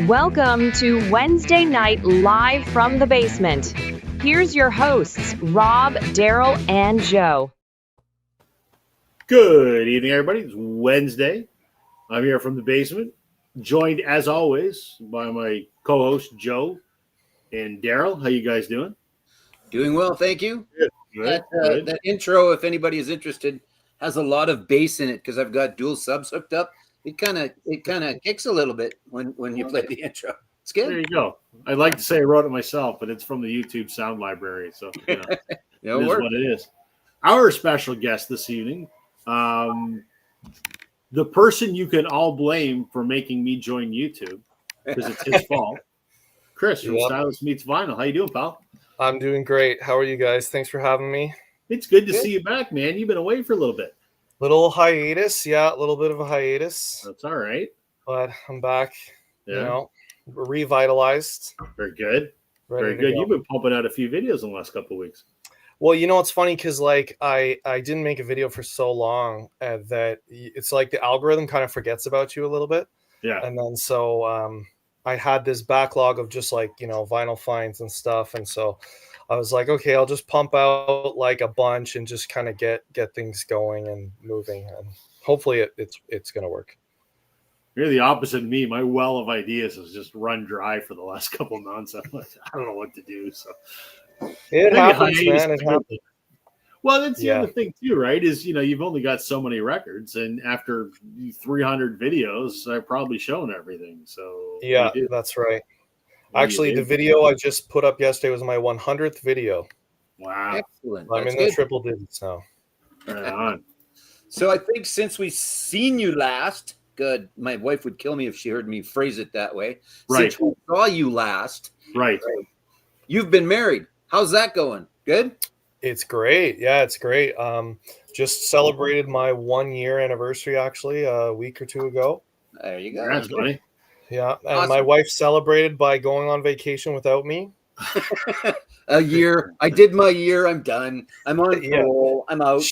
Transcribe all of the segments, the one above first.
Welcome to Wednesday Night Live from the Basement. Here's your hosts, Rob, Daryl, and Joe. Good evening, everybody. It's Wednesday. I'm here from the basement, joined as always by my co-host Joe and Daryl. How you guys doing? Doing well, thank you. Good. That intro, if anybody is interested, has a lot of bass in it because I've got dual subs hooked up. It kind of kicks a little bit when you play the intro. It's good. There you go. I'd like to say I wrote it myself, but it's from the YouTube sound library, so it is what it is. Our special guest this evening, the person you can all blame for making me join YouTube because it's his fault. Chris from Stylist Meets Vinyl. How you doing, pal? I'm doing great. How are you guys? Thanks for having me. It's good to see you back, man. You've been away for a little bit. Little hiatus, a little bit of a hiatus. That's all right. But I'm back. Yeah. Revitalized. Very good. Very good. You've been pumping out a few videos in the last couple of weeks. Well, it's funny because I didn't make a video for so long that it's like the algorithm kind of forgets about you a little bit. Yeah. And then so I had this backlog of just vinyl finds and stuff, and so I was like, okay, I'll just pump out like a bunch and just kind of get things going and moving, and hopefully it's gonna work. You're the opposite of me. My well of ideas has just run dry for the last couple of months. I'm like, I don't know what to do. So it happens, man. It happens. Well, that's the other thing too, right? Is you've only got so many records, and after 300 videos, I've probably shown everything. So yeah, that's right. Actually, the video I just put up yesterday was my 100th video. Wow, excellent! I'm in the triple digits now. Right on. So I think since we seen you last, good. My wife would kill me if she heard me phrase it that way. Right. Since we saw you last, right? You've been married. How's that going? Good. It's great. Yeah, it's great. Just celebrated my 1-year anniversary actually a week or two ago. There you go. That's funny. Yeah, and awesome. My wife celebrated by going on vacation without me. A year. I did my year. I'm done. I'm on parole. I'm out.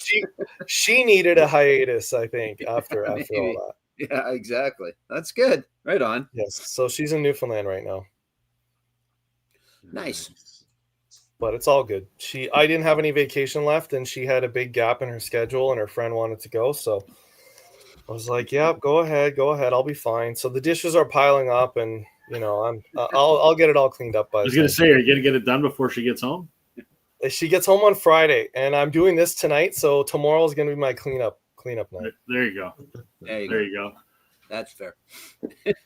She needed a hiatus, I think, after all that. Yeah, exactly. That's good. Right on. Yes. So she's in Newfoundland right now. Nice. But it's all good. I didn't have any vacation left, and she had a big gap in her schedule, and her friend wanted to go, so I was like, "Yeah, go ahead. I'll be fine." So the dishes are piling up, and I'll get it all cleaned up by. I was gonna say, are you gonna get it done before she gets home? She gets home on Friday, and I'm doing this tonight, so tomorrow is gonna be my cleanup night. There you go. There you go. That's fair.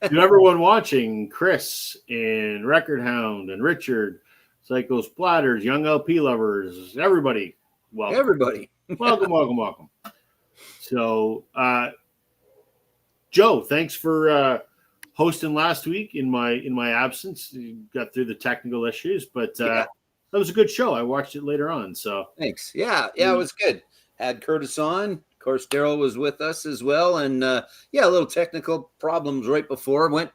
To everyone watching, Chris and Record Hound and Richard, Psycho Splatters, Young LP Lovers, everybody, welcome. Everybody. welcome. So, Joe, thanks for hosting last week in my absence. You got through the technical issues, but that was a good show. I watched it later on. So thanks. Yeah, it was good. Had Curtis on. Of course, Daryl was with us as well, and a little technical problems right before. Went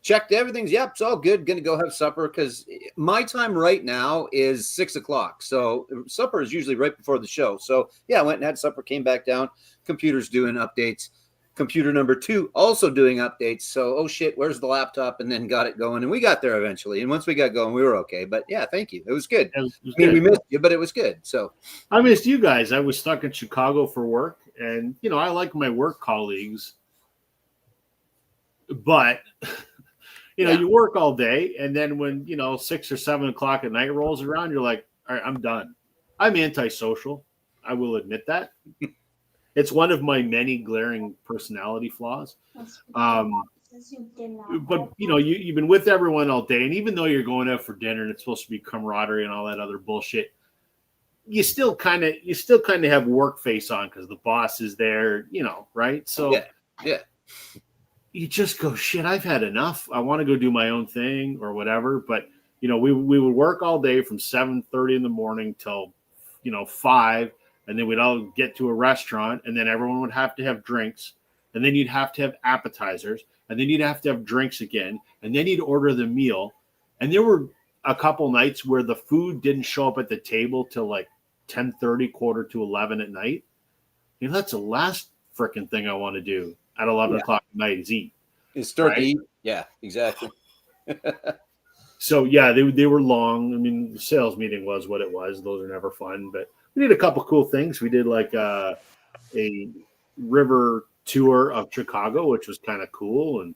checked everything's. Yep, it's all good. Going to go have supper because my time right now is 6:00. So supper is usually right before the show. So I went and had supper. Came back down. Computer's doing updates. Computer number 2 also doing updates. So, oh shit, where's the laptop? And then got it going. And we got there eventually. And once we got going, we were okay. But thank you. It was good. We missed you, but it was good. So I missed you guys. I was stuck in Chicago for work. And, I like my work colleagues. But, you work all day. And then when, 6 or 7 o'clock at night rolls around, you're like, all right, I'm done. I'm antisocial. I will admit that. It's one of my many glaring personality flaws. But you've been with everyone all day, and even though you're going out for dinner and it's supposed to be camaraderie and all that other bullshit, you still kind of have work face on because the boss is there, right? So you just go, shit, I've had enough. I want to go do my own thing or whatever. But we would work all day from 7:30 in the morning till 5. And then we'd all get to a restaurant, and then everyone would have to have drinks, and then you'd have to have appetizers, and then you'd have to have drinks again, and then you'd order the meal. And there were a couple nights where the food didn't show up at the table till like 10:30, quarter to 11 at night. That's the last freaking thing I want to do at 11 o'clock at night is eat. You start Right. to eat. Yeah, exactly. So yeah, they were long. I mean, the sales meeting was what it was. Those are never fun, but we did a couple cool things. We did like a river tour of Chicago, which was kind of cool, and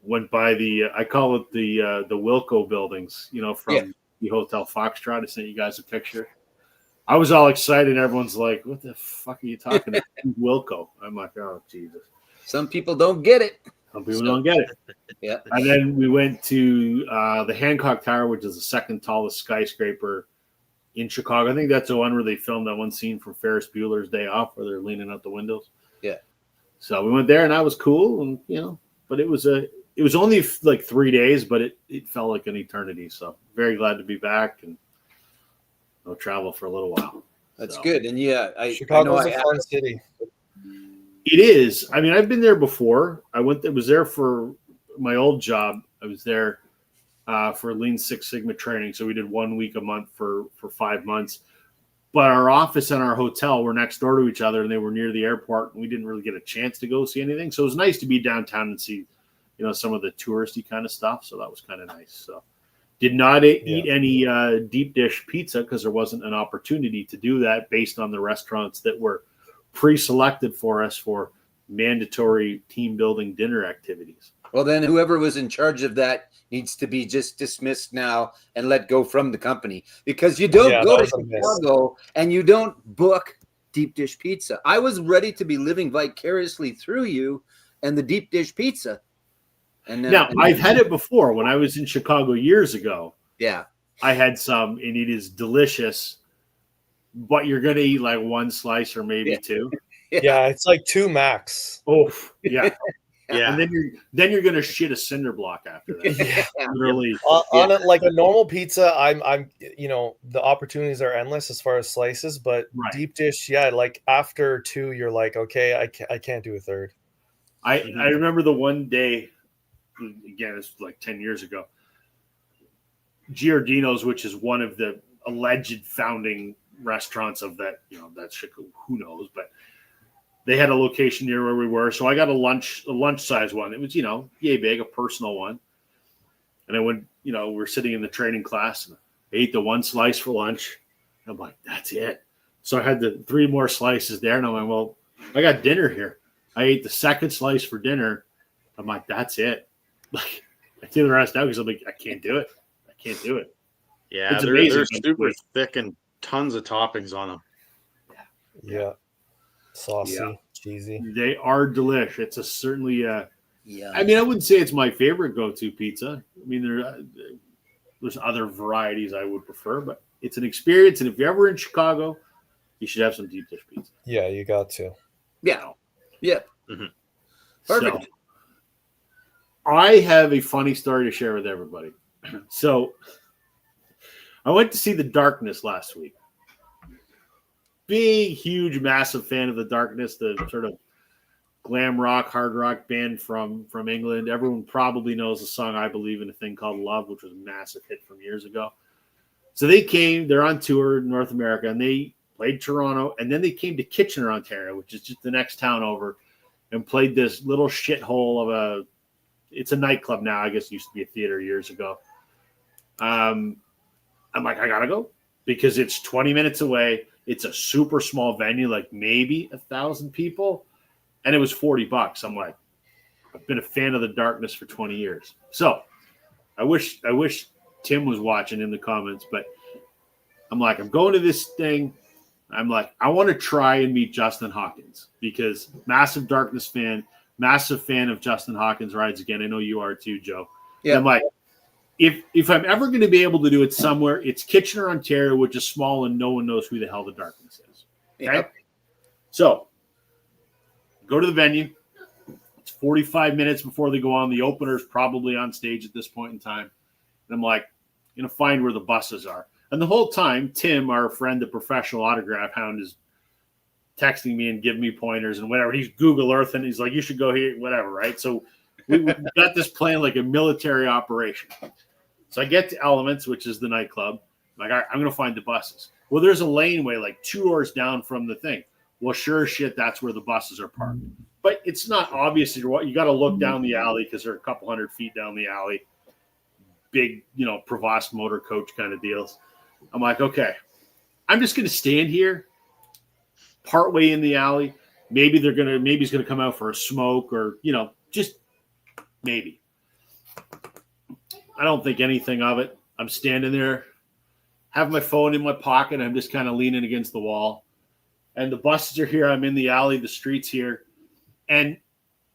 went by the I call it the Wilco buildings, Yeah. from the Hotel Foxtrot. I sent you guys a picture. I was all excited. Everyone's like, "What the fuck are you talking about, Wilco?" I'm like, "Oh Jesus!" Some people don't get it. Some people So- don't get it. Yeah. And then we went to the Hancock Tower, which is the second tallest skyscraper in Chicago. I think that's the one where they filmed that one scene from Ferris Bueller's Day Off, where they're leaning out the windows. Yeah. So we went there, and that was cool. And but it was only like 3 days, but it felt like an eternity. So very glad to be back and no travel for a little while. That's So. good. And yeah, Chicago's a fun city. It is. I mean, I've been there before. I was there for my old job. I was there for Lean Six Sigma training. So we did 1 week a month for 5 months. But our office and our hotel were next door to each other, and they were near the airport, and we didn't really get a chance to go see anything. So it was nice to be downtown and see, some of the touristy kind of stuff. So that was kind of nice. So did not eat any deep dish pizza because there wasn't an opportunity to do that based on the restaurants that were pre-selected for us for mandatory team building dinner activities. Well, then whoever was in charge of that needs to be just dismissed now and let go from the company, because you don't go to Chicago and you don't book deep dish pizza. I was ready to be living vicariously through you and the deep dish pizza. And now I've had it before when I was in Chicago years ago. Yeah. I had some, and it is delicious, but you're going to eat like one slice or maybe two. Yeah, it's like 2 max. Oh, yeah. Yeah. And then you're going to shit a cinder block after that. Literally. On like a normal pizza, I'm the opportunities are endless as far as slices, but deep dish, like after 2, you're like, okay, I can't do a third. I remember the one day, again, it's like 10 years ago, Giardino's, which is one of the alleged founding restaurants of that, that Chicago, who knows, but they had a location near where we were. So I got a lunch size one. It was, yay big, a personal one. And I went, we're sitting in the training class, and I ate the one slice for lunch. I'm like, that's it. So I had the 3 more slices there, and I'm like, well, I got dinner here. I ate the second slice for dinner. I'm like, that's it. Like, I threw the rest out because I'm like, I can't do it. Yeah, it's they're amazing. super thick and tons of toppings on them. Yeah. Saucy, cheesy. They are delish. It's certainly I Yeah. mean, I wouldn't say it's my favorite go-to pizza. I mean, there's other varieties I would prefer, but it's an experience. And if you're ever in Chicago, you should have some deep dish pizza. Yeah, you got to. Yeah. Yeah. Mm-hmm. Perfect. So, I have a funny story to share with everybody. So I went to see The Darkness last week. Big, huge, massive fan of The Darkness, the sort of glam rock, hard rock band from England. Everyone probably knows the song I Believe in a Thing Called Love, which was a massive hit from years ago. So they're on tour in North America, and they played Toronto, and then they came to Kitchener, Ontario, which is just the next town over, and played this little shithole of it's a nightclub now. I guess it used to be a theater years ago. I'm like, I gotta go because it's 20 minutes away. It's a super small venue, like maybe 1,000 people, and it was $40. I'm like, I've been a fan of The Darkness for 20 years. So I wish Tim was watching in the comments, but I'm like, I'm going to this thing. I'm like, I want to try and meet Justin Hawkins because massive Darkness fan, massive fan of Justin Hawkins Rides Again. I know you are too, Joe. Yeah. I'm like, if I'm ever going to be able to do it somewhere, it's Kitchener, Ontario, which is small and no one knows who the hell The Darkness is. Okay. Yep. So go to the venue. It's 45 minutes before they go on. The opener's probably on stage at this point in time. And I'm like, going to find where the buses are. And the whole time, Tim, our friend, the professional autograph hound, is texting me and giving me pointers and whatever. He's Google Earth and he's like, you should go here, whatever, right? So we got this plan like a military operation. So I get to Elements, which is the nightclub. I'm like, all right, I'm going to find the buses. Well, there's a laneway like 2 doors down from the thing. Well, sure as shit, that's where the buses are parked. but it's not obvious. You got to look down the alley because they're a couple 100 feet down the alley. Big, Provost motor coach kind of deals. I'm like, okay, I'm just going to stand here partway in the alley. Maybe he's going to come out for a smoke or, just maybe. I don't think anything of it. I'm standing there, have my phone in my pocket. I'm just kind of leaning against the wall. And the buses are here. I'm in the alley. The street's here. And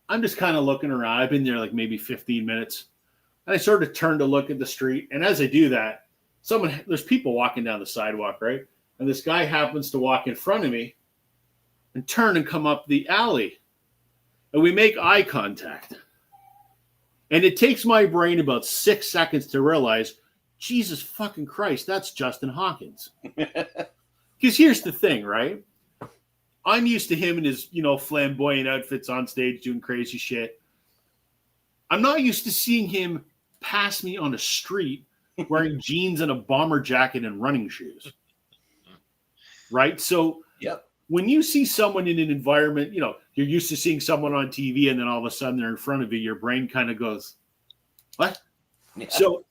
I'm just kind of looking around. I've been there like maybe 15 minutes. And I sort of turn to look at the street. And as I do that, there's people walking down the sidewalk, right? And this guy happens to walk in front of me and turn and come up the alley. And we make eye contact. And it takes my brain about 6 seconds to realize, Jesus fucking Christ, that's Justin Hawkins. Because here's the thing, right? I'm used to him in his, flamboyant outfits on stage doing crazy shit. I'm not used to seeing him pass me on a street wearing jeans and a bomber jacket and running shoes. Right? So when you see someone in an environment, you're used to seeing someone on TV and then all of a sudden they're in front of you, your brain kind of goes, what? Yeah. So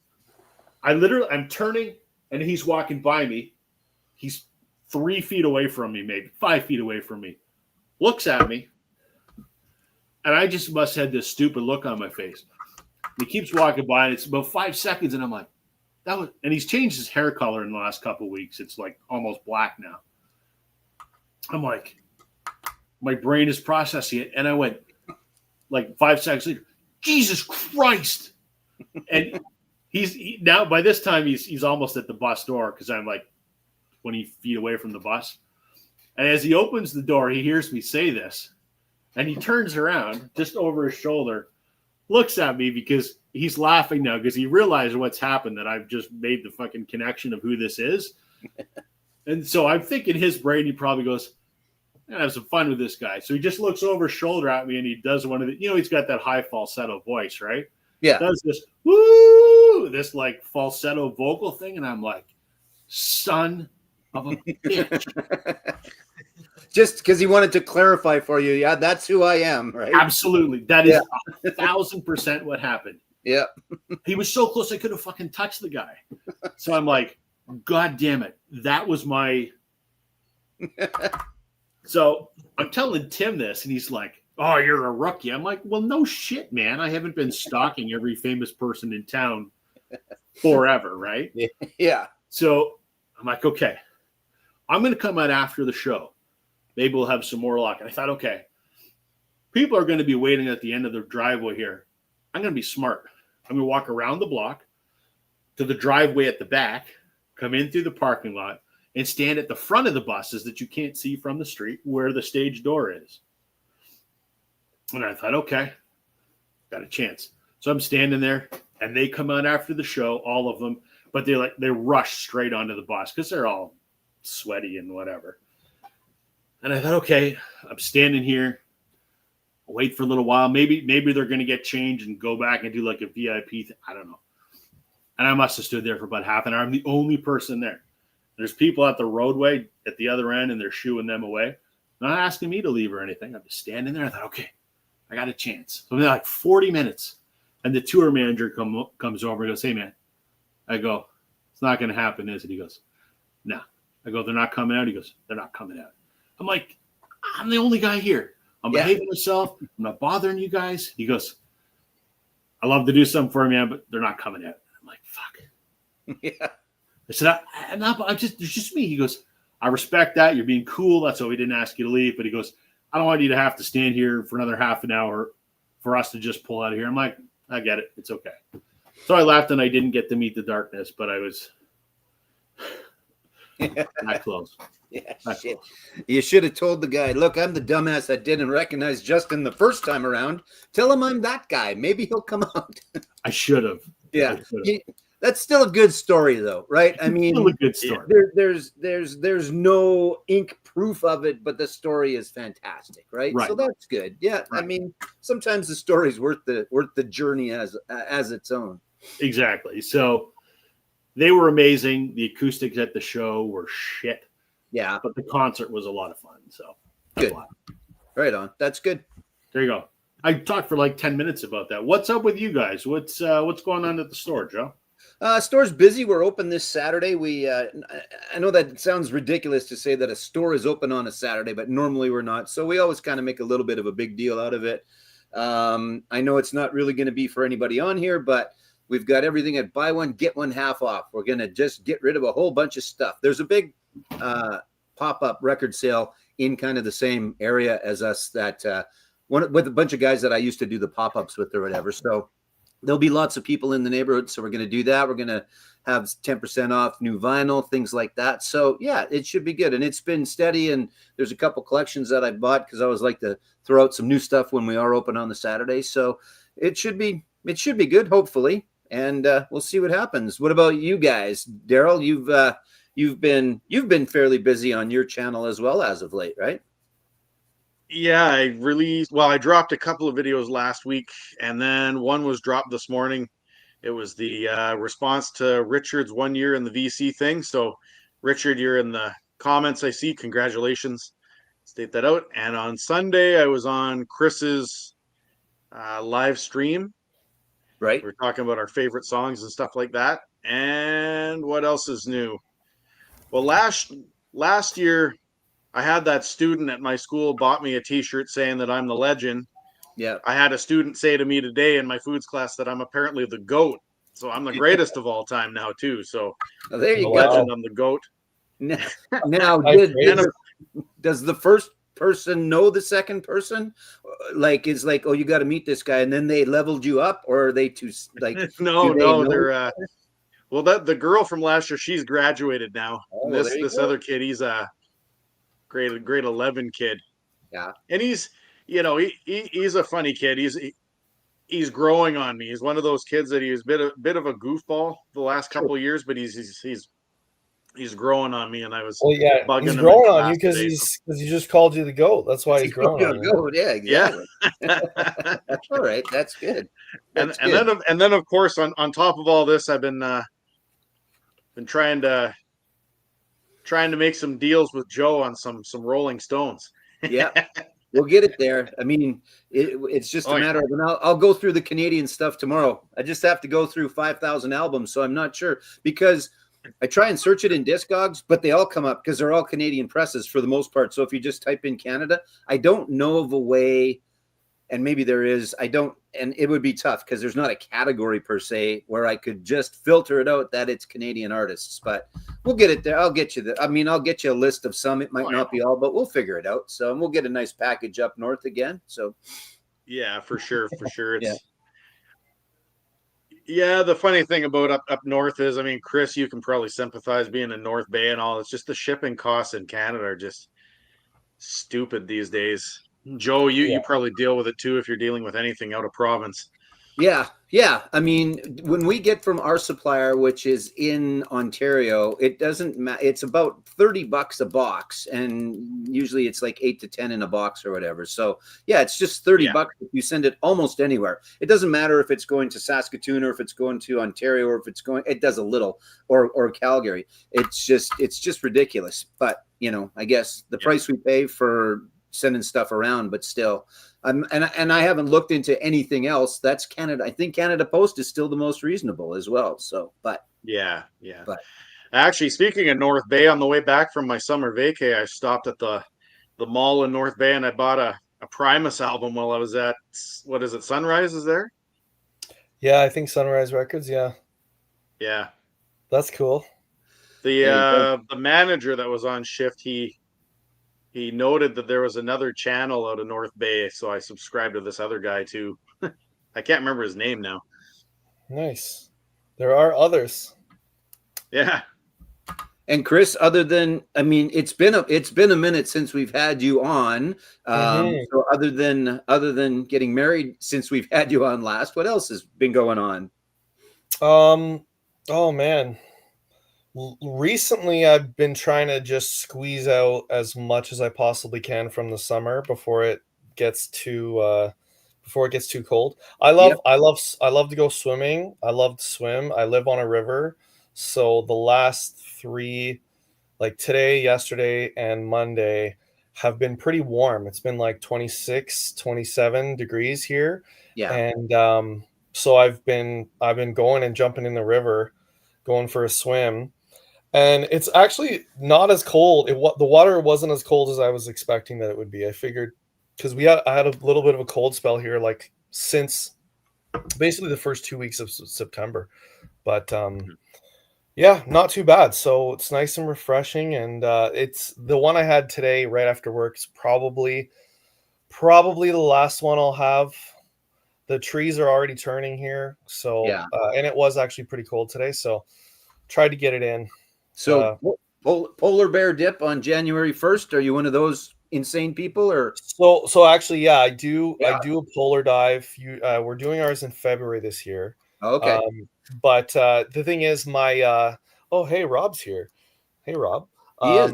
I'm turning and he's walking by me. He's 3 feet away from me, maybe 5 feet away from me, looks at me. And I just must have this stupid look on my face. He keeps walking by and it's about 5 seconds. And I'm like, and he's changed his hair color in the last couple of weeks. It's like almost black now. I'm like, my brain is processing it. And I went like 5 seconds later, Jesus Christ. And now by this time he's almost at the bus door because I'm like 20 feet away from the bus. And as he opens the door, he hears me say this. And he turns around just over his shoulder, looks at me because he's laughing now because he realized what's happened, that I've just made the fucking connection of who this is. And so I'm thinking his brain, he probably goes, I'm gonna have some fun with this guy. So he just looks over his shoulder at me and he does one of the, he's got that high falsetto voice, right? Yeah. Does this, woo, this like falsetto vocal thing. And I'm like, son of a bitch. Just because he wanted to clarify for you. Yeah, that's who I am, right? Absolutely. That is 1,000% what happened. Yeah. He was so close I could have fucking touched the guy. So I'm like, God damn it. That was my. So I'm telling Tim this, and he's like, oh, you're a rookie. I'm like, well, no shit, man. I haven't been stalking every famous person in town forever, right? Yeah. So I'm like, okay, I'm going to come out after the show. Maybe we'll have some more luck. And I thought, okay, people are going to be waiting at the end of the driveway here. I'm going to be smart. I'm going to walk around the block to the driveway at the back, come in through the parking lot, and stand at the front of the buses that you can't see from the street where the stage door is. And I thought, okay, got a chance. So I'm standing there, and they come out after the show, all of them, but they rush straight onto the bus because they're all sweaty and whatever. And I thought, okay, I'm standing here, I'll wait for a little while. Maybe they're going to get changed and go back and do like a VIP thing. I don't know. And I must have stood there for about half an hour. I'm the only person there. There's people at the roadway at the other end, and they're shooing them away. Not asking me to leave or anything. I'm just standing there. I thought, okay, I got a chance. So they're like 40 minutes. And the tour manager comes over and goes, hey, man. I go, it's not going to happen, is it? He goes, no. I go, they're not coming out? He goes, they're not coming out. I'm like, I'm the only guy here. I'm behaving myself. I'm not bothering you guys. He goes, I love to do something for you, man, but they're not coming out. I'm like, fuck. Yeah. I said, it's just me. He goes, I respect that. You're being cool. That's why we didn't ask you to leave. But he goes, I don't want you to have to stand here for another half an hour for us to just pull out of here. I'm like, I get it. It's okay. So I left and I didn't get to meet the darkness, but I was not close. Yeah, shit. You should have told the guy, look, I'm the dumbass that didn't recognize Justin the first time around. Tell him I'm that guy. Maybe he'll come out. I should have. Yeah. That's still a good story, though, right? I mean, still a good story. There's no ink proof of it, but the story is fantastic, right? So that's good. Yeah, right. I mean, sometimes the story's worth the journey as its own. Exactly. So they were amazing. The acoustics at the show were shit. Yeah, but the concert was a lot of fun. So good. Right on. That's good. There you go. I talked for like 10 minutes about that. What's up with you guys? What's going on at the store, Joe? Store's busy. We're open this Saturday. I know that sounds ridiculous to say that a store is open on a Saturday, but normally we're not. So we always kind of make a little bit of a big deal out of it. I know it's not really going to be for anybody on here, but we've got everything at buy one, get one half off. We're going to just get rid of a whole bunch of stuff. There's a big pop-up record sale in kind of the same area as us that with a bunch of guys that I used to do the pop-ups with or whatever. So there'll be lots of people in the neighborhood. So we're going to do that. We're going to have 10% off new vinyl, things like that. So yeah, it should be good. And it's been steady. And there's a couple collections that I bought because I always like to throw out some new stuff when we are open on the Saturday. So it should be good, hopefully. And we'll see what happens. What about you guys? Daryl, you've been fairly busy on your channel as well as of late, right? Yeah, I dropped a couple of videos last week, and then one was dropped this morning. It was the response to Richard's 1 year in the VC thing. So, Richard, you're in the comments, I see. Congratulations. State that out. And on Sunday, I was on Chris's live stream. Right. We're talking about our favorite songs and stuff like that. And what else is new? Well, last year, I had that student at my school bought me a T-shirt saying that I'm the legend. Yeah. I had a student say to me today in my foods class that I'm apparently the GOAT. So I'm the greatest of all time now too. So there you I'm the go. legend, I'm the GOAT. Now, does the first person know the second person? Like, it's like, oh, you got to meet this guy, and then they leveled you up, or are they too like? No, they're well, the girl from last year, she's graduated now. Oh, this other kid, he's a grade 11 kid. Yeah, and he's he's a funny kid. He's growing on me. He's one of those kids that he was a bit of a goofball the last couple of years, but he's growing on me, and I was bugging he's growing on you because he just called you the GOAT. That's why he's growing on you. GOAT. Yeah, exactly. Yeah. All right, that's good. And then of course on top of all this, I've been trying to make some deals with Joe on some Rolling Stones. Yeah, we'll get it there. I mean, it's just a matter of, and I'll go through the Canadian stuff tomorrow. I just have to go through 5,000 albums, so I'm not sure because I try and search it in Discogs, but they all come up because they're all Canadian presses for the most part. So if you just type in Canada, I don't know of a way, and maybe there is, and it would be tough because there's not a category per se where I could just filter it out that it's Canadian artists, but we'll get it there. I'll get you I'll get you a list of some. It might not be all, but we'll figure it out. So we'll get a nice package up north again. So yeah, for sure. It's yeah, the funny thing about up north is, I mean, Chris, you can probably sympathize being in North Bay and all. It's just the shipping costs in Canada are just stupid these days. Joe, you probably deal with it too if you're dealing with anything out of province. Yeah. I mean, when we get from our supplier, which is in Ontario, it doesn't matter. It's about $30 a box, and usually it's like 8 to 10 in a box or whatever. So yeah, it's just $30 if you send it almost anywhere. It doesn't matter if it's going to Saskatoon or if it's going to Ontario or if it's going. It does a little or Calgary. It's just ridiculous. But I guess the price we pay for sending stuff around, but still. And I haven't looked into anything else. That's Canada. I think Canada Post is still the most reasonable as well. So, but yeah. But actually, speaking of North Bay, on the way back from my summer vacay, I stopped at the mall in North Bay and I bought a Primus album while I was at, what is it, Sunrise is there? Yeah, I think Sunrise Records. Yeah, that's cool. The manager that was on shift, he noted that there was another channel out of North Bay, so I subscribed to this other guy too. I can't remember his name now. Nice. There are others. Yeah. And Chris, it's been a minute since we've had you on. So other than getting married since we've had you on last, what else has been going on? Oh man. Recently, I've been trying to just squeeze out as much as I possibly can from the summer before it gets too cold. I love to go swimming. I love to swim. I live on a river, so the last 3, like today, yesterday, and Monday, have been pretty warm. It's been like 26, 27 degrees here. Yeah. And so I've been going and jumping in the river, going for a swim. And it's actually not as cold. The water wasn't as cold as I was expecting that it would be. I figured because I had a little bit of a cold spell here, like since basically the first 2 weeks of September. But yeah, not too bad. So it's nice and refreshing, and it's the one I had today right after work is probably the last one I'll have. The trees are already turning here, so Yeah. And it was actually pretty cold today, so tried to get it in. So polar bear dip on January 1st. Are you one of those insane people, or? So actually, yeah, I do Yeah. a polar dive. We're doing ours in February this year. Okay. But the thing is, oh, hey, Rob's here. Hey, Rob. He is.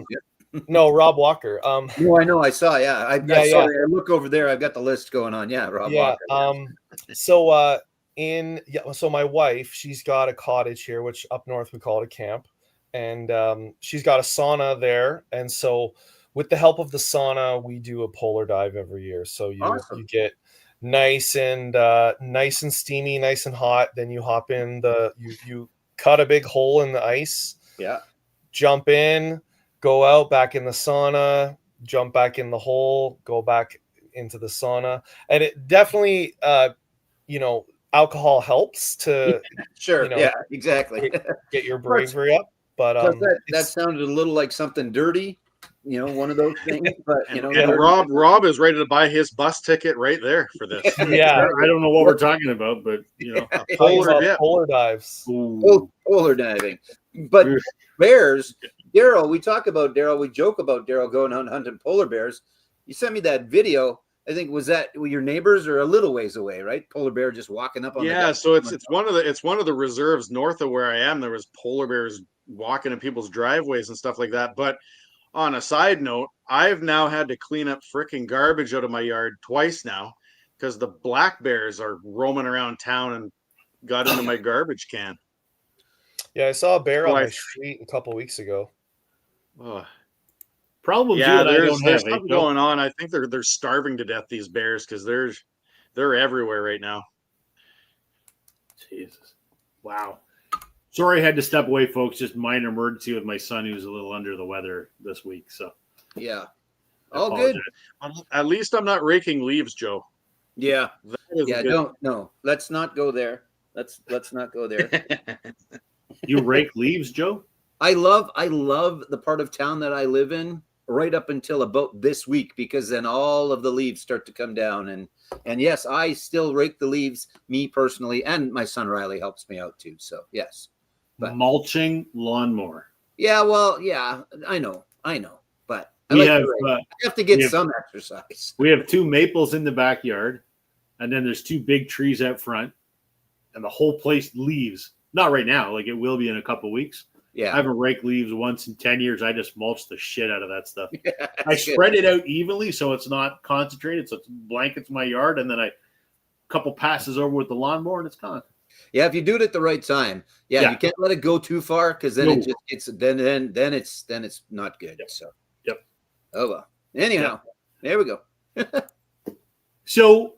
No, Rob Walker. No, I know. I saw. Yeah. Yeah. Sorry. I look over there. I've got the list going on. Yeah. Rob Yeah. Walker. So my wife, she's got a cottage here, which up north we call it a camp, and she's got a sauna there, and so with the help of the sauna, we do a polar dive every year. So Awesome. you get nice and steamy, nice and hot. Then you hop in you cut a big hole in the ice. Yeah. Jump in, go out back in the sauna, jump back in the hole, go back into the sauna, and it definitely alcohol helps to Sure. Yeah. Exactly. get your bravery up. But that sounded a little like something dirty, one of those things. But and Rob is ready to buy his bus ticket right there for this. Yeah, I don't know what we're talking about, but polar dives, polar diving. But bears, Daryl, we joke about Daryl going out hunting polar bears. You sent me that video. I think was that your neighbors or a little ways away, right? Polar bear just walking up on. Yeah, so it's one of the reserves north of where I am. There was polar bears walking in people's driveways and stuff like that. But on a side note, I've now had to clean up freaking garbage out of my yard twice now because the black bears are roaming around town and got into my garbage can. Yeah, I saw a bear on my street a couple weeks ago. Problem. Yeah, there's something going on. I think they're starving to death, these bears, because they're everywhere right now. Jesus. Wow. Sorry I had to step away, folks. Just minor emergency with my son who's a little under the weather this week. So yeah. All good. At least I'm not raking leaves, Joe. Yeah. No. Let's not go there. Let's not go there. You rake leaves, Joe? I love the part of town that I live in right up until about this week, because then all of the leaves start to come down, and yes, I still rake the leaves, me personally, and my son Riley helps me out too. So yes, but mulching lawnmower. Yeah, well, yeah, I know, but I have to get some exercise. We have 2 maples in the backyard, and then there's 2 big trees out front, and the whole place leaves. Not right now, like it will be in a couple weeks. Yeah, I haven't raked leaves once in 10 years. I just mulch the shit out of that stuff. Yeah, I spread it out evenly so it's not concentrated, so it blankets my yard, and then a couple passes over with the lawnmower, and it's gone. Yeah, if you do it at the right time. Yeah. You can't let it go too far, because then it just then it's not good. Yep. So oh well. Anyhow, there we go. So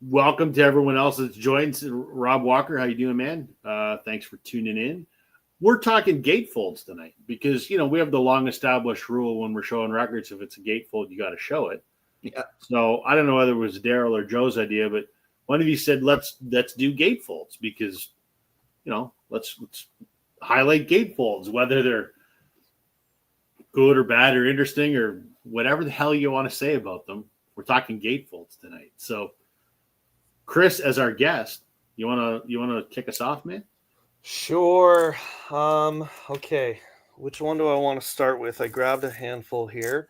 welcome to everyone else that's joined. Rob Walker, how you doing, man? Thanks for tuning in. We're talking gatefolds tonight because, we have the long-established rule when we're showing records, if it's a gatefold, you got to show it. Yeah. So I don't know whether it was Daryl or Joe's idea, but one of you said, let's do gatefolds because, let's highlight gatefolds, whether they're good or bad or interesting or whatever the hell you want to say about them. We're talking gatefolds tonight. So Chris, as our guest, you wanna kick us off, man? Sure. Okay. Which one do I want to start with? I grabbed a handful here.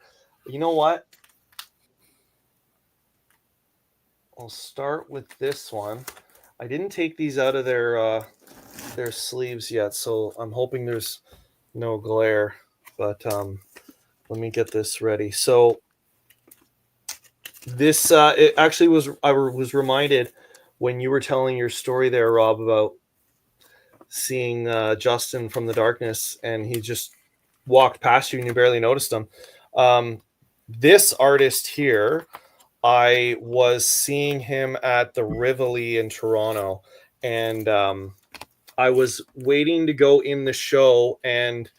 You know what? I'll start with this one. I didn't take these out of their sleeves yet, so I'm hoping there's no glare. But let me get this ready. So this it actually was. I was reminded when you were telling your story there, Rob, about seeing Justin from the darkness, and he just walked past you and you barely noticed them. This artist here, I was seeing him at the Rivoli in Toronto, and I was waiting to go in the show, and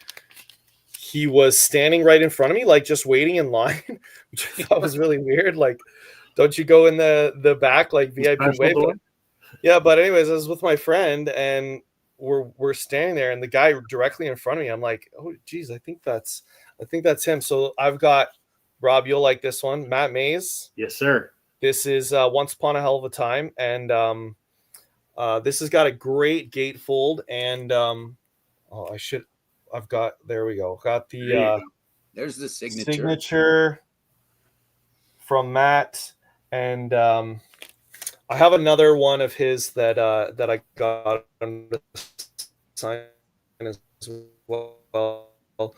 he was standing right in front of me, like just waiting in line, which I thought was really weird. Like, don't you go in the back, like VIP way? But, yeah, but anyways, I was with my friend, and we're standing there, and the guy directly in front of me, I'm like, oh geez, I think that's him. So I've got, Rob, you'll like this one, Matt Mays. Yes, sir. This is Once Upon a Hell of a Time, and this has got a great gatefold, and I've got, there we go, got the there's the signature from Matt, and I have another one of his that I got on the sign as well.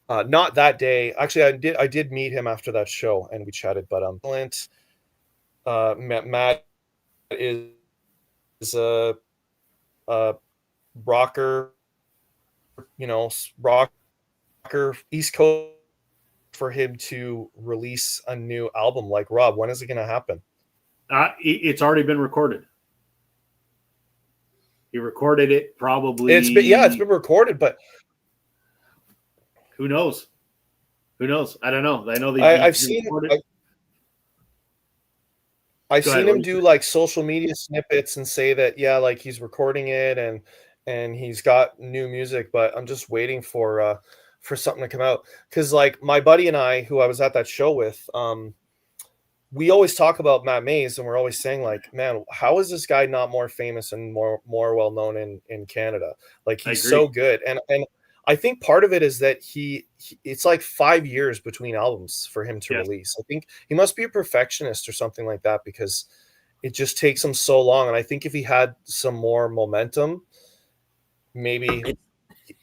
Not that day. Actually, I did meet him after that show, and we chatted. But Matt is a rocker, rocker East Coast. For him to release a new album, like, Rob, when is it going to happen? It's already been recorded. He recorded it probably. It's been recorded, but who knows? Who knows? I don't know. I know I've seen him do like social media snippets and say that, yeah, like he's recording it and he's got new music, but I'm just waiting for something to come out, because like my buddy and I, who I was at that show with, we always talk about Matt Mays, and we're always saying, like, man, how is this guy not more famous and more well known in Canada? Like, he's so good, and I think part of it is that he it's like 5 years between albums for him to release. I think he must be a perfectionist or something like that, because it just takes him so long. And I think if he had some more momentum, maybe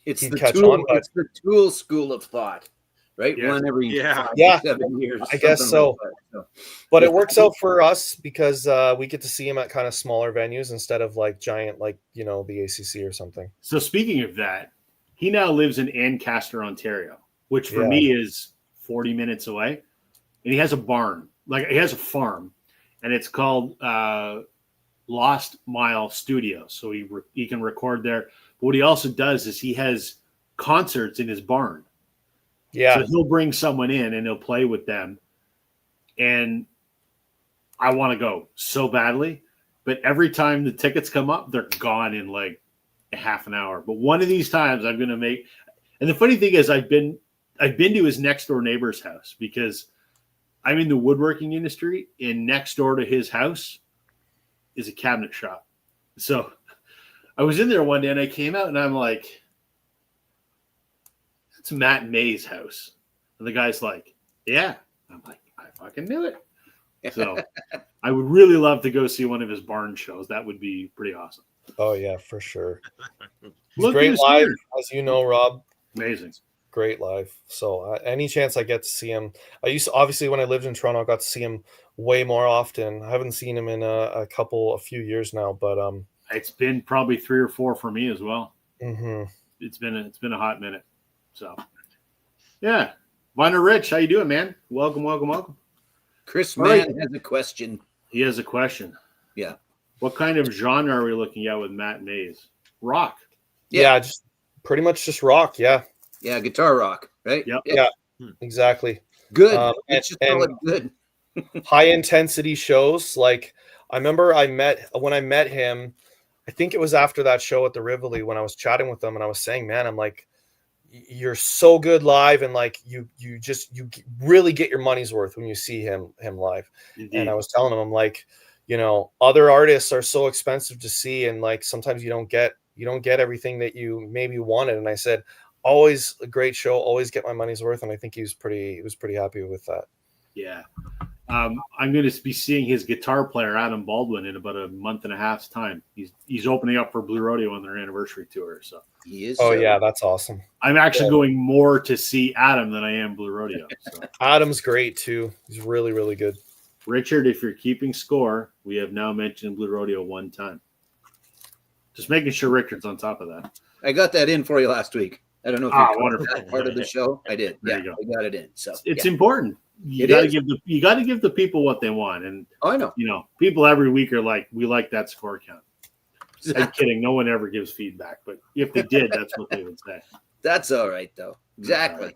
it's he'd the catch Tool, on. But it's the Tool school of thought, right? Yeah. One every 5 Yeah. to 7 years. I guess so. Like that, so. But it works out for us because we get to see him at kind of smaller venues instead of like giant, like, the ACC or something. So speaking of that, he now lives in Ancaster, Ontario, which for me is 40 minutes away. And he has a barn, like he has a farm, and it's called Lost Mile Studio. So he can record there. But what he also does is he has concerts in his barn. Yeah. So he'll bring someone in and he'll play with them. And I want to go so badly. But every time the tickets come up, they're gone in like a half an hour. But one of these times I'm going to make. And the funny thing is I've been to his next door neighbor's house because I'm in the woodworking industry, and next door to his house is a cabinet shop. So I was in there one day and I came out and I'm like, it's Matt May's house. And the guy's like, yeah. I'm like, I fucking knew it. So I would really love to go see one of his barn shows. That would be pretty awesome. Oh yeah, for sure. He's great live, as you know, Rob. Amazing. Great live. So any chance I get to see him, I used to, obviously when I lived in Toronto, I got to see him way more often. I haven't seen him in a few years now, but it's been probably 3 or 4 for me as well. Mm-hmm. It's been a hot minute. So yeah, Vinyl Rich, how you doing, man? Welcome. Chris Mann has a question. He has a question. Yeah. What kind of genre are we looking at with Matt Mays? Rock. Yeah, just pretty much just rock. Yeah. Yeah, guitar rock, right? Yep. Yeah, exactly. Good. And good. high intensity shows. Like I remember when I met him, I think it was after that show at the Rivoli when I was chatting with him and I was saying, man, I'm like, you're so good live, and like you really get your money's worth when you see him live. Indeed. And I was telling him, I'm like, other artists are so expensive to see, and like sometimes you don't get everything that you maybe wanted. And I said, always a great show, always get my money's worth. And I think he was pretty happy with that. Yeah. I'm going to be seeing his guitar player, Adam Baldwin, in about a month and a half's time. He's opening up for Blue Rodeo on their anniversary tour. So he is. Oh yeah, that's awesome. I'm actually going more to see Adam than I am Blue Rodeo. So. Adam's great too. He's really, really good. Richard, if you're keeping score, we have now mentioned Blue Rodeo one time. Just making sure Richard's on top of that. I got that in for you last week. I don't know if you caught wonderful. that part of the show. I did. There Yeah, you go. I got it in. So it's important. You got to give the people what they want. And I know. People every week are like, we like that score count. Exactly. I'm kidding. No one ever gives feedback, but if they did, that's what they would say. That's all right, though. Exactly.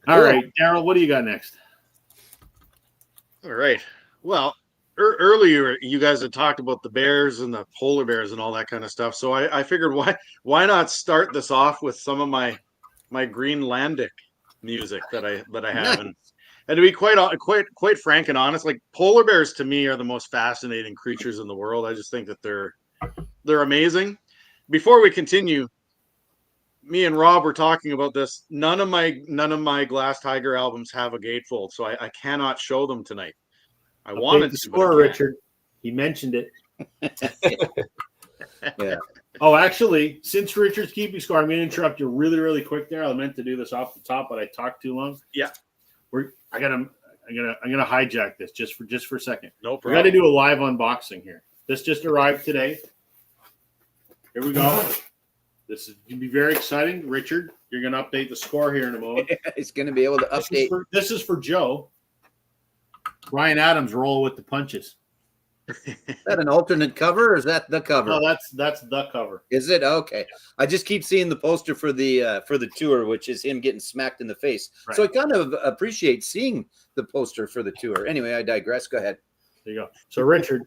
All right, Daryl, what do you got next? All right. Well, earlier you guys had talked about the bears and the polar bears and all that kind of stuff. So I figured why not start this off with some of my Greenlandic music that I have. Nice. And to be quite frank and honest, like polar bears to me are the most fascinating creatures in the world. I just think that they're amazing. Before we continue, me and Rob were talking about this. None of my Glass Tiger albums have a gatefold, so I cannot show them tonight. I wanted to score, Richard. He mentioned it. Yeah. Oh, actually, since Richard's keeping score, I'm going to interrupt you really, really quick there. I meant to do this off the top, but I talked too long. Yeah. I'm gonna hijack this just for a second. No problem. We got to do a live unboxing here. This just arrived today. Here we go. This is going to be very exciting. Richard, you're going to update the score here in a moment. He's going to be able to update. This is for Joe. Ryan Adams, roll with the punches. Is that an alternate cover or is that the cover? No, that's the cover. Is it? Okay. I just keep seeing the poster for the tour, which is him getting smacked in the face. Right. So I kind of appreciate seeing the poster for the tour. Anyway, I digress. Go ahead. There you go. So Richard,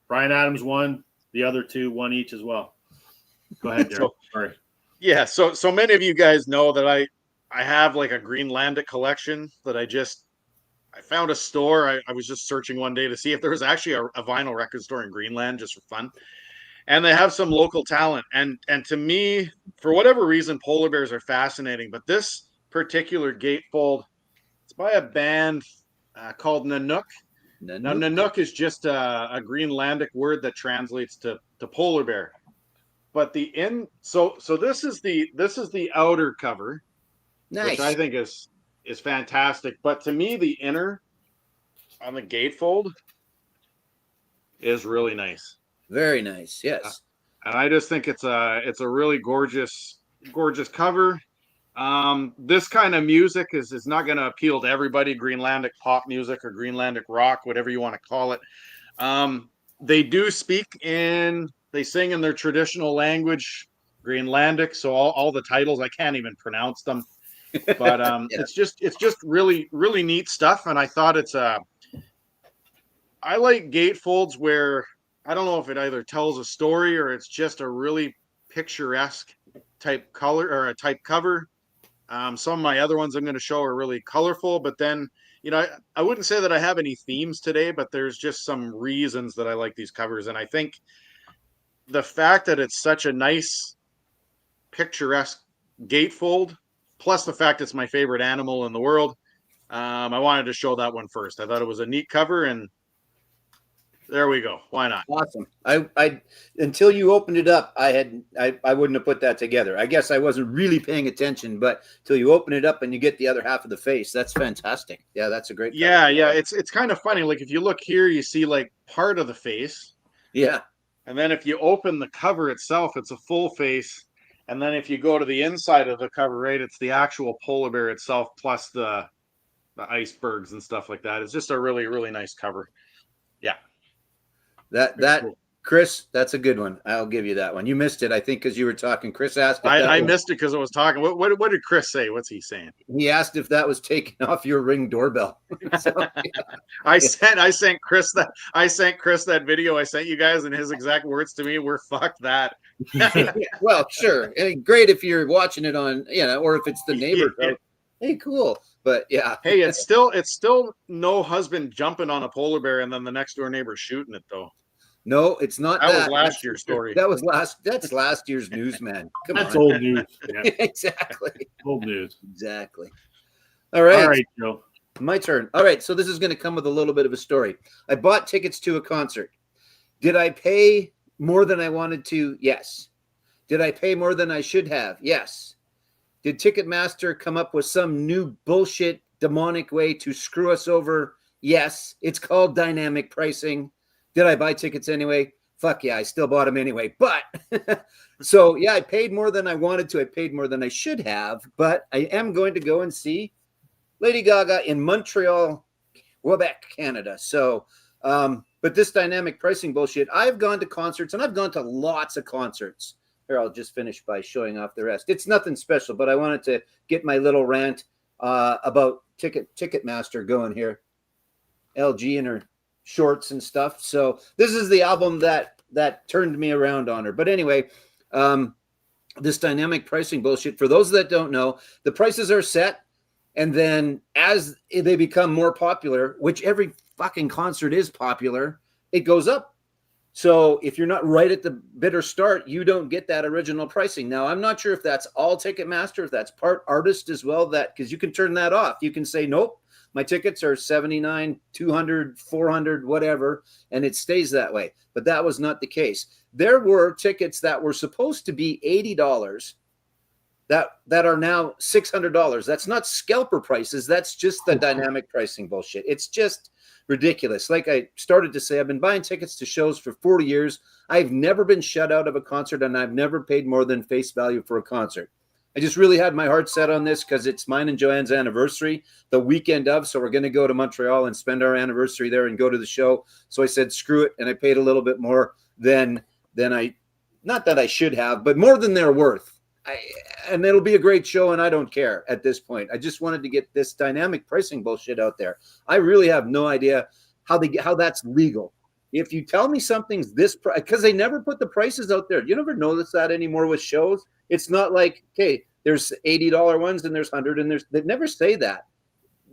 Ryan Adams won. The other two won each as well. Go ahead, Darryl. Sorry. Yeah, so many of you guys know that I have like a Greenlandic collection that I found a store. I was just searching one day to see if there was actually a vinyl record store in Greenland just for fun. And they have some local talent. And to me, for whatever reason, polar bears are fascinating. But this particular gatefold, it's by a band called Nanook. Now, Nanook is just a Greenlandic word that translates to polar bear. But so this is the outer cover, Nice. which I think is fantastic. But to me, the inner on the gatefold is really nice. Very nice. Yes. And I just think it's a really gorgeous cover. This kind of music is not going to appeal to everybody. Greenlandic pop music or Greenlandic rock, whatever you want to call it. They do they sing in their traditional language, Greenlandic. So all the titles, I can't even pronounce them. But Yeah. it's just really, really neat stuff. And I thought I like gatefolds where I don't know if it either tells a story or it's just a really picturesque type color or a type cover. Some of my other ones I'm going to show are really colorful, but then, I wouldn't say that I have any themes today, but there's just some reasons that I like these covers. And I think the fact that it's such a nice picturesque gatefold, plus the fact it's my favorite animal in the world, I wanted to show that one first. I thought it was a neat cover, and there we go. Why not? Awesome. I until you opened it up, I wouldn't have put that together. I guess I wasn't really paying attention, but till you open it up and you get the other half of the face, that's fantastic. Yeah, that's a great cover. Yeah. It's kind of funny. Like if you look here, you see like part of the face. Yeah. And then if you open the cover itself, it's a full face. And then if you go to the inside of the cover, right, it's the actual polar bear itself plus the icebergs and stuff like that. It's just a really, really nice cover. Yeah. That cool. Chris, that's a good one. I'll give you that one. You missed it, I think, because you were talking. Chris asked. I missed it because I was talking. What did Chris say? What's he saying? He asked if that was taken off your Ring doorbell. So, yeah. I sent Chris that video I sent you guys, and his exact words to me were "fuck that." Well, sure, great if you're watching it on, or if it's the neighbor. Yeah. Hey, cool. But yeah. Hey, it's still no husband jumping on a polar bear and then the next door neighbor shooting it though. No, it's not. That was last year's story. That's last year's news, man. That's old news. Yeah. Exactly. Old news. Exactly. All right. All right, Joe. My turn. All right. So this is going to come with a little bit of a story. I bought tickets to a concert. Did I pay more than I wanted to? Yes. Did I pay more than I should have? Yes. Did Ticketmaster come up with some new bullshit demonic way to screw us over? Yes. It's called dynamic pricing. Did I buy tickets anyway? fuck yeah, I still bought them anyway. But so yeah, I paid more than I wanted to. I paid more than I should have, but I am going to go and see Lady Gaga in Montreal, Quebec, Canada. So, but this dynamic pricing bullshit, I've gone to concerts, and I've gone to lots of concerts. Here, I'll just finish by showing off the rest. It's nothing special, but I wanted to get my little rant about Ticketmaster going here. LG and her shorts and stuff. So this is the album that turned me around on her. But anyway, this dynamic pricing bullshit, for those that don't know, the prices are set, and then as they become more popular, which every fucking concert is popular, it goes up. So if you're not right at the bitter start, you don't get that original pricing. Now, I'm not sure if that's all Ticketmaster, if that's part artist as well, that because you can turn that off. You can say, nope, my tickets are $79, $200, $400, whatever, and it stays that way. But that was not the case. There were tickets that were supposed to be $80 that are now $600. That's not scalper prices. That's just the dynamic pricing bullshit. It's just ridiculous. Like I started to say, I've been buying tickets to shows for 40 years. I've never been shut out of a concert, and I've never paid more than face value for a concert. I just really had my heart set on this because it's mine and Joanne's anniversary the weekend of. So we're going to go to Montreal and spend our anniversary there and go to the show. So I said, screw it. And I paid a little bit more than I, not that I should have, but more than they're worth. And it'll be a great show, and I don't care at this point. I just wanted to get this dynamic pricing bullshit out there. I really have no idea how that's legal. If you tell me something's this price, because they never put the prices out there. You never notice that anymore with shows. It's not like, okay, there's $80 ones and there's $100 and they never say that.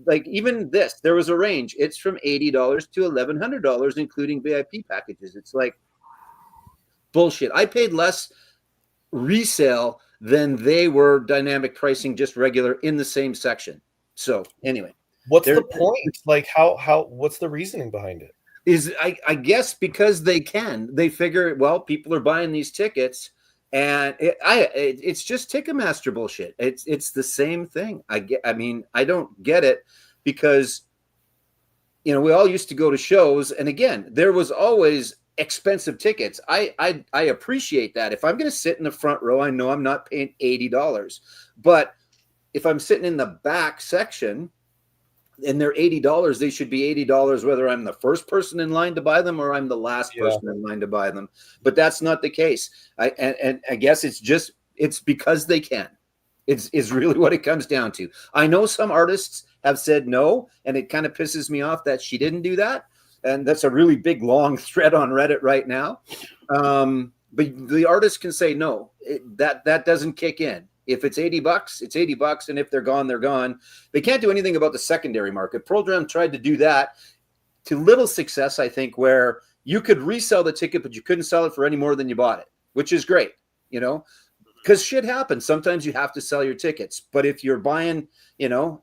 Like even this, there was a range. It's from $80 to $1,100, including VIP packages. It's like bullshit. I paid less resale than they were dynamic pricing, just regular in the same section. So anyway, what's the point? Like what's the reasoning behind it? Is I guess because they figure, well, people are buying these tickets, and it's just Ticketmaster bullshit. It's the same thing. I mean, I don't get it because, you know, we all used to go to shows, and again, there was always expensive tickets. I appreciate that. If I'm going to sit in the front row, I know I'm not paying $80. But if I'm sitting in the back section and they're $80, they should be $80 whether I'm the first person in line to buy them or I'm the last person in line to buy them. But that's not the case. And I guess it's because they can. It's really what it comes down to. I know some artists have said no, and it kind of pisses me off that she didn't do that. And that's a really big, long thread on Reddit right now. But the artist can say no. That doesn't kick in. If it's $80, it's $80, and if they're gone, they're gone. They can't do anything about the secondary market. Pearl Jam tried to do that to little success, I think, where you could resell the ticket, but you couldn't sell it for any more than you bought it, which is great, you know, because shit happens. Sometimes you have to sell your tickets. But if you're buying, you know,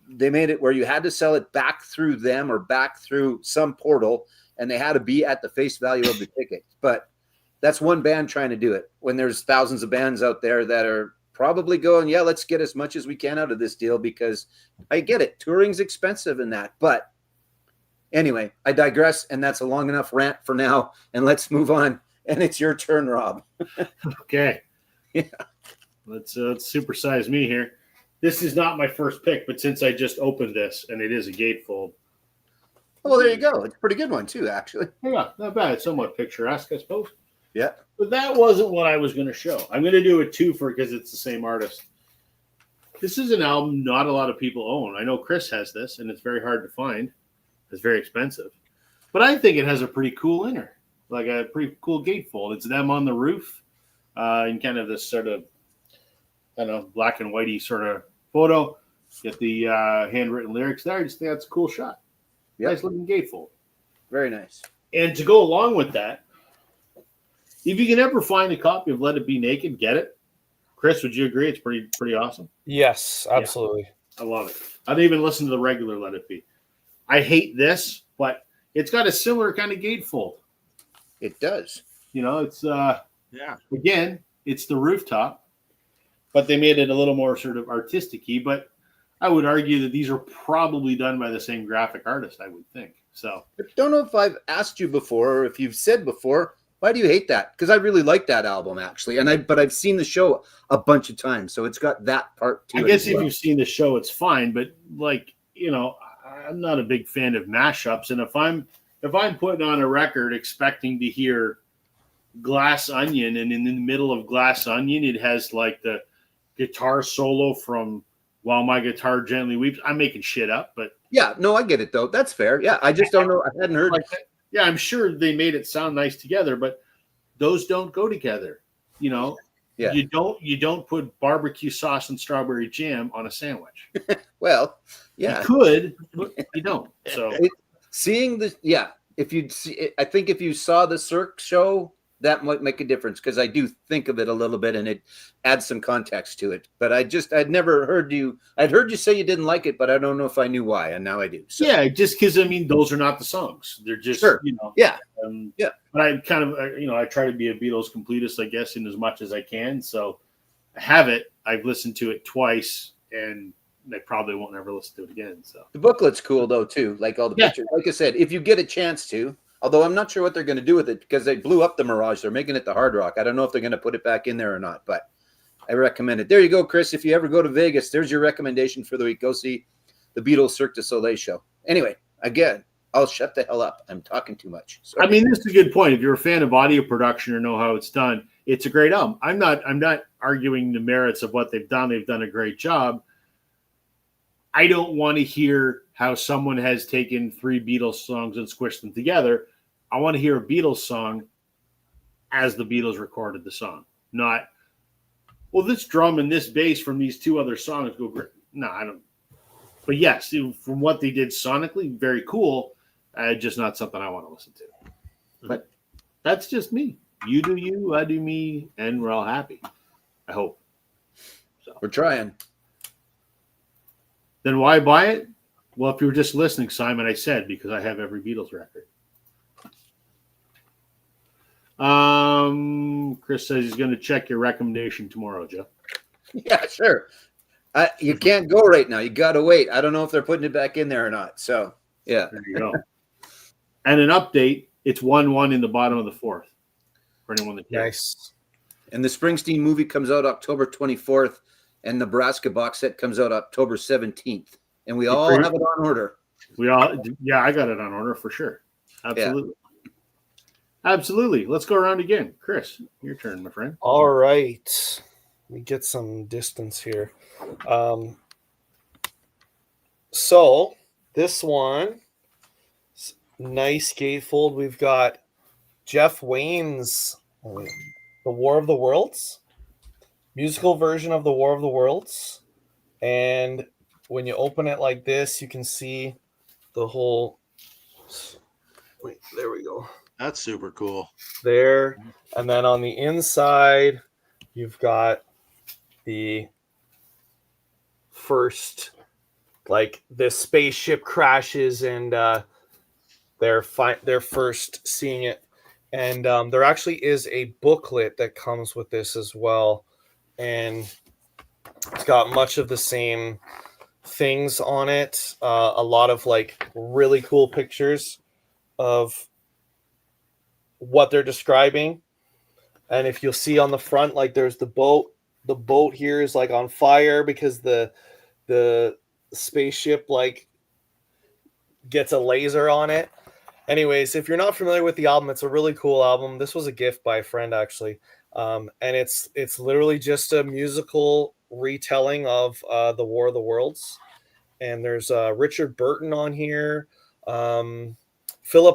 they made it where you had to sell it back through them or back through some portal, and they had to be at the face value of the ticket. But that's one band trying to do it when there's thousands of bands out there that are probably going, yeah, let's get as much as we can out of this deal, because I get it. Touring's expensive in that. But anyway, I digress, and that's a long enough rant for now. And let's move on. And it's your turn, Rob. Okay. Yeah. Let's supersize me here. This is not my first pick, but since I just opened this, and it is a gatefold. Oh, there you go. It's a pretty good one, too, actually. Yeah, not bad. It's somewhat picturesque, I suppose. Yeah. But that wasn't what I was going to show. I'm going to do a twofer because it's the same artist. This is an album not a lot of people own. I know Chris has this, and it's very hard to find. It's very expensive. But I think it has a pretty cool inner, like a pretty cool gatefold. It's them on the roof in kind of this sort of, I don't know, black and whitey sort of photo. Get the handwritten lyrics there. I just think that's a cool shot. Yep. Nice looking gatefold. Very nice. And to go along with that, if you can ever find a copy of Let It Be Naked, get it. Chris, would you agree? It's pretty awesome. Yes, absolutely. Yeah, I love it. I didn't even listen to the regular Let It Be. I hate this, but it's got a similar kind of gatefold. It does. You know, it's again, it's the rooftop, but they made it a little more sort of artistic-y. But I would argue that these are probably done by the same graphic artist, I would think. So I don't know if I've asked you before or if you've said before, Why do you hate that? Because I really like that album actually, but I've seen the show a bunch of times, so it's got that part to it. I guess if you've seen the show, it's fine. But like, I'm not a big fan of mashups, and if I'm putting on a record expecting to hear Glass Onion, and in the middle of Glass Onion it has like the guitar solo from While My Guitar Gently Weeps, I'm making shit up, but yeah, no, I get it though. That's fair. Yeah, I just don't know. I hadn't heard. Like, yeah, I'm sure they made it sound nice together, but those don't go together. Yeah. You don't put barbecue sauce and strawberry jam on a sandwich. Well, yeah, you could, but you don't. So I think if you saw the Cirque show, that might make a difference, because I do think of it a little bit and it adds some context to it. But I'd never heard you. I'd heard you say you didn't like it, but I don't know if I knew why, and now I do. So. Yeah, just because those are not the songs. They're just sure. Yeah. But I kind of I try to be a Beatles completist, I guess, in as much as I can. So I have it. I've listened to it twice, and I probably won't ever listen to it again. So the booklet's cool though too, like all the pictures. Like I said, if you get a chance to. Although I'm not sure what they're going to do with it, because they blew up the Mirage. They're making it the Hard Rock. I don't know if they're going to put it back in there or not, but I recommend it. There you go, Chris. If you ever go to Vegas, there's your recommendation for the week. Go see the Beatles Cirque du Soleil show. Anyway, again, I'll shut the hell up. I'm talking too much. Sorry. I mean, this is a good point. If you're a fan of audio production or know how it's done, it's a great album. I'm not arguing the merits of what they've done. They've done a great job. I don't want to hear how someone has taken 3 Beatles songs and squished them together. I want to hear a Beatles song as the Beatles recorded the song, not, well, this drum and this bass from these 2 other songs go great. No, I don't. But yes, from what they did sonically, very cool. Just not something I want to listen to. But that's just me. You do you, I do me, and we're all happy. I hope. So we're trying. Then why buy it? Well, if you were just listening, Simon, I said because I have every Beatles record. Chris says he's going to check your recommendation tomorrow, Joe. Yeah, sure. You can't go right now. You got to wait. I don't know if they're putting it back in there or not. So, yeah. There you go. And an update, it's 1-1 in the bottom of the 4th. For anyone that cares. Nice. And the Springsteen movie comes out October 24th, and Nebraska box set comes out October 17th. And we all have it on order. I got it on order for sure. Absolutely. Yeah. Absolutely. Let's go around again. Chris, your turn, my friend. All right. Let me get some distance here. So this one, nice gatefold. We've got Jeff Wayne's The War of the Worlds, musical version of The War of the Worlds. And when you open it like this, you can see the whole. Wait, there we go. That's super cool. There. And then on the inside, you've got the first, like the spaceship crashes and they're first seeing it. And there actually is a booklet that comes with this as well. And it's got much of the same things on it. A lot of like really cool pictures of what they're describing. And if you'll see on the front, like there's the boat here is like on fire because the spaceship like gets a laser on it. Anyways, if you're not familiar with the album, it's a really cool album. This was a gift by a friend actually. And it's literally just a musical retelling of The War of the Worlds. And there's Richard Burton on here, Philip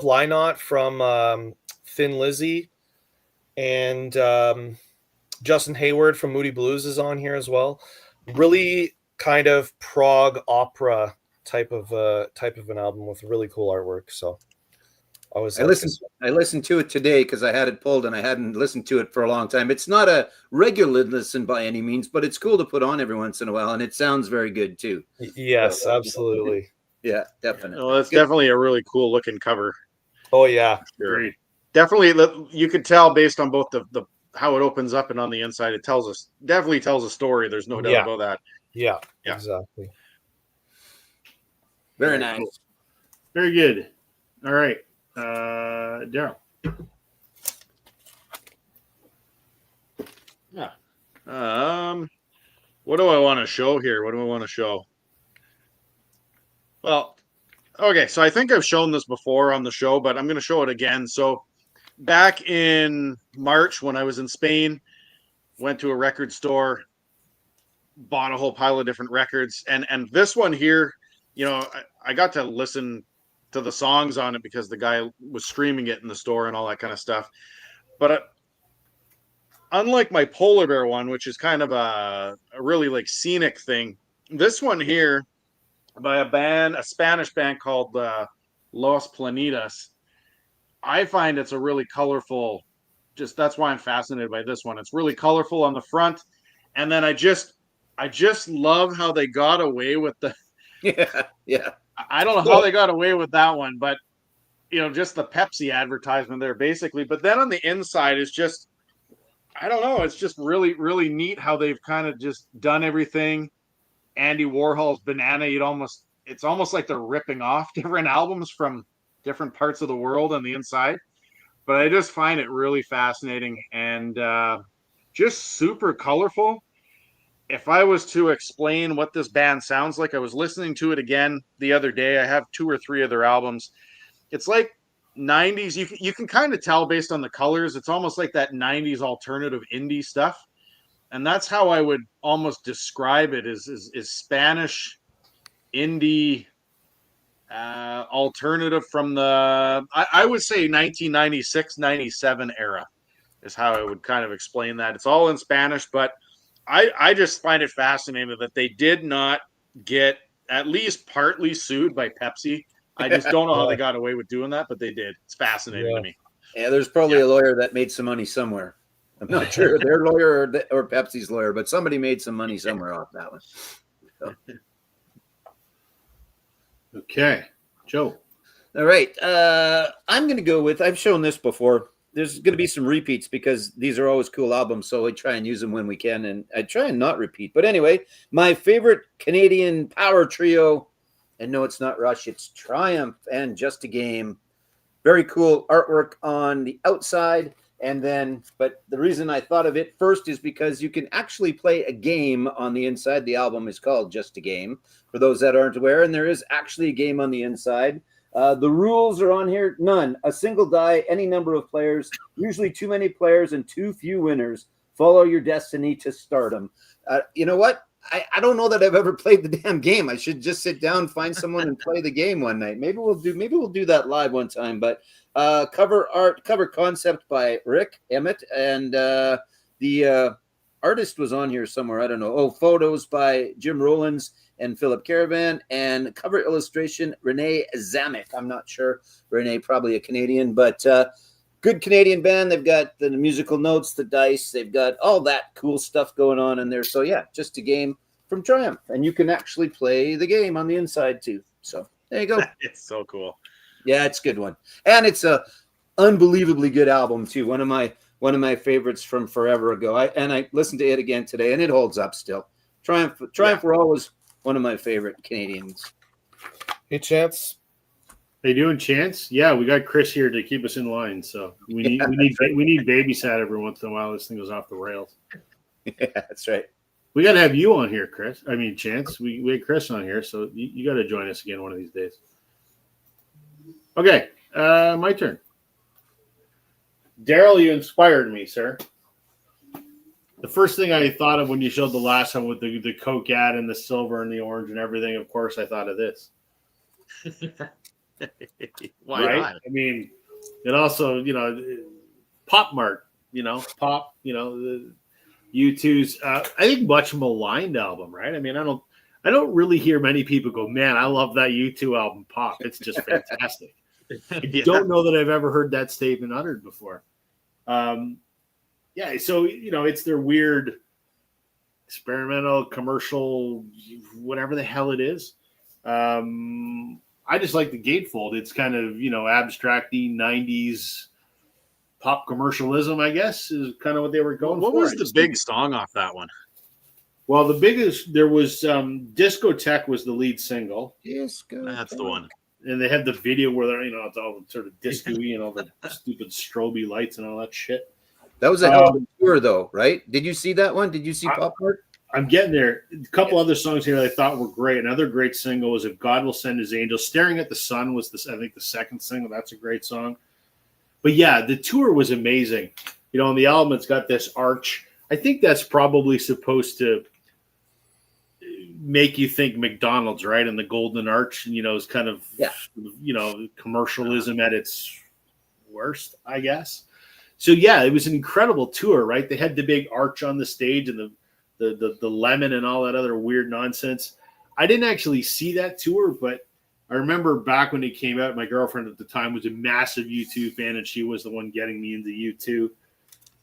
Lynott from Thin Lizzy, and Justin Hayward from Moody Blues is on here as well. Really kind of prog opera type of an album with really cool artwork. So I listened to it today because I had it pulled and I hadn't listened to it for a long time. It's not a regular listen by any means, but it's cool to put on every once in a while, and it sounds very good too. Yes, so, absolutely. Yeah, definitely. Well, that's definitely a really cool looking cover. Oh yeah, sure. Definitely, you could tell based on both the how it opens up and on the inside, it definitely tells a story. There's no doubt about that. Yeah, exactly. Very nice. Very good. All right. Daryl. Yeah. What do I want to show here? What do I want to show? Well, okay, so I think I've shown this before on the show, but I'm going to show it again. So back in March when I was in Spain, went to a record store, bought a whole pile of different records, and this one here, I got to listen to the songs on it because the guy was streaming it in the store and all that kind of stuff. But unlike my polar bear one, which is kind of a really like scenic thing, this one here by a Spanish band called Los Planitas, I find it's a really colorful. Just that's why I'm fascinated by this one. It's really colorful on the front, and then I just love how they got away with the. Yeah. I don't know how they got away with that one, but just the Pepsi advertisement there, basically. But then on the inside is just, I don't know. It's just really, really neat how they've kind of just done everything. Andy Warhol's Banana. It's almost like they're ripping off different albums from different parts of the world on the inside. But I just find it really fascinating and just super colorful. If I was to explain what this band sounds like, I was listening to it again the other day. I have 2 or 3 of their albums. It's like 90s. You can kind of tell based on the colors. It's almost like that 90s alternative indie stuff. And that's how I would almost describe it is Spanish indie alternative from the, I would say 1996, 97 era is how I would kind of explain that. It's all in Spanish, but I just find it fascinating that they did not get at least partly sued by Pepsi. I just don't know how they got away with doing that, but they did. It's fascinating to me. Yeah, there's probably a lawyer that made some money somewhere. I'm not sure their lawyer or Pepsi's lawyer, but somebody made some money somewhere off that one. So. Okay, Joe. All right. I'm going to go with, I've shown this before. There's going to be some repeats because these are always cool albums. So I try and use them when we can. And I try and not repeat. But anyway, my favorite Canadian power trio, and no, it's not Rush. It's Triumph and Just a Game. Very cool artwork on the outside. And then, but the reason I thought of it first is because you can actually play a game on the inside. The album is called Just a Game, for those that aren't aware. And there is actually a game on the inside. The rules are on here. None. A single die, any number of players, usually too many players and too few winners. Follow your destiny to stardom. You know what? I don't know that I've ever played the damn game. I should just sit down, find someone and play the game one night. Maybe we'll do that live one time. But cover concept by Rick Emmett, and the artist was on here somewhere. I don't know. Oh, photos by Jim Rollins and Philip Caravan, and cover illustration Renee Zamek. I'm not sure. Renee, probably a Canadian, but good Canadian band. They've got the musical notes, the dice. They've got all that cool stuff going on in there. So yeah, Just a Game from Triumph, and you can actually play the game on the inside too. So there you go. It's so cool. Yeah, it's a good one, and it's a unbelievably good album too. One of my favorites from forever ago. I listened to it again today, and it holds up still. Triumph were always one of my favorite Canadians. Hey, Chance. How you doing, Chance? Yeah, we got Chris here to keep us in line. So we need babysat every once in a while. This thing goes off the rails. Yeah, that's right. We got to have you on here, Chris. I mean, Chance. We had Chris on here, so you got to join us again one of these days. Okay, my turn. Daryl, you inspired me, sir. The first thing I thought of when you showed the last one with the Coke ad and the silver and the orange and everything, of course, I thought of this. Why right? not? I mean, it also, Pop Mart, Pop, the U2's, I think much maligned album, right? I mean, I don't really hear many people go, man, I love that U2 album, Pop. It's just fantastic. I don't know that I've ever heard that statement uttered before. Yeah, so it's their weird experimental commercial, whatever the hell it is. I just like the Gatefold. It's kind of abstracty 90s pop commercialism, I guess, is kind of what they were going for. What was the big song off that one? Well, the biggest there was Discotheque was the lead single. That's the one. And they had the video where they're it's all sort of disco-y and all the stupid strobe lights and all that shit. That was a hell of a tour, though, right? Did you see that one? Did you see Pop Art? I'm getting there. A couple other songs here I thought were great. Another great single was "If God Will Send His Angels." "Staring at the Sun" was I think the second single. That's a great song. But yeah, the tour was amazing. You know, on the album, it's got this arch. I think that's probably supposed to make you think McDonald's, right? And the Golden Arch, you know, is kind of, you know, commercialism at its worst, I guess. So yeah, it was an incredible tour, right? They had the big arch on the stage and the lemon and all that other weird nonsense. I didn't actually see that tour, but I remember back when it came out, my girlfriend at the time was a massive U2 fan, and she was the one getting me into U2.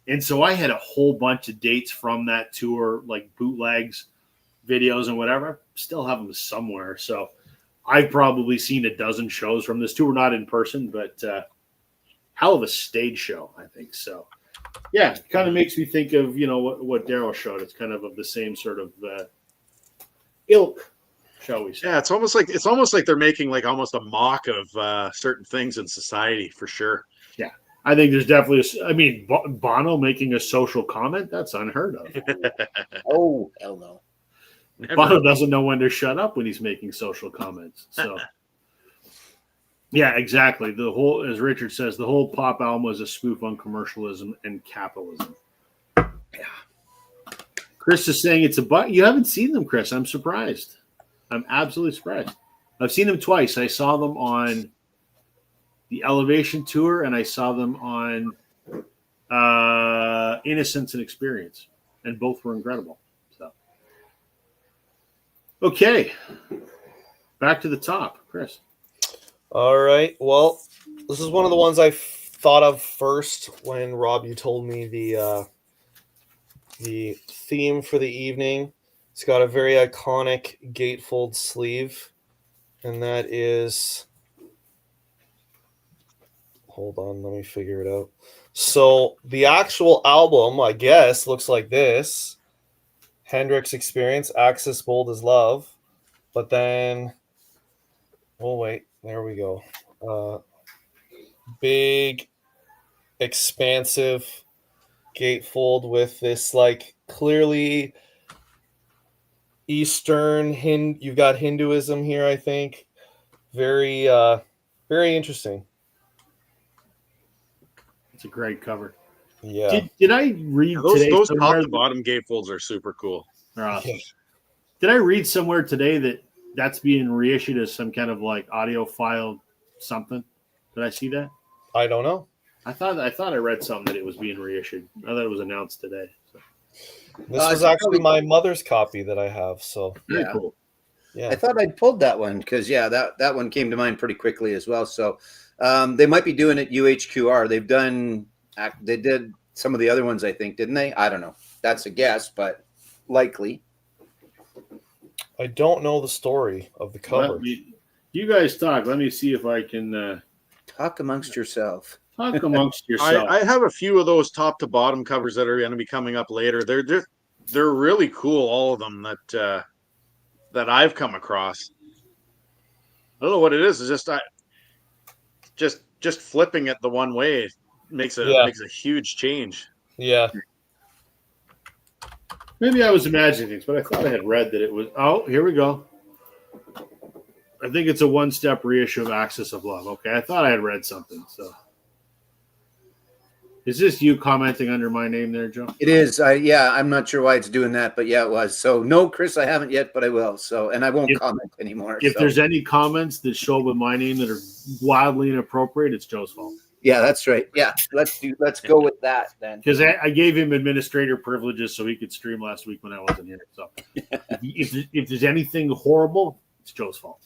And so I had a whole bunch of dates from that tour, like bootlegs, videos, and whatever. Still have them somewhere. So I've probably seen a dozen shows from this tour, not in person, but hell of a stage show, I think. So yeah, it kind of makes me think of, you know, what Daryl showed. It's kind of the same sort of ilk, shall we say. Yeah, it's almost like they're making like almost a mock of certain things in society, for sure. Yeah, I think there's definitely Bono making a social comment, that's unheard of. Oh, hell no. Never. Bono doesn't know when to shut up when he's making social comments. So yeah, exactly. The whole, as Richard says, the whole pop album was a spoof on commercialism and capitalism. Yeah. Chris is saying it's you haven't seen them, Chris. I'm surprised. I'm absolutely surprised. I've seen them twice. I saw them on the Elevation tour, and I saw them on Innocence and Experience, and both were incredible. So, okay, back to the top, Chris. All right. Well, this is one of the ones I thought of first when Rob, you told me the theme for the evening. It's got a very iconic gatefold sleeve, and that is. Hold on, let me figure it out. So the actual album, I guess, looks like this: Hendrix Experience, Axis Bold as Love. But then, oh wait, there we go. Big, expansive gatefold with this like clearly Eastern You've got Hinduism here, I think. Very, very interesting. It's a great cover. Yeah. Did I read today? Those top to bottom gatefolds are super cool. They're awesome. Yeah. Did I read somewhere today that that's being reissued as some kind of like audiophile something? Did I see that? I don't know. I thought I read something that it was being reissued. I thought it was announced today. So. This was actually my mother's copy that I have. So very cool. Yeah, I thought I'd pulled that one because that one came to mind pretty quickly as well. So they might be doing it UHQR. They did some of the other ones, I think, didn't they? I don't know. That's a guess, but likely. I don't know the story of the cover. You guys talk. Let me see if I can talk amongst yourself. Talk amongst yourself. I have a few of those top to bottom covers that are going to be coming up later. They're really cool, all of them that I've come across. I don't know what it is. It's just flipping it the one way makes a huge change. Yeah. Maybe I was imagining things, but I thought I had read that it was. Oh, here we go. I think it's a one-step reissue of Axis of Love. Okay, I thought I had read something. So, is this you commenting under my name there, Joe? It is. I'm not sure why it's doing that, but yeah, it was. So no, Chris, I haven't yet, but I will. So, and I won't comment anymore. If there's any comments that show up with my name that are wildly inappropriate, it's Joe's fault. Yeah, that's right. Yeah, let's go with that then. Because I gave him administrator privileges so he could stream last week when I wasn't here. So if there's anything horrible, it's Joe's fault.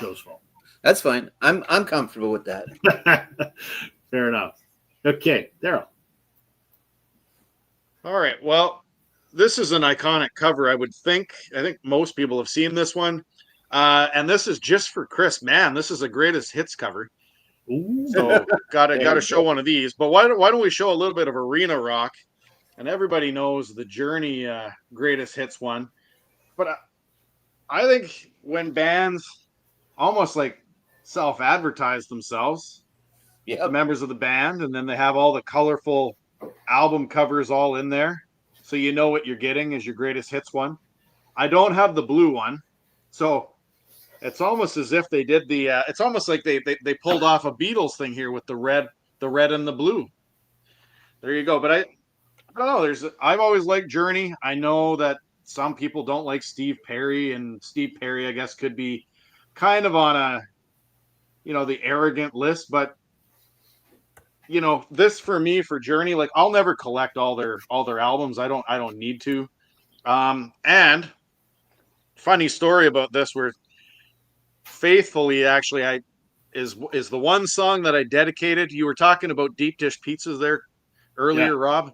Joe's fault. That's fine. I'm comfortable with that. Fair enough. Okay, Daryl. All right. Well, this is an iconic cover, I would think. I think most people have seen this one. And this is just for Chris. Man, this is a greatest hits cover. Ooh. So gotta show one of these. But why don't we show a little bit of arena rock? And everybody knows the Journey greatest hits one. But I think when bands almost like self-advertise themselves, Yeah. members of the band, and then they have all the colorful album covers all in there, so you know what you're getting is your greatest hits one. I don't have the blue one, so it's almost as if they did the. It's almost like they pulled off a Beatles thing here with the red and the blue. There you go. But I don't know. I've always liked Journey. I know that some people don't like Steve Perry, and Steve Perry, I guess, could be kind of on a, the arrogant list. But this for me, for Journey, like I'll never collect all their albums. I don't need to. And funny story about this, where faithfully, actually, is the one song that I dedicated. You were talking about deep dish pizzas there earlier, Yeah. Rob.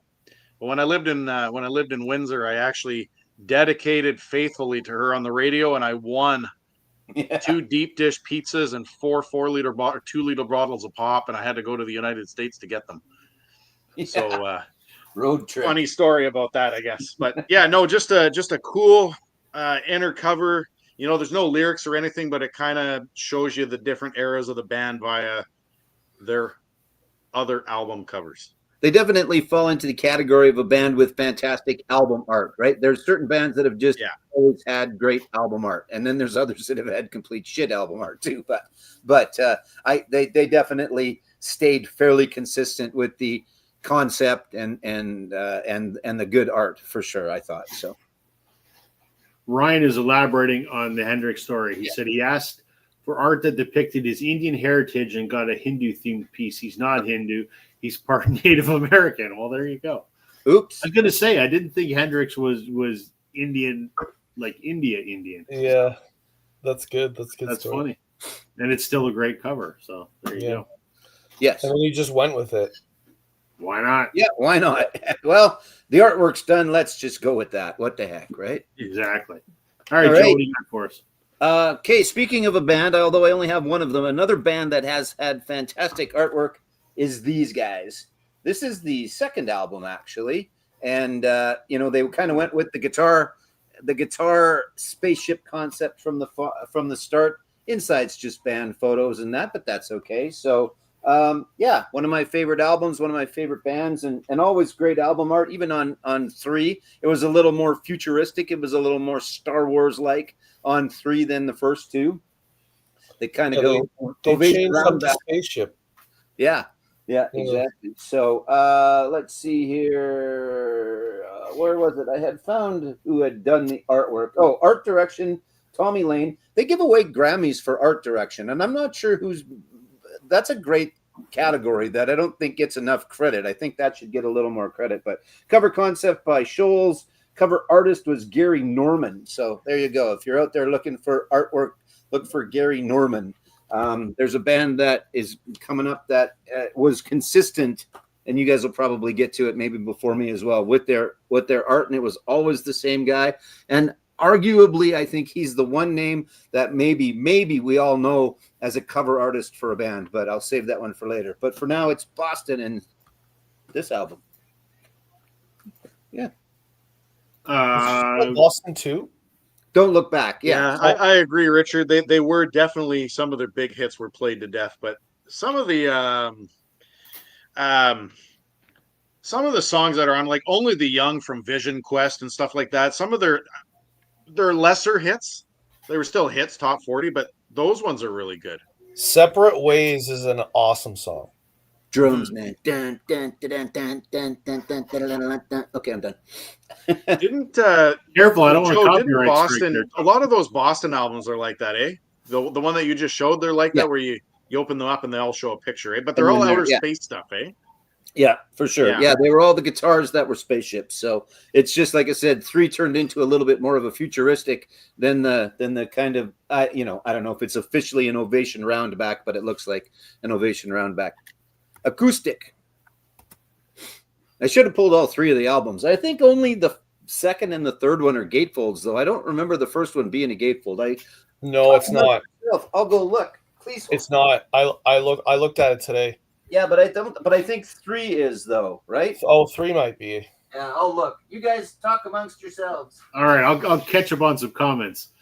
But when I lived in Windsor, I actually dedicated Faithfully to her on the radio, and I won 2 deep dish pizzas and 4 4-liter 2-liter bottles of pop, and I had to go to the United States to get them. Yeah. So road trip. Funny story about that, I guess. But yeah, no, just a cool inner cover. There's no lyrics or anything, but it kind of shows you the different eras of the band via their other album covers. They definitely fall into the category of a band with fantastic album art, right? There's certain bands that have just always had great album art, and then there's others that have had complete shit album art too. But they definitely stayed fairly consistent with the concept and the good art for sure. I thought so. Ryan is elaborating on the Hendrix story. He said he asked for art that depicted his Indian heritage and got a Hindu-themed piece. He's not Hindu. He's part Native American. Well, there you go. Oops. I was going to say, I didn't think Hendrix was Indian, like Indian. Yeah, that's good. That's good. That's story. funny. And it's still a great cover. So there you go. Yes. And then you just went with it. Why not? Yeah, why not? Well, the artwork's done. Let's just go with that. What the heck, right? Exactly. All right, All Joe, right. what do you got for us? Okay, speaking of a band, although I only have one of them, another band that has had fantastic artwork is these guys. This is the second album, actually. And, they kind of went with the guitar spaceship concept from the start. Inside's just band photos and that, but that's okay. So, one of my favorite albums, one of my favorite bands, and always great album art. Even on 3, it was a little more futuristic. It was a little more Star Wars-like on 3 than the first 2. They kind of They changed up the spaceship. Yeah, exactly. So let's see here. Where was it? I had found who had done the artwork. Oh, art direction, Tommy Lane. They give away Grammys for art direction, and I'm not sure who's. That's a great category that I don't think gets enough credit. I think that should get a little more credit. But cover concept by Scholes. Cover artist was Gary Norman. So there you go. If you're out there looking for artwork, look for Gary Norman. There's a band that is coming up that was consistent, and you guys will probably get to it maybe before me as well with their art, and it was always the same guy. And arguably, I think he's the one name that maybe we all know as a cover artist for a band, but I'll save that one for later. But for now, it's Boston and this album. Yeah. Boston too. Don't Look Back. Yeah, I agree, Richard. They were definitely, some of their big hits were played to death, but some of the songs that are on, like Only the Young from Vision Quest and stuff like that, some of their lesser hits, they were still hits, top 40, but those ones are really good. Separate Ways is an awesome song. Drums, man. Dun, dun, dun, dun, dun, dun, dun, dun, dun, dun. Okay, I'm done. Didn't Careful, I don't want to Joe, didn't copyright Boston, strike there. a lot of those Boston albums are like that, eh? The one that you just showed, they're like Yeah. that, where you open them up and they all show a picture, eh? But they're all outer space stuff, eh? Yeah, for sure. Yeah, they were all the guitars that were spaceships. So it's just like I said, 3 turned into a little bit more of a futuristic than the kind of I don't know if it's officially an Ovation Roundback, but it looks like an Ovation Roundback. Acoustic. I should have pulled all 3 of the albums. I think only the second and the third one are gatefolds, though. I don't remember the first one being a gatefold. No, it's not. I'll go look. Please. It's not. I looked at it today. Yeah, but I don't. But I think 3 is though, right? Oh, 3 might be. Yeah, I'll look. You guys talk amongst yourselves. All right, I'll catch up on some comments.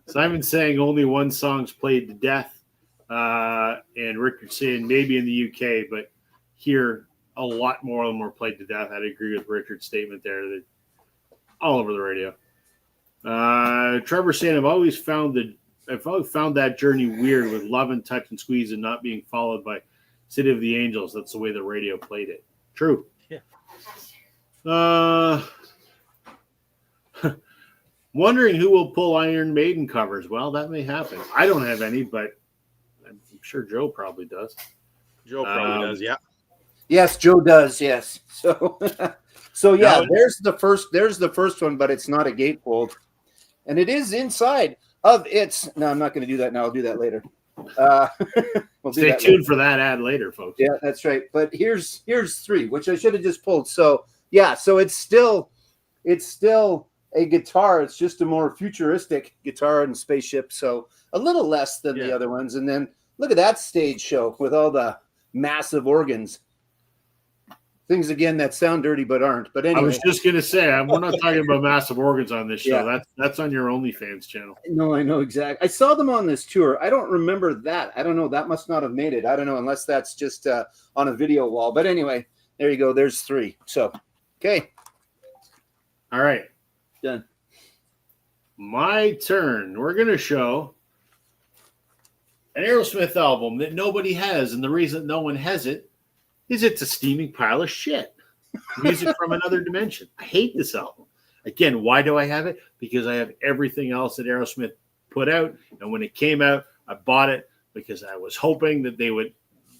Simon saying only one song's played to death. And Richard saying maybe in the UK, but here a lot more of them were played to death. I'd agree with Richard's statement there. That all over the radio. Trevor saying I've always found that journey weird with Love and Touch and Squeeze and not being followed by City of the Angels. That's the way the radio played it. True. Yeah. Wondering who will pull Iron Maiden covers. Well, that may happen. I don't have any, but I'm sure Joe probably does. Joe probably does, yeah. Yes, Joe does. Yes. So, yeah, No, there's the first one, but it's not a gatefold, and it is inside of its. No, I'm not going to do that now. I'll do that later. We'll Stay tuned for that ad later, folks. Yeah, that's right. But here's 3, which I should have just pulled. So yeah, so it's still a guitar. It's just a more futuristic guitar and spaceship. So a little less than the other ones. And then look at that stage show with all the massive organs. Things again that sound dirty but aren't. But anyway, I was just gonna say we're not talking about massive organs on this show. Yeah. That's on your OnlyFans channel. No, I know exactly. I saw them on this tour. I don't remember that. I don't know. That must not have made it. I don't know unless that's just on a video wall. But anyway, there you go. There's 3. So, okay. All right. Done. My turn. We're gonna show an Aerosmith album that nobody has, and the reason no one has it is it's a steaming pile of shit. Music from another dimension. I hate this album. Again, why do I have it? Because I have everything else that Aerosmith put out. And when it came out, I bought it because I was hoping that they would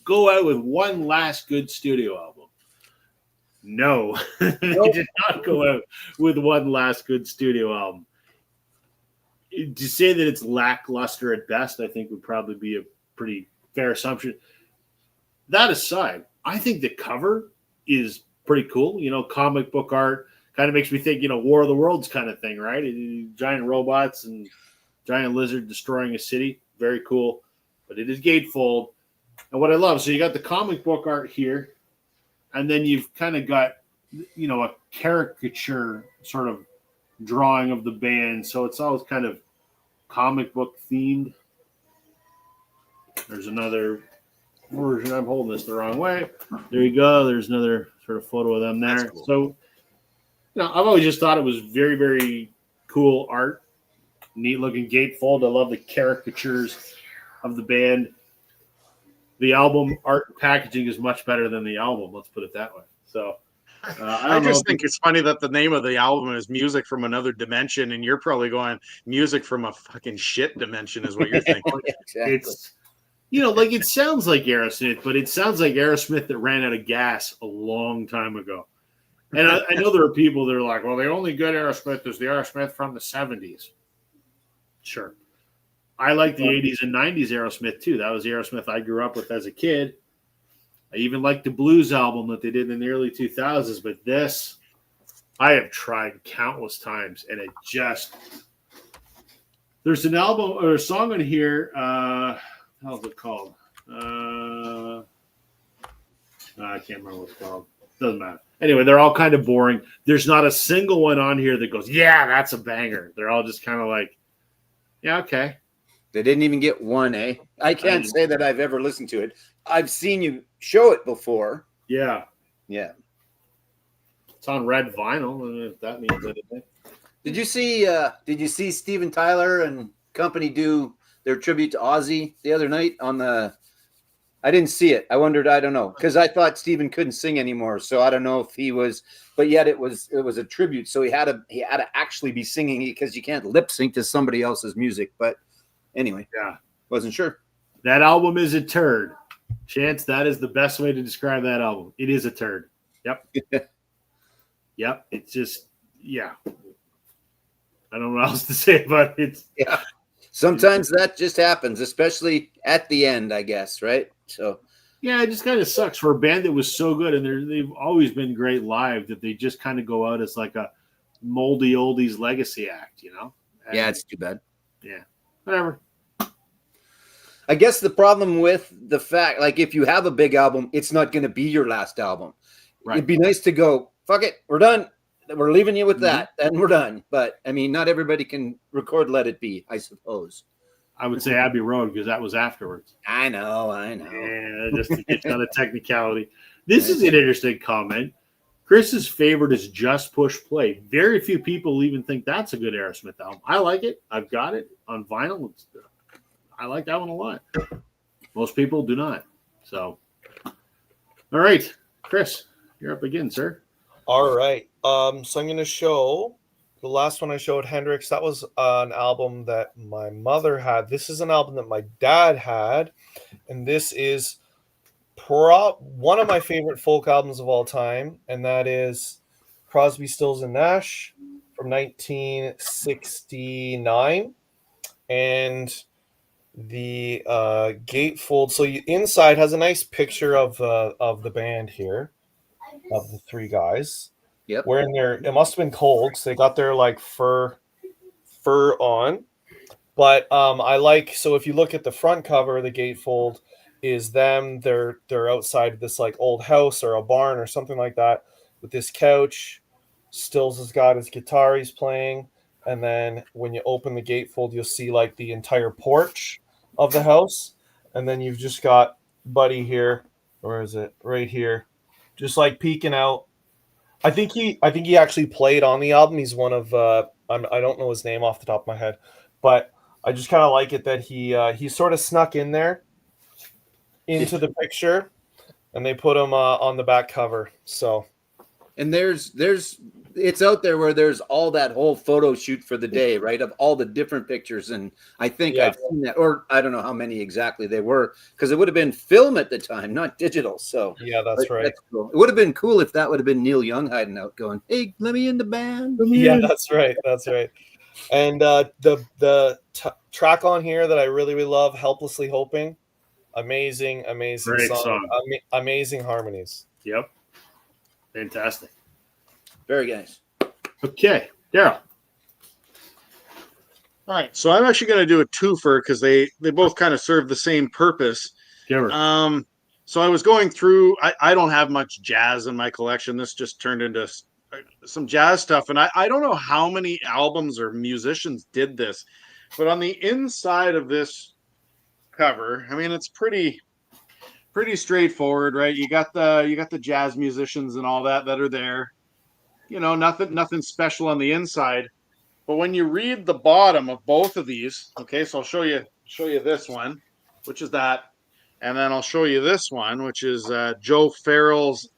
go out with one last good studio album. No, they did not go out with one last good studio album. To say that it's lackluster at best, I think would probably be a pretty fair assumption. That aside, I think the cover is pretty cool. You know, comic book art kind of makes me think, War of the Worlds kind of thing, right? Giant robots and giant lizard destroying a city. Very cool. But it is gatefold. And what I love, so you got the comic book art here, and then you've kind of got, a caricature sort of drawing of the band. So it's always kind of comic book themed. There's another version. I'm holding this the wrong way. There you go. There's another sort of photo of them there. Cool. So, I've always just thought it was very, very cool art. Neat looking gatefold. I love the caricatures of the band. The album art packaging is much better than the album. Let's put it that way. So, I just think it's funny that the name of the album is Music from Another Dimension, and you're probably going music from a fucking shit dimension is what you're thinking. Exactly. It's, it sounds like Aerosmith, but it sounds like Aerosmith that ran out of gas a long time ago. And I know there are people that are like, well, the only good Aerosmith is the Aerosmith from the 70s. Sure. I like the 80s and 90s Aerosmith, too. That was the Aerosmith I grew up with as a kid. I even liked the blues album that they did in the early 2000s, but this I have tried countless times, and it just – there's an album or a song on here how's it called? I can't remember what it's called. Doesn't matter. Anyway, they're all kind of boring. There's not a single one on here that goes, yeah, that's a banger. They're all just kind of like, yeah, okay. They didn't even get one, eh? I can't say that I've ever listened to it. I've seen you show it before. Yeah. Yeah. It's on red vinyl. I don't know if that means anything. Did you see Steven Tyler and company do their tribute to Ozzy the other night on the I didn't see it. I wondered, I don't know, because I thought Steven couldn't sing anymore. So I don't know if he was, but yet it was a tribute. So he had to actually be singing it because you can't lip sync to somebody else's music. But anyway, yeah, wasn't sure. That album is a turd. Chance, that is the best way to describe that album. It is a turd. Yep. Yep. It's just, yeah. I don't know what else to say about it. Yeah. Sometimes that just happens, especially at the end, I guess, right? So, yeah, it just kind of sucks for a band that was so good, and they've always been great live, that they just kind of go out as like a moldy oldies legacy act, you know? And, yeah, it's too bad. Yeah, whatever. I guess the problem with the fact, like, if you have a big album, it's not going to be your last album. Right. It'd be nice to go, fuck it, we're done. We're leaving you with that, and we're done. But, I mean, not everybody can record Let It Be, I suppose. I would say Abbey Road because that was afterwards. I know. Yeah, just to get on a technicality. This is an interesting comment. Chris's favorite is Just Push Play. Very few people even think that's a good Aerosmith album. I like it. I've got it on vinyl. I like that one a lot. Most people do not. So, all right, Chris, you're up again, sir. All right. So I'm going to show the last one I showed, Hendrix. That was an album that my mother had. This is an album that my dad had, and this is one of my favorite folk albums of all time, and that is Crosby, Stills and Nash from 1969, and the Gatefolds. So inside has a nice picture of the band here, of the three guys. Yep. Wearing it must have been cold, so they got their like fur on. But I like, so if you look at the front cover, the Gatefold is them. They're outside of this like old house or a barn or something like that with this couch. Stills has got his guitar he's playing, and then when you open the Gatefold, you'll see like the entire porch of the house, and then you've just got Buddy here. Where is it? Right here, just like peeking out. I think he actually played on the album. He's one of I don't know his name off the top of my head, but I just kind of like it that he sort of snuck in there into the picture, and they put him on the back cover. So, and there's it's out there where there's all that whole photo shoot for the day, right? Of all the different pictures. And I think I've seen that, or I don't know how many exactly they were, because it would have been film at the time, not digital. So yeah, that's right. That's cool. It would have been cool if that would have been Neil Young hiding out going, "Hey, let me in the band." Yeah, that's right. That's right. And the track on here that I really, really love, Helplessly Hoping. Amazing Great song. Amazing harmonies. Yep. Fantastic. Very nice. Okay, Daryl. All right, so I'm actually going to do a twofer because they both kind of serve the same purpose. Give So I was going through. I don't have much jazz in my collection. This just turned into some jazz stuff, and I don't know how many albums or musicians did this, but on the inside of this cover, I mean, it's pretty straightforward, right? You got the jazz musicians and all that are there. You know, nothing special on the inside. But when you read the bottom of both of these, okay, so I'll show you this one, which is that, and then I'll show you this one, which is Joe Farrell's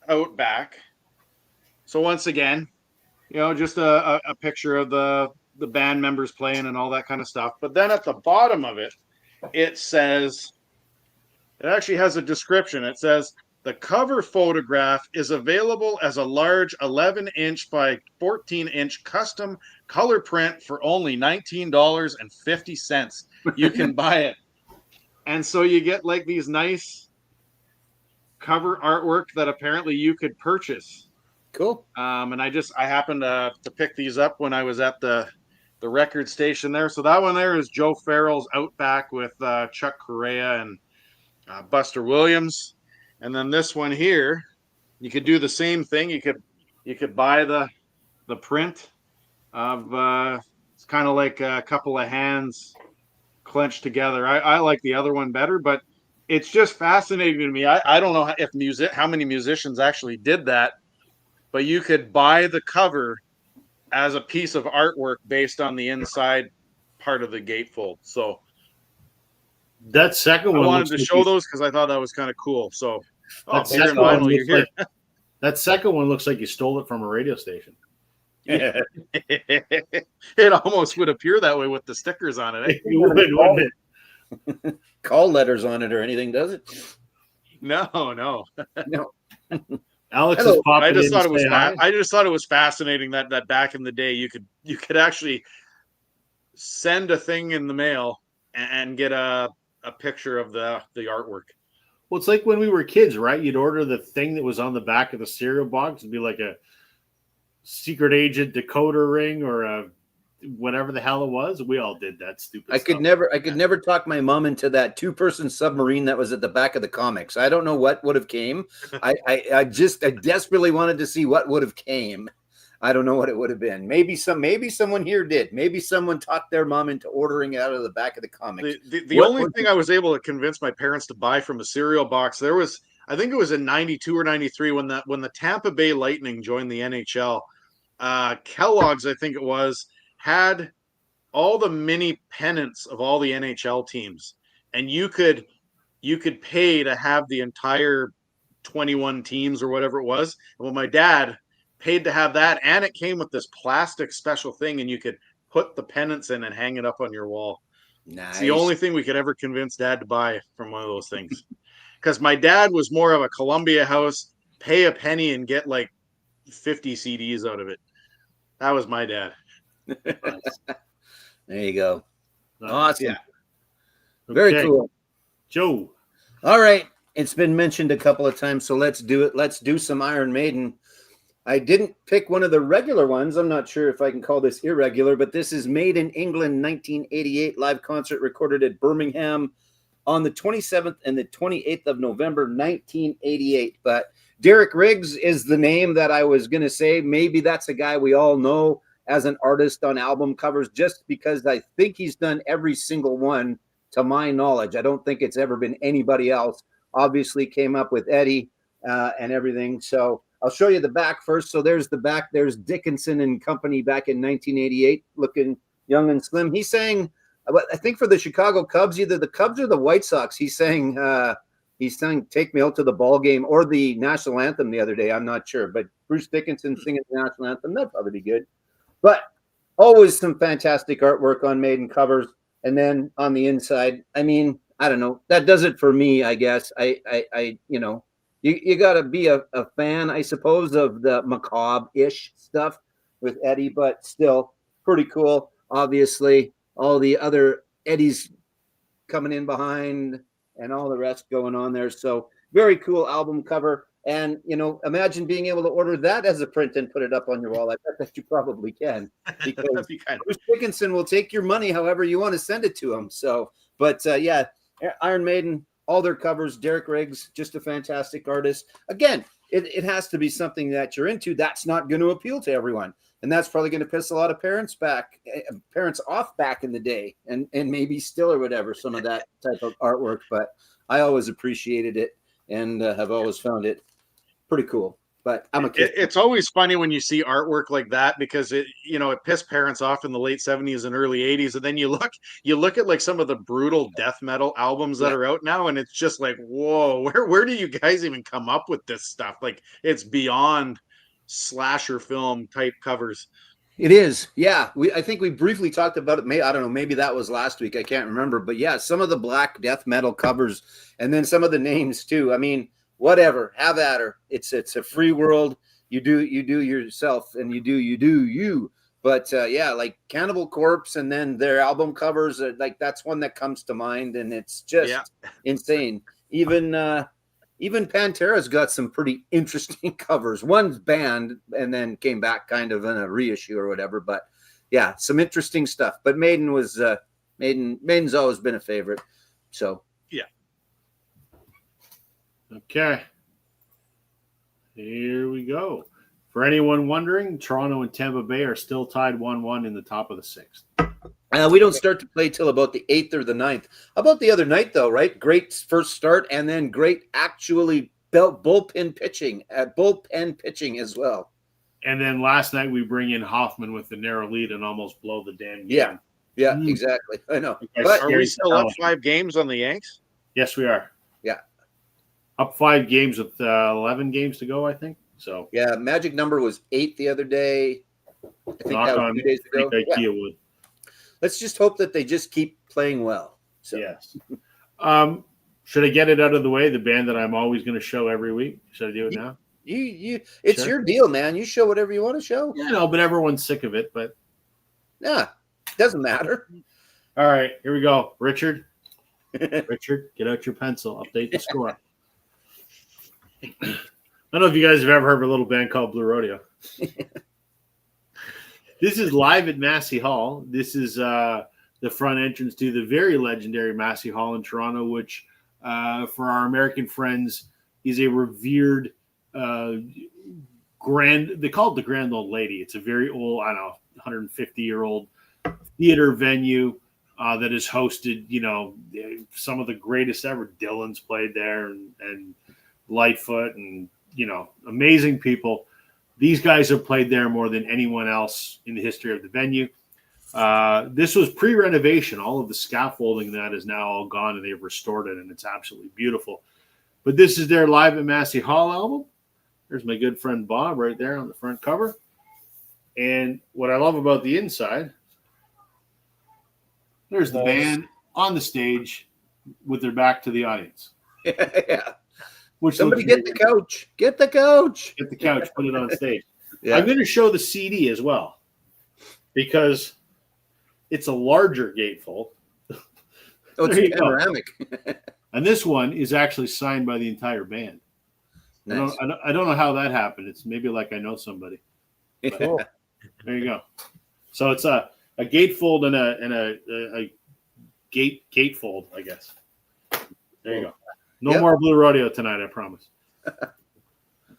Outback. So once again, you know, just a picture of the band members playing and all that kind of stuff. But then at the bottom of it, it actually has a description. It says, the cover photograph is available as a large 11-inch by 14-inch custom color print for only $19.50. You can buy it. And so you get like these nice cover artwork that apparently you could purchase. Cool. And I happened to pick these up when I was at the record station there. So that one there is Joe Farrell's Outback with Chuck Correa and Buster Williams. And then this one here, you could do the same thing. You could buy the print of it's kind of like a couple of hands clenched together. I like the other one better, but it's just fascinating to me. I don't know how many musicians actually did that, but you could buy the cover as a piece of artwork based on the inside part of the gatefold. So that second one, I wanted to show those because I thought that was kind of cool. So that second one looks like you stole it from a radio station. It almost would appear that way with the stickers on it. It would, wouldn't it? Call letters on it or anything, does it? No. Alex is popping. I just thought it was fascinating that back in the day you could actually send a thing in the mail and get a picture of the artwork. Well, it's like when we were kids, right? You'd order the thing that was on the back of the cereal box. It'd be like a secret agent decoder ring or a whatever the hell it was. We all did that stupid stuff. I could never talk my mom into that 2-person submarine that was at the back of the comics. I don't know what would have came. I desperately wanted to see what would have came. I don't know what it would have been. Maybe someone here did. Maybe someone talked their mom into ordering it out of the back of the comics. The only thing I was able to convince my parents to buy from a cereal box, I think it was in 92 or 93 when the Tampa Bay Lightning joined the NHL. Kellogg's, I think it was, had all the mini pennants of all the NHL teams, and you could pay to have the entire 21 teams or whatever it was. Well, my dad paid to have that, and it came with this plastic special thing, and you could put the pennants in and hang it up on your wall. Nice. It's the only thing we could ever convince Dad to buy from one of those things. Because my dad was more of a Columbia House, pay a penny and get like 50 CDs out of it. That was my dad. There you go. Awesome. Yeah. Very cool. Joe. All right. It's been mentioned a couple of times, so let's do it. Let's do some Iron Maiden. I didn't pick one of the regular ones. I'm not sure if I can call this irregular, but this is Made in England 1988 live concert recorded at Birmingham on the 27th and the 28th of November 1988. But Derek Riggs is the name that I was going to say. Maybe that's a guy we all know as an artist on album covers, just because I think he's done every single one to my knowledge. I don't think it's ever been anybody else. Obviously came up with Eddie and everything. So I'll show you the back first. So there's the back. There's Dickinson and company back in 1988, looking young and slim. He sang, I think for the Chicago Cubs, either the Cubs or the White Sox. He sang "Take Me Out to the Ball Game" or the national anthem the other day. I'm not sure, but Bruce Dickinson singing the national anthem, that'd probably be good. But always some fantastic artwork on Maiden covers. And then on the inside, I mean, I don't know. That does it for me, I guess. I you know, you got to be a fan, I suppose, of the macabre-ish stuff with Eddie, but still pretty cool. Obviously, all the other Eddies coming in behind and all the rest going on there. So very cool album cover. And, you know, imagine being able to order that as a print and put it up on your wall. I bet that you probably can. Because Bruce Dickinson will take your money however you want to send it to him. So, but yeah, Iron Maiden, all their covers, Derek Riggs, just a fantastic artist. Again, it has to be something that you're into. That's not going to appeal to everyone. And that's probably going to piss a lot of parents off back in the day, and maybe still or whatever, some of that type of artwork. But I always appreciated it and have always found it pretty cool. But it's always funny when you see artwork like that, because it pissed parents off in the late 70s and early 80s, and then you look at like some of the brutal death metal albums that are out now, and it's just like, whoa, where do you guys even come up with this stuff? Like, it's beyond slasher film type covers. It is. Yeah. I think we briefly talked about it. I don't know, maybe that was last week. I can't remember. But yeah, some of the black death metal covers, and then some of the names too. I mean, whatever, have at her. It's a free world. You do yourself, and you do you. But yeah, like Cannibal Corpse, and then their album covers, like that's one that comes to mind, and it's just insane. Even Pantera's got some pretty interesting covers. One's banned and then came back kind of in a reissue or whatever. But yeah, some interesting stuff. But Maiden's always been a favorite. So yeah. Okay. Here we go. For anyone wondering, Toronto and Tampa Bay are still tied 1-1 in the top of the sixth. We don't start to play till about the 8th or the 9th. How about the other night, though, right? Great first start, and then great actually bullpen pitching as well. And then last night we bring in Hoffman with the narrow lead and almost blow the damn game. Yeah, exactly. I know. But are we still up 5 games on the Yanks? Yes, we are. Yeah. Up 5 games with 11 games to go, I think. So yeah, magic number was 8 the other day. I think that was 2 days ago. Yeah. Let's just hope that they just keep playing well. So. Yes. Should I get it out of the way? The band that I'm always going to show every week. Should I do it now? It's your deal, man. You show whatever you want to show. Yeah, no, but everyone's sick of it. But yeah, doesn't matter. All right, here we go. Richard, get out your pencil. Update the score. I don't know if you guys have ever heard of a little band called Blue Rodeo. This is live at Massey Hall. This is the front entrance to the very legendary Massey Hall in Toronto, which for our American friends is a revered they call it the Grand Old Lady. It's a very old, I don't know, 150-year-old theater venue that has hosted, some of the greatest ever. Dylan's played there, and Lightfoot, and amazing people. These guys have played there more than anyone else in the history of the venue. This was pre-renovation. All of the scaffolding that is now all gone, and they've restored it, and it's absolutely beautiful. But this is their Live at Massey Hall album. There's my good friend Bob right there on the front cover. And what I love about the inside, there's the band on the stage with their back to the audience. Yeah. Which Somebody get the coach. Get the coach. Get the couch, put it on stage. Yeah. I'm going to show the CD as well because it's a larger gatefold. Oh, it's There you go. panoramic. And this one is actually signed by the entire band. Nice. I don't know how that happened. It's maybe like I know somebody. Cool. There you go. So it's a gatefold and a gatefold, I guess. There you go. No more Blue Rodeo tonight, I promise. I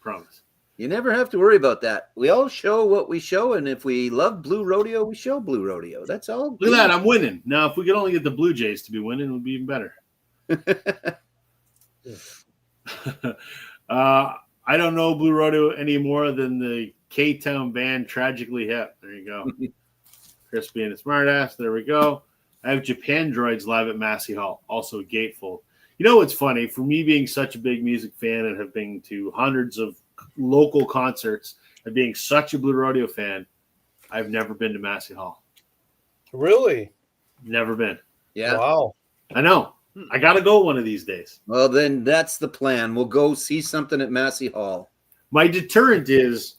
promise. You never have to worry about that. We all show what we show, and if we love Blue Rodeo, we show Blue Rodeo. That's all. Look at that, I'm winning. Now, if we could only get the Blue Jays to be winning, it would be even better. I don't know Blue Rodeo any more than the K-Town band Tragically Hip. There you go. Chris being a smartass. There we go. I have Japan Droids live at Massey Hall, also a gatefold. You know what's funny? For me being such a big music fan and have been to hundreds of local concerts and being such a Blue Rodeo fan, I've never been to Massey Hall. Really? Never been. Yeah. Wow. I know. I got to go one of these days. Well, then that's the plan. We'll go see something at Massey Hall. My deterrent is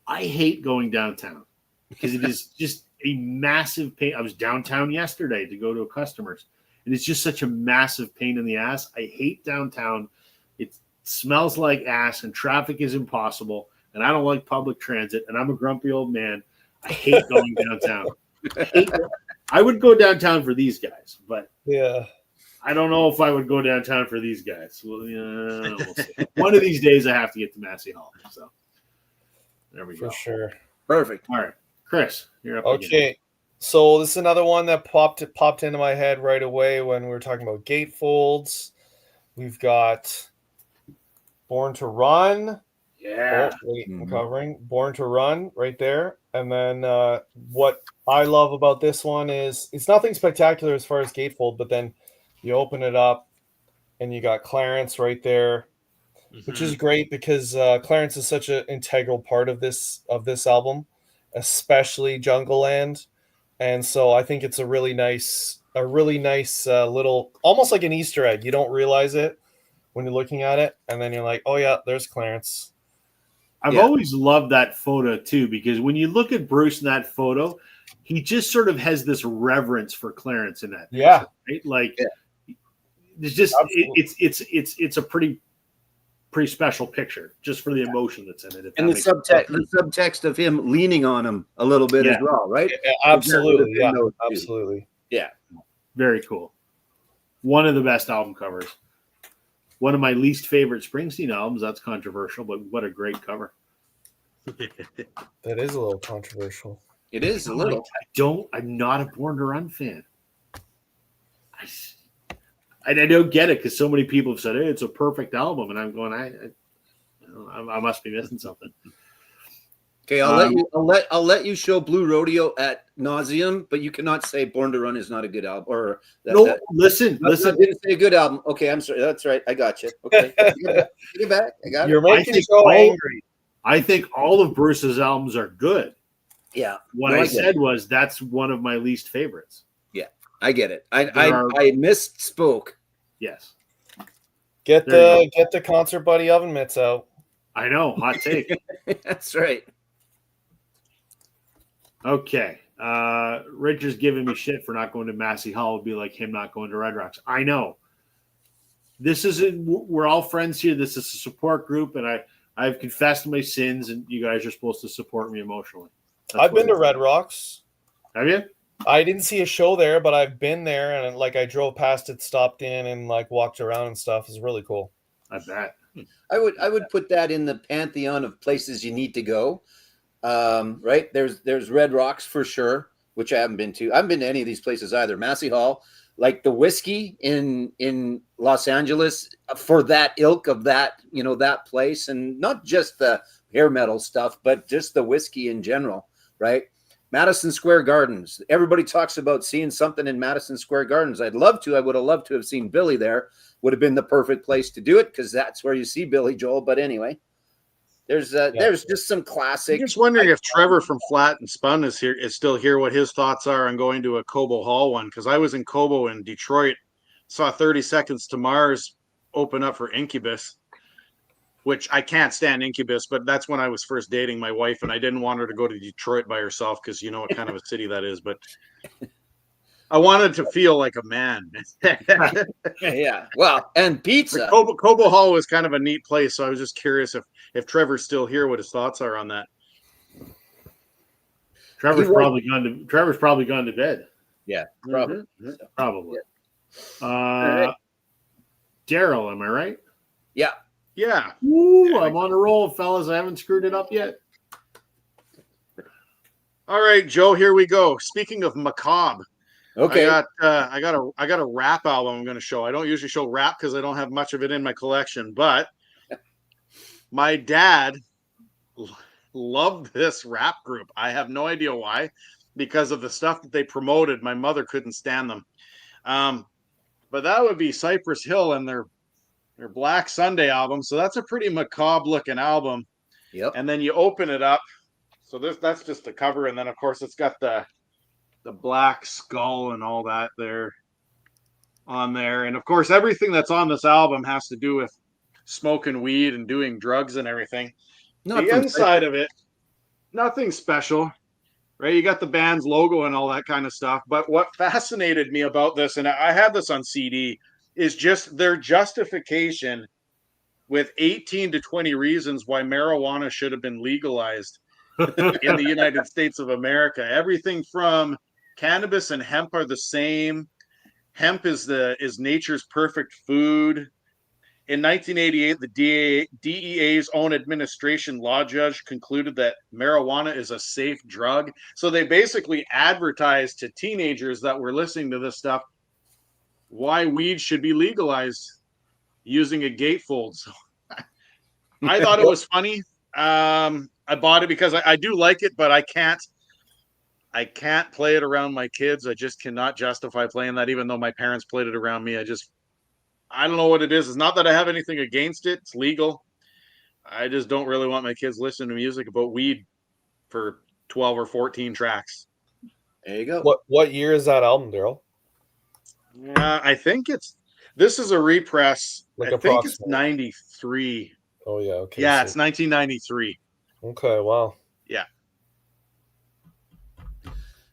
I hate going downtown because it is just a massive pain. I was downtown yesterday to go to a customer's, and it's just such a massive pain in the ass. I hate downtown. It smells like ass, and traffic is impossible, and I don't like public transit, and I'm a grumpy old man. I hate going downtown. I would go downtown for these guys, but Yeah. I don't know if I would go downtown for these guys. Well, we'll see. One of these days I have to get to Massey Hall. So there we go. For sure. Perfect. All right. Chris, you're up again. Okay. So this is another one that popped into my head right away when we were talking about gatefolds. We've got Born to Run. Yeah. Oh, wait, I'm covering Born to Run right there. And then what I love about this one is it's nothing spectacular as far as gatefold, but then you open it up and you got Clarence right there, which is great because Clarence is such an integral part of this album, especially Jungle Land. And so I think it's a really nice little, almost like an Easter egg. You don't realize it when you're looking at it, and then you're like, oh yeah, there's Clarence. I've always loved that photo too, because when you look at Bruce in that photo, he just sort of has this reverence for Clarence in that. Yeah. Picture, right? Like it's just it's a pretty special picture just for the emotion that's in it. And the subtext of him leaning on him a little bit as well, right? Yeah, absolutely. Yeah, Those two. absolutely. Yeah. Very cool. One of the best album covers. One of my least favorite Springsteen albums. That's controversial, but what a great cover. That is a little controversial. It is a little. I'm not a Born to Run fan. I don't get it because so many people have said, hey, it's a perfect album. And I'm going, I must be missing something. Okay, I'll let you show Blue Rodeo at nauseum, but you cannot say Born to Run is not a good album. Or listen. I didn't say a good album. Okay, I'm sorry. That's right. I got you. Okay, get back. I got You're it. making me so angry. I think all of Bruce's albums are good. Yeah. What I said was that's one of my least favorites. Yeah, I get it. I misspoke. Yes. Get the Concert Buddy oven mitts out. I know. Hot take. That's right. Okay. Richard's giving me shit for not going to Massey Hall. Would be like him not going to Red Rocks. I know. We're all friends here. This is a support group, and I've confessed my sins, and you guys are supposed to support me emotionally. I've been to Red Rocks. Have you? I didn't see a show there, but I've been there, and like I drove past it, stopped in, and like walked around and stuff. It's really cool. I bet. I would put that in the pantheon of places you need to go. Right? There's Red Rocks for sure, which I haven't been to. I haven't been to any of these places either. Massey Hall, like the whiskey in Los Angeles, for that ilk of that, that place, and not just the hair metal stuff, but just the whiskey in general, right? Madison Square Gardens. Everybody talks about seeing something in Madison Square Gardens. I would have loved to have seen Billy there. Would have been the perfect place to do it because that's where you see Billy Joel. But anyway, there's just some classic. I'm just wondering if Trevor from Flat and Spun is still here. What his thoughts are on going to a Cobo Hall one? Because I was in Cobo in Detroit, saw 30 Seconds to Mars open up for Incubus, which I can't stand Incubus, but that's when I was first dating my wife, and I didn't want her to go to Detroit by herself because you know what kind of a city that is. But I wanted to feel like a man. Yeah, well, and pizza. Cobo Hall was kind of a neat place, so I was just curious if Trevor's still here, what his thoughts are on that. Trevor's probably gone to bed. Yeah, probably. Mm-hmm. Probably. Yeah. Right. Daryl, am I right? Yeah. Yeah. Woo, I'm on a roll, fellas. I haven't screwed it up yet. All right, Joe, here we go. Speaking of macabre, okay. I got a rap album I'm going to show. I don't usually show rap because I don't have much of it in my collection, but my dad loved this rap group. I have no idea why, because of the stuff that they promoted. My mother couldn't stand them. But that would be Cypress Hill and their Black Sunday album. So that's a pretty macabre looking album. Yep. And then you open it up. So that's just the cover. And then of course it's got the black skull and all that there on there. And of course, everything that's on this album has to do with smoking weed and doing drugs and everything. The inside of it, nothing special, right? You got the band's logo and all that kind of stuff. But what fascinated me about this, and I had this on CD, is just their justification with 18 to 20 reasons why marijuana should have been legalized in the United States of America. Everything from cannabis and hemp are the same. Hemp is nature's perfect food. In 1988, the DEA's own administration law judge concluded that marijuana is a safe drug. So they basically advertised to teenagers that were listening to this stuff why weed should be legalized using a gatefold. So I thought it was funny. I bought it because I do like it, but I can't play it around my kids. I just cannot justify playing that, even though my parents played it around me. I don't know what it is. It's not that I have anything against it. It's legal. I just don't really want my kids listening to music about weed for 12 or 14 tracks. There you go. What year is that album, Daryl? I think this is a repress. Like I think it's 93. Oh yeah, okay. Yeah, it's 1993. Okay, wow. Yeah.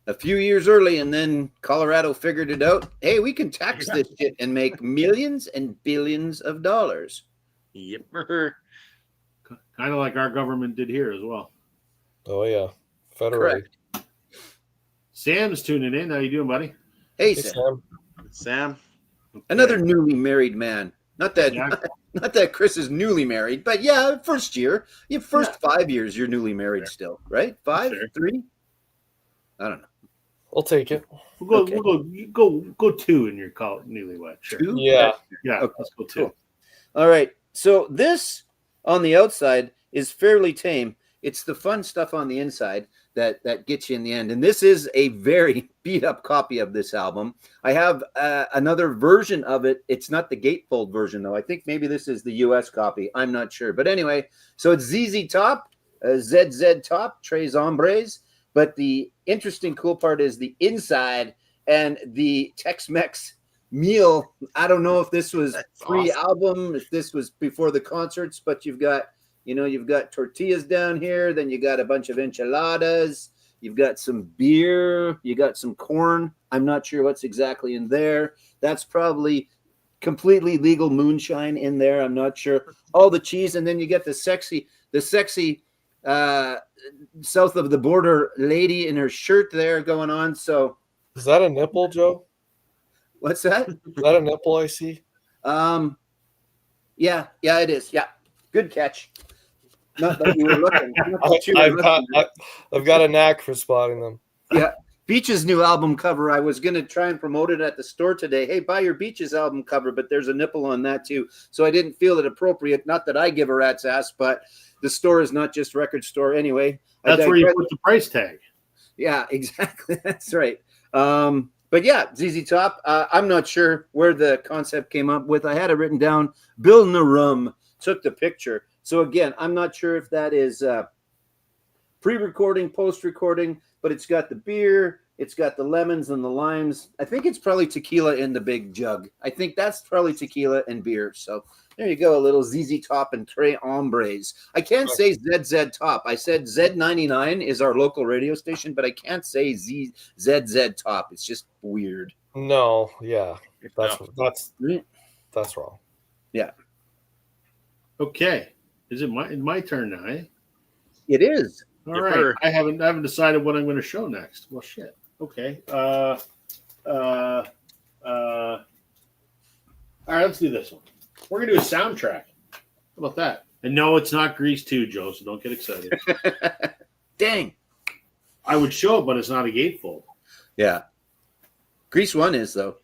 A few years early, and then Colorado figured it out. Hey, we can tax this shit and make millions and billions of dollars. Yep. Kind of like our government did here as well. Oh yeah, federally. Correct. Sam's tuning in. How you doing, buddy? Hey, Hey, Sam. Sam. Another newly married man. Not that not that Chris is newly married, but yeah, first year. Your first 5 years, you're newly married still, right? 5, 3? I don't know. I'll take it. We'll go 2 in your newlywed. Sure. 2? Yeah. Okay. Let's go 2. Cool. All right. So this on the outside is fairly tame. It's the fun stuff on the inside that gets you in the end. And this is a very beat up copy of this album. I have another version of it. It's not the gatefold version, though. I think maybe this is the US copy. I'm not sure. But anyway, so it's ZZ Top, ZZ Top, Tres Hombres. But the interesting, cool part is the inside and the Tex-Mex meal. I don't know if this was pre-album, if this was before the concerts, but you've got tortillas down here. Then you got a bunch of enchiladas. You've got some beer. You got some corn. I'm not sure what's exactly in there. That's probably completely legal moonshine in there. I'm not sure. All the cheese, and then you get the sexy south of the border lady in her shirt there going on. So is that a nipple, Joe? What's that? Is that a nipple I see? Yeah, it is. Yeah, good catch. Not that you were looking. Not that you were looking. I've got a knack for spotting them. Yeah. Beach's new album cover. I was going to try and promote it at the store today. Hey, buy your Beach's album cover, but there's a nipple on that too. So I didn't feel it appropriate. Not that I give a rat's ass, but the store is not just record store anyway. That's where you put the price tag. Yeah, exactly. That's right. But yeah, ZZ Top. I'm not sure where the concept came up with. I had it written down. Bill Narum took the picture. So again, I'm not sure if that is pre-recording, post-recording, but it's got the beer, it's got the lemons and the limes. I think it's probably tequila in the big jug. I think that's probably tequila and beer. So there you go, a little ZZ Top and Tres Hombres. I can't say ZZ Top. I said Z99 is our local radio station, but I can't say ZZ Top. It's just weird. No, yeah, that's wrong. Yeah. Okay, is it my turn now? Eh? It is. All right. I haven't decided what I'm going to show next. Well, shit. Okay. All right, let's do this one. We're going to do a soundtrack. How about that? And no, it's not Grease 2, Joe, so don't get excited. Dang. I would show it, but it's not a gatefold. Yeah. Grease 1 is, though.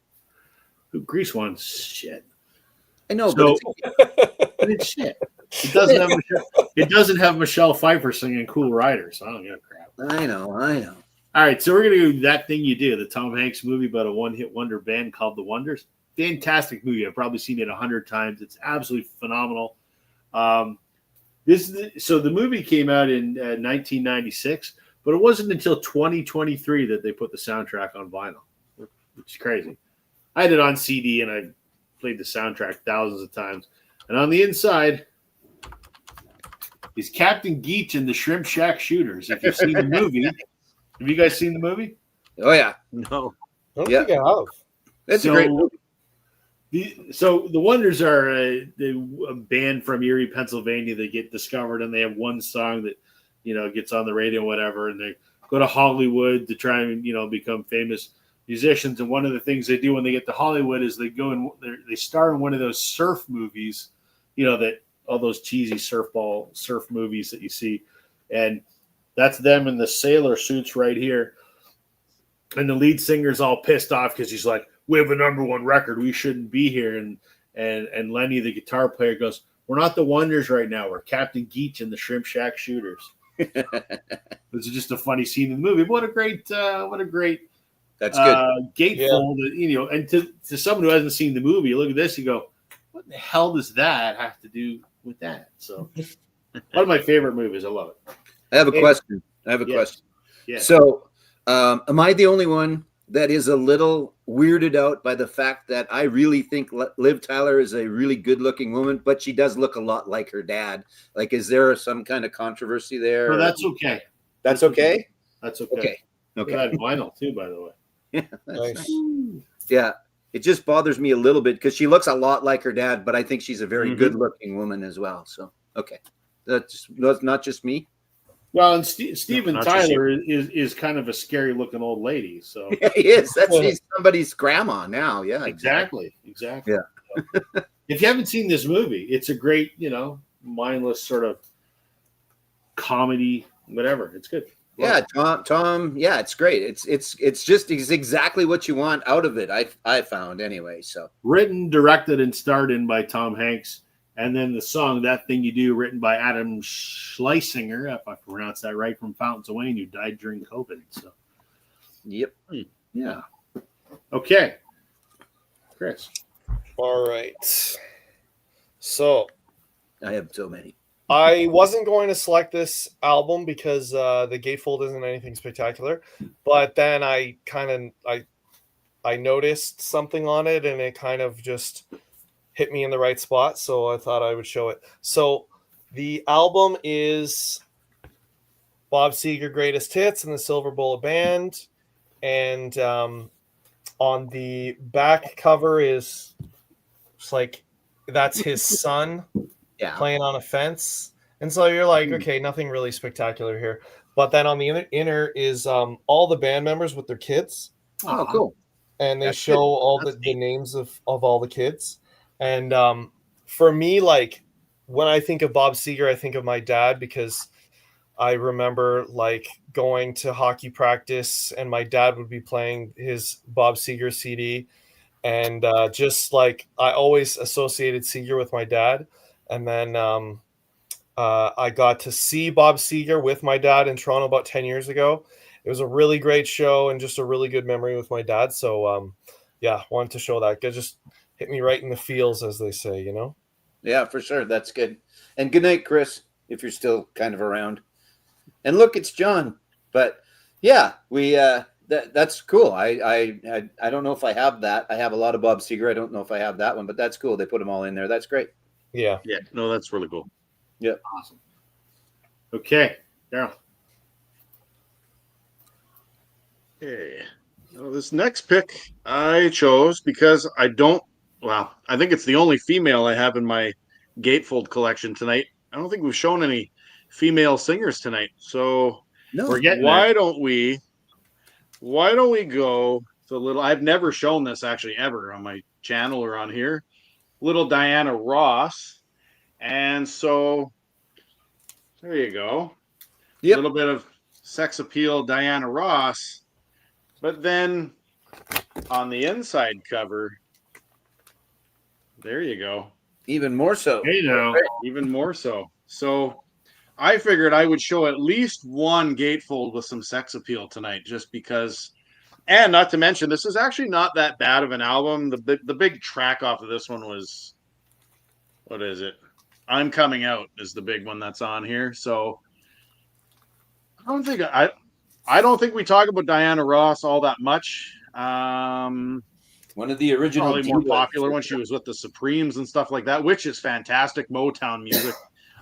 Grease 1's shit. I know, but it's shit. It doesn't have Michelle Pfeiffer singing Cool Rider, so I don't give a crap. I know. All right, so we're going to do That Thing You Do, the Tom Hanks movie about a one-hit wonder band called The Wonders. Fantastic movie. I've probably seen it 100 times. It's absolutely phenomenal. So the movie came out in 1996, but it wasn't until 2023 that they put the soundtrack on vinyl, which is crazy. I had it on CD, and I played the soundtrack thousands of times. And on the inside is Captain Geach and the Shrimp Shack Shooters. If you've seen the movie, have you guys seen the movie? Oh yeah, no. I don't think I have. That's a great movie. So the Wonders are a band from Erie, Pennsylvania. They get discovered, and they have one song that gets on the radio, or whatever, and they go to Hollywood to try and become famous musicians. And one of the things they do when they get to Hollywood is they go and they star in one of those surf movies, that all those cheesy surf movies that you see, and that's them in the sailor suits right here. And the lead singer's all pissed off because he's like, "We have a #1 record. We shouldn't be here." And Lenny, the guitar player, goes, "We're not the Wonders right now. We're Captain Geach and the Shrimp Shack Shooters." This is just a funny scene in the movie. What a great that's good gatefold. Yeah. And to someone who hasn't seen the movie, you look at this, you go, "What the hell does that have to do with that?" So, one of my favorite movies. I love it. I have a question. Yeah. So, am I the only one that is a little weirded out by the fact that I really think Liv Tyler is a really good-looking woman, but she does look a lot like her dad? Like, is there some kind of controversy there? No, that's okay. That's okay? That's okay. Okay. That vinyl too, by the way. Yeah, nice. Yeah, it just bothers me a little bit because she looks a lot like her dad, but I think she's a very good-looking woman as well. So, okay. That's not just me. Well, and Steven Tyler is kind of a scary-looking old lady. So yeah, he is. He's somebody's grandma now. Yeah, exactly. Yeah. If you haven't seen this movie, it's a great, mindless sort of comedy, whatever. It's good. Yeah, Tom. Yeah, it's great. It's exactly what you want out of it. I found anyway. So written, directed, and starred in by Tom Hanks. And then the song "That Thing You Do," written by Adam Schlesinger, if I pronounce that right, from Fountains of Wayne, who died during COVID. So, yep. Yeah. Okay. Chris. All right. So, I have so many. I wasn't going to select this album because the gatefold isn't anything spectacular, but then I noticed something on it, and it kind of just hit me in the right spot, so I thought I would show it. So the album is Bob Seger Greatest Hits and the Silver Bullet Band, and on the back cover is just like that's his son playing on a fence, and so you're like, okay, nothing really spectacular here. But then on the inner is all the band members with their kids. Oh, cool! And they show all the names of all the kids. And for me, like when I think of Bob Seger, I think of my dad, because I remember like going to hockey practice and my dad would be playing his Bob Seger CD. And just like I always associated Seger with my dad. And then I got to see Bob Seger with my dad in Toronto about 10 years ago. It was a really great show and just a really good memory with my dad. So, yeah, wanted to show that. It just hit me right in the feels, as they say, you know? Yeah, for sure. That's good. And good night, Chris, if you're still kind of around. And look, it's John. But yeah, we that's cool. I don't know if I have that. I have a lot of Bob Seger. I don't know if I have that one, but that's cool. They put them all in there. That's great. Yeah. Yeah, no, that's really cool. Yeah. Awesome. Okay, Daryl. Okay. Well, this next pick I chose because I think it's the only female I have in my Gatefold collection tonight. I don't think we've shown any female singers tonight. So No, We're getting why don't we go to a little, I've never shown this actually ever on my channel or on here. Little Diana Ross. And so there you go. A Yep. little bit of sex appeal Diana Ross. But then on the inside cover, there you go. Even more so. Hey, now. Even more so. So I figured I would show at least one gatefold with some sex appeal tonight, just because. And not to mention, this is actually not that bad of an album. The big track off of this one was, what is it? I'm Coming Out is the big one that's on here. So I don't think we talk about Diana Ross all that much. One of the original Probably more divas. popular when she was with the Supremes and stuff like that, which is fantastic Motown music.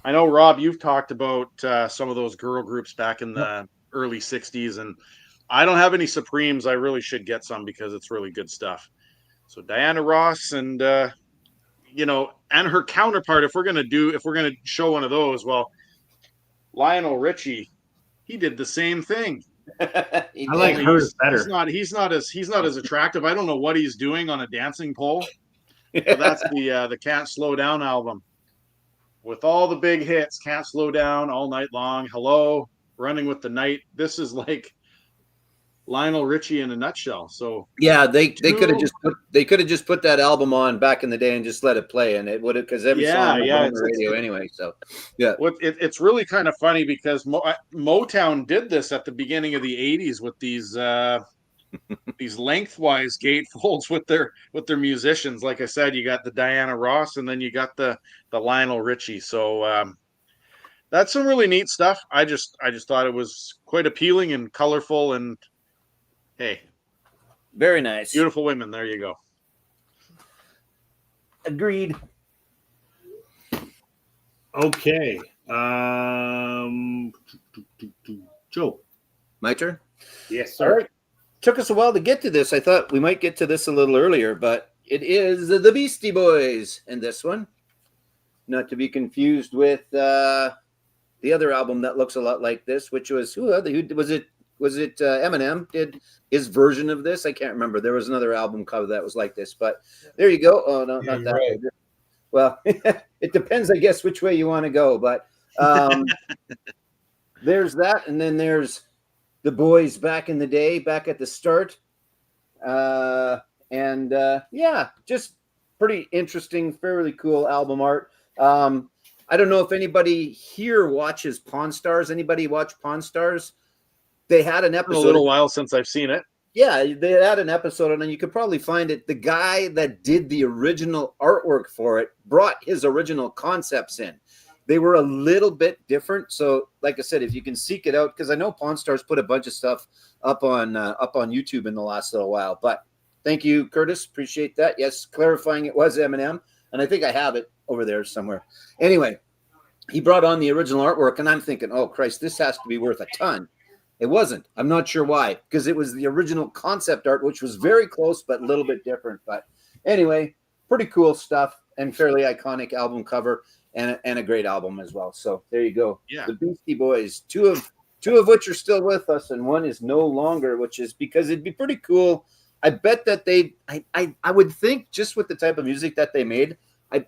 I know, Rob, you've talked about some of those girl groups back in the early 60s, and I don't have any Supremes. I really should get some because it's really good stuff. So Diana Ross and and her counterpart, if we're gonna show one of those, well, Lionel Richie, he did the same thing. I like hers better. He's not as attractive. I don't know what he's doing on a dancing pole. But that's the Can't Slow Down album. With all the big hits, Can't Slow Down, All Night Long, Hello, Running with the Night. This is like Lionel Richie in a nutshell. So yeah, they could have just put that album on back in the day and just let it play, and it would have, because every song was on the radio anyway. So yeah, it's really kind of funny because Motown did this at the beginning of the '80s with these lengthwise gatefolds with their musicians. Like I said, you got the Diana Ross, and then you got the Lionel Richie. So that's some really neat stuff. I just thought it was quite appealing and colorful, and hey, very nice, beautiful women. There you go. Agreed. Okay. Joe. My turn. Yes, sir. All right. Took us a while to get to this. I thought we might get to this a little earlier, but it is the Beastie Boys in this one. Not to be confused with the other album that looks a lot like this, which was who was it? Was it Eminem did his version of this? I can't remember. There was another album cover that was like this, but there you go. Oh no, not that. Right. Well, it depends, I guess, which way you want to go. But there's that, and then there's the Boys back in the day, back at the start, and just pretty interesting, fairly cool album art. I don't know if anybody here watches Pawn Stars. Anybody watch Pawn Stars? They had an episode. It's been a little while since I've seen it. Yeah, they had an episode, and you could probably find it. The guy that did the original artwork for it brought his original concepts in. They were a little bit different. So, like I said, if you can seek it out, because I know Pawn Stars put a bunch of stuff up on YouTube in the last little while. But thank you, Curtis. Appreciate that. Yes, clarifying it was Eminem, and I think I have it over there somewhere. Anyway, he brought on the original artwork, and I'm thinking, oh, Christ, this has to be worth a ton. It wasn't. I'm not sure why, because it was the original concept art, which was very close, but a little bit different. But anyway, pretty cool stuff and fairly iconic album cover and a great album as well. So there you go. Yeah. The Beastie Boys, two of which are still with us, and one is no longer, which is because it'd be pretty cool. I bet that I would think just with the type of music that they made,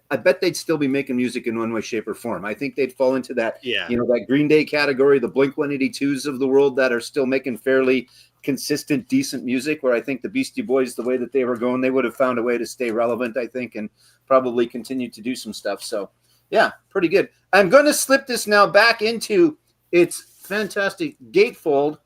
I bet they'd still be making music in one way, shape, or form. I think they'd fall into that, Yeah. that Green Day category, the Blink 182s of the world that are still making fairly consistent, decent music, where I think the Beastie Boys, the way that they were going, they would have found a way to stay relevant, I think, and probably continue to do some stuff. So, yeah, pretty good. I'm going to slip this now back into its fantastic gatefold,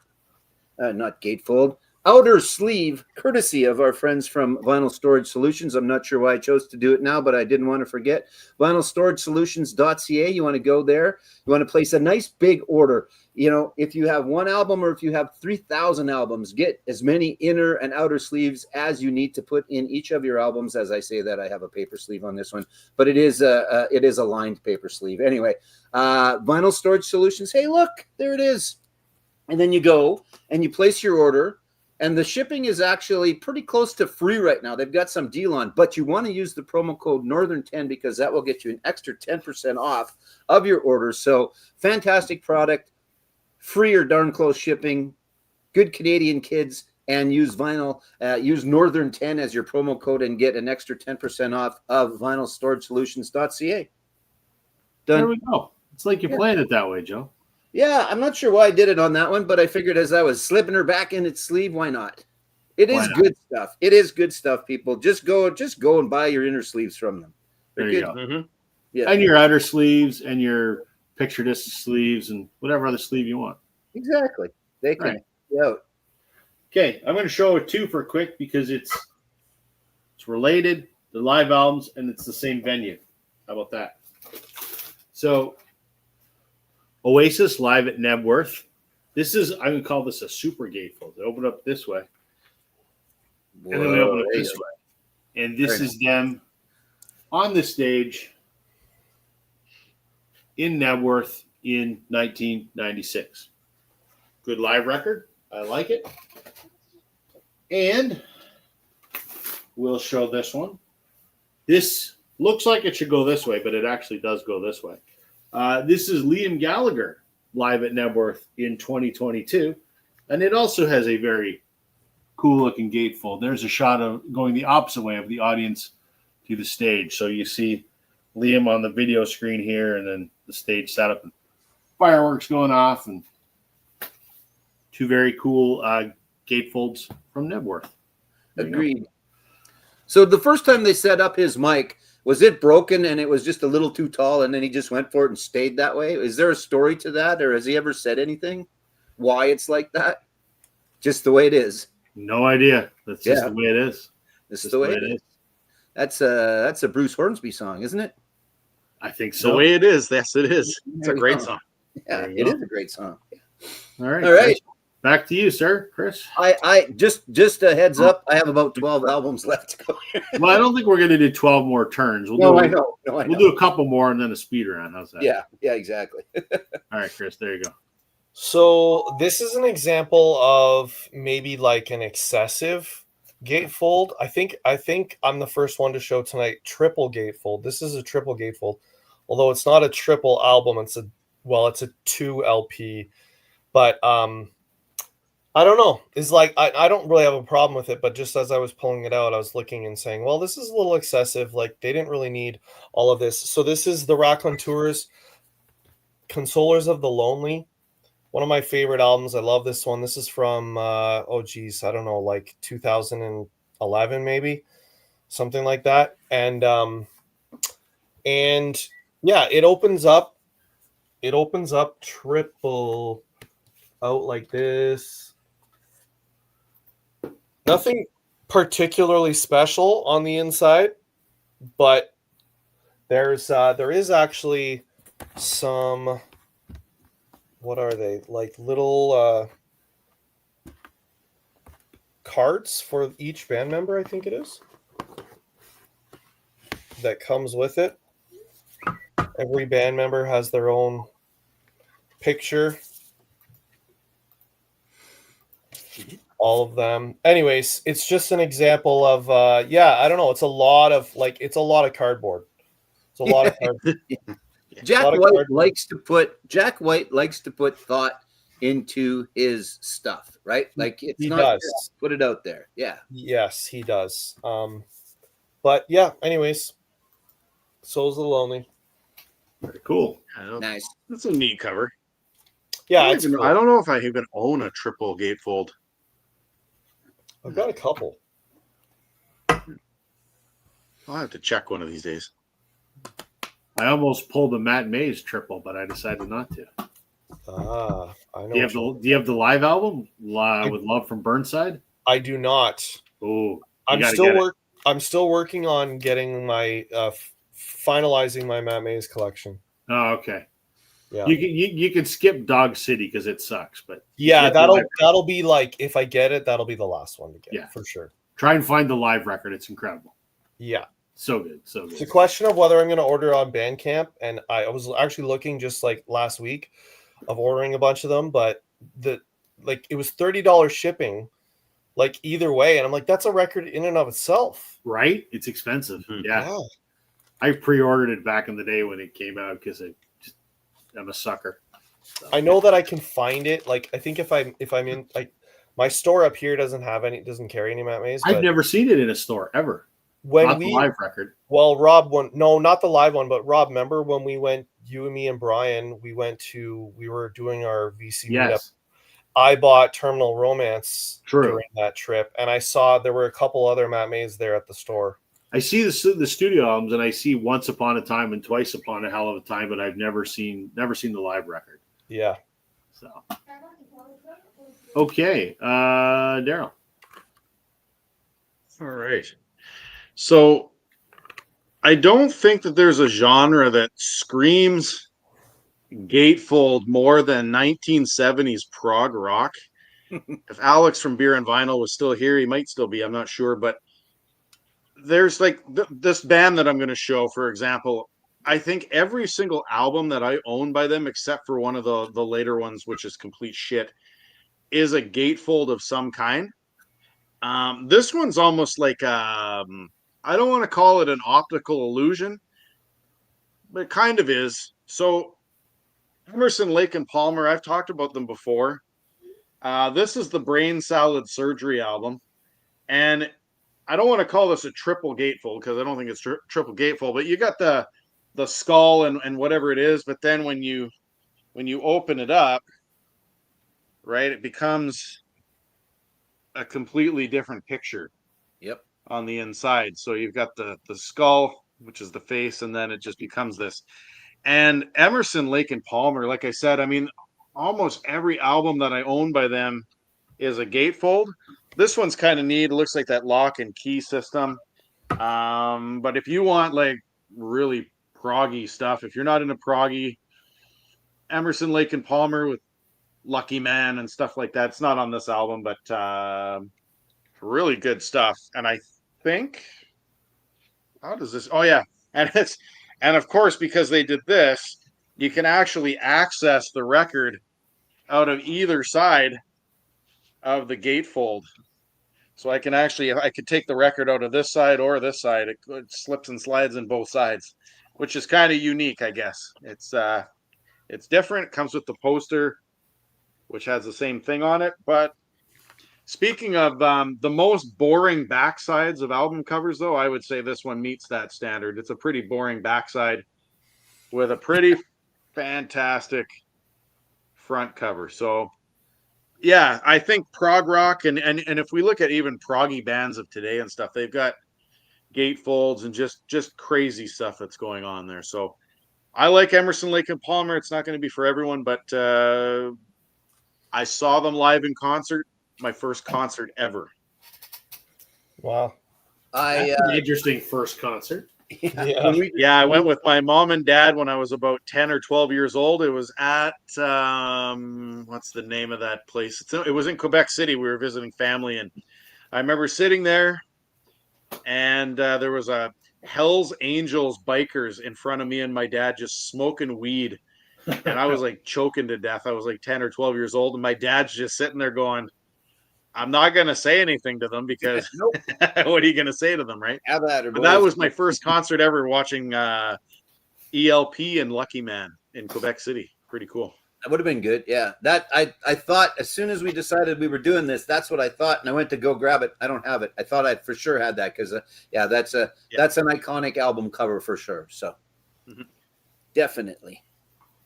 not gatefold, outer sleeve, courtesy of our friends from Vinyl Storage Solutions. I'm not sure why I chose to do it now, but I didn't want to forget. VinylStorageSolutions.ca. You want to go there. You want to place a nice big order. If you have one album or if you have 3,000 albums, get as many inner and outer sleeves as you need to put in each of your albums. As I say that, I have a paper sleeve on this one, but it is a lined paper sleeve. Anyway, Vinyl Storage Solutions. Hey, look, there it is. And then you go and you place your order. And the shipping is actually pretty close to free right now. They've got some deal on, but you want to use the promo code Northern10 because that will get you an extra 10% off of your order. So fantastic product, free or darn close shipping, good Canadian kids, and use use Northern10 as your promo code and get an extra 10% off of vinylstoragesolutions.ca. Done. There we go. It's like you're playing it that way, Joe. Yeah, I'm not sure why I did it on that one, but I figured as I was slipping her back in its sleeve, why not? It is good stuff. It is good stuff, people. Just go and buy your inner sleeves from them. There you go. Mm-hmm. Yeah. And your outer sleeves and your picture disc sleeves and whatever other sleeve you want. Exactly. They can out. Okay, I'm going to show it too for quick because it's related, the live albums, and it's the same venue. How about that? So Oasis live at Nebworth. I'm going to call this a super gatefold. They open up this way. Whoa, And then they open up this way. And this is them on the stage in Nebworth in 1996. Good live record. I like it. And we'll show this one. This looks like it should go this way, but it actually does go this way. This is Liam Gallagher live at Nebworth in 2022. And it also has a very cool looking gatefold. There's a shot of going the opposite way of the audience to the stage. So you see Liam on the video screen here and then the stage setup and fireworks going off and two very cool gatefolds from Nebworth. Agreed. So the first time they set up his mic, was it broken and it was just a little too tall and then he just went for it and stayed that way? Is there a story to that, or has he ever said anything? Why it's like that? Just the way it is. No idea. That's just the way it is. That's the way it is. That's a Bruce Hornsby song, isn't it? I think so. The way it is. Yes, it is. It's a great song. Yeah, it is a great song. All right. All right. Back to you, sir, Chris. I just a heads up. I have about 12 albums left to go here. Well, I don't think we're going to do 12 more turns. I know. We'll do a couple more and then a speed round. How's that? Yeah, exactly. All right, Chris, there you go. So this is an example of maybe like an excessive gatefold. I think I'm the first one to show tonight triple gatefold. This is a triple gatefold, although it's not a triple album. It's a 2 LP, but I don't know. It's like I don't really have a problem with it, but just as I was pulling it out, I was looking and saying, well, this is a little excessive. Like they didn't really need all of this. So this is the Raconteurs, Consolers of the Lonely. One of my favorite albums. I love this one. This is from I don't know, like 2011 maybe, something like that. And yeah, it opens up triple out like this. Nothing particularly special on the inside, but there is actually some, what are they, like little cards for each band member, I think it is, that comes with it. Every band member has their own picture. All of them. Anyways, it's just an example of I don't know. It's a lot of cardboard. It's a lot of cardboard. Jack White likes to put thought into his stuff, right? Like it's not just put it out there. Yeah. Yes, he does. But yeah, anyways. Souls of the Lonely. Very cool. Nice. That's a neat cover. Yeah, I it's don't, cool. I don't know if I even own a triple gatefold. I've got a couple. I'll have to check one of these days. I almost pulled a Matt Mays triple, but I decided not to. I know. Do you have the live album? With Love from Burnside? I do not. Oh, I'm still working on getting my finalizing my Matt Mays collection. Oh, okay. Yeah. You can skip Dog City because it sucks, but yeah, that'll be like, if I get it, that'll be the last one to get. Yeah, for sure. Try and find the live record. It's incredible. Yeah. So good. So good. It's a question of whether I'm going to order on Bandcamp, and I was actually looking just like last week of ordering a bunch of them, but it was $30 shipping, like either way, and I'm like, that's a record in and of itself, right? It's expensive. Mm-hmm. Yeah. I pre-ordered it back in the day when it came out because I'm a sucker. So. I know that I can find it. Like, I think if I'm in, like, my store up here doesn't carry any Matt Mays. I've never seen it in a store ever. When the live record. Well, Rob, not the live one, but Rob, remember when we went, you and me and Brian, we were doing our VC meetup. I bought Terminal Romance during that trip, and I saw there were a couple other Matt Mays there at the store. I see the studio albums, and I see Once Upon a Time and Twice Upon a Hell of a Time, but I've never seen the live record. Yeah. So. Okay, Daryl. All right. So I don't think that there's a genre that screams gatefold more than 1970s prog rock. If Alex from Beer and Vinyl was still here, he might still be, I'm not sure, but there's like this band that I'm going to show, for example. I think every single album that I own by them, except for one of the later ones, which is complete shit, is a gatefold of some kind. This one's almost like I don't want to call it an optical illusion, but it kind of is. So Emerson, Lake and Palmer, I've talked about them before. This is the Brain Salad Surgery album, and I don't want to call this a triple gatefold because I don't think it's triple gatefold, but you got the skull and whatever it is, but then when you open it up, right, it becomes a completely different picture. Yep. On the inside. So you've got the skull, which is the face, and then it just becomes this. And Emerson, Lake and Palmer, like I said, I mean, almost every album that I own by them is a gatefold. This one's kind of neat. It looks like that lock and key system. But if you want like really proggy stuff, if you're not into proggy, Emerson, Lake and Palmer with Lucky Man and stuff like that, it's not on this album, but really good stuff. And I think, how does this? Oh yeah, and of course, because they did this, you can actually access the record out of either side of the gatefold. So I could take the record out of this side or this side. It slips and slides in both sides, which is kind of unique, I guess. It's different. It comes with the poster, which has the same thing on it, but. Speaking of the most boring backsides of album covers, though, I would say this one meets that standard. It's a pretty boring backside with a pretty fantastic front cover. So, yeah, I think prog rock, and if we look at even proggy bands of today and stuff, they've got gatefolds and just crazy stuff that's going on there. So, I like Emerson, Lake and Palmer. It's not going to be for everyone, but I saw them live in concert. My first concert ever. Wow. That's an interesting first concert. Yeah, I went with my mom and dad when I was about 10 or 12 years old. It was at what's the name of that place? It was in Quebec City. We were visiting family, and I remember sitting there, and there was a Hell's Angels bikers in front of me and my dad just smoking weed, and I was like choking to death. I was like 10 or 12 years old, and my dad's just sitting there going, I'm not going to say anything to them because what are you going to say to them, right? But that was my first concert ever, watching ELP and Lucky Man in Quebec City. Pretty cool. That would have been good. Yeah. That I thought as soon as we decided we were doing this, that's what I thought. And I went to go grab it. I don't have it. I thought I for sure had that because yeah, that's an iconic album cover for sure. So definitely.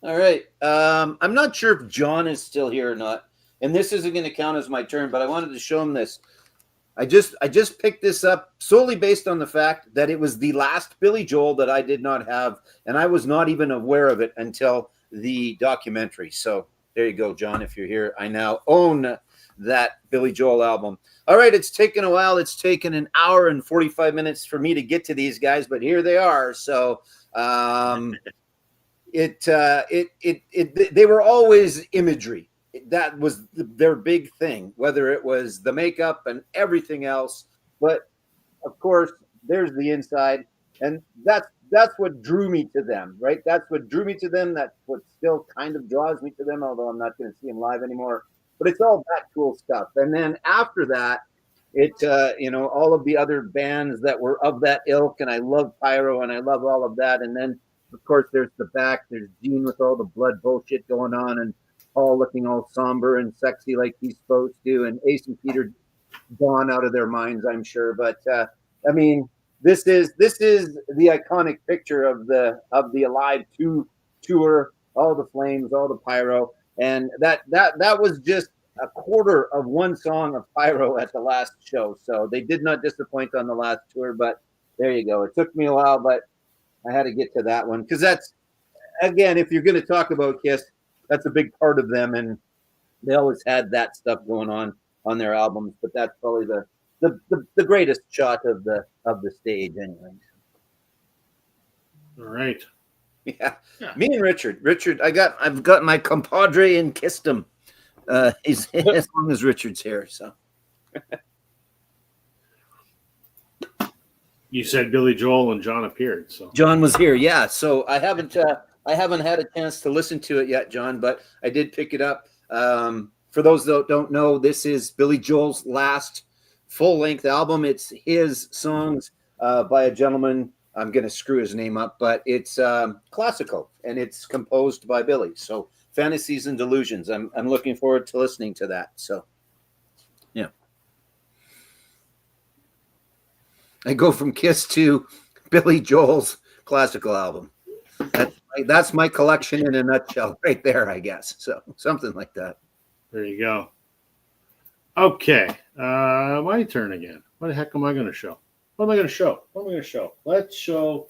All right. I'm not sure if John is still here or not. And this isn't going to count as my turn, but I wanted to show him this. I just picked this up solely based on the fact that it was the last Billy Joel that I did not have, and I was not even aware of it until the documentary. So there you go, John. If you're here, I now own that Billy Joel album. All right, it's taken a while. It's taken an hour and 45 minutes for me to get to these guys, but here they are. So they were always imagery. That was their big thing, whether it was the makeup and everything else. But of course, there's the inside, and that's what drew me to them, right? That's what drew me to them. That's what still kind of draws me to them, although I'm not going to see them live anymore. But it's all that cool stuff. And then after that, all of the other bands that were of that ilk, and I love Pyro, and I love all of that. And then, of course, there's the back. There's Gene with all the blood bullshit going on, and Paul looking all somber and sexy like he's supposed to, and Ace and Peter gone out of their minds, I'm sure. But I mean, this is the iconic picture of the Alive 2 tour, all the flames, all the pyro, and that was just a quarter of one song of pyro at the last show. So they did not disappoint on the last tour, but there you go. It took me a while, but I had to get to that one because that's, again, if you're going to talk about Kiss, that's a big part of them, and they always had that stuff going on their albums. But that's probably the greatest shot of the stage, anyway. All right. Yeah. Me and Richard, I've got my compadre and kissed him. He's as long as Richard's here. So you said Billy Joel and John appeared. So John was here. Yeah. So I haven't had a chance to listen to it yet, John, but I did pick it up. For those that don't know, this is Billy Joel's last full-length album. It's his songs by a gentleman. I'm going to screw his name up, but it's classical, and it's composed by Billy. So Fantasies and Delusions. I'm looking forward to listening to that. So, yeah. I go from Kiss to Billy Joel's classical album. That's my collection in a nutshell right there, I guess. So something like that. There you go. Okay. My turn again. What the heck am I going to show? What am I going to show? Let's show.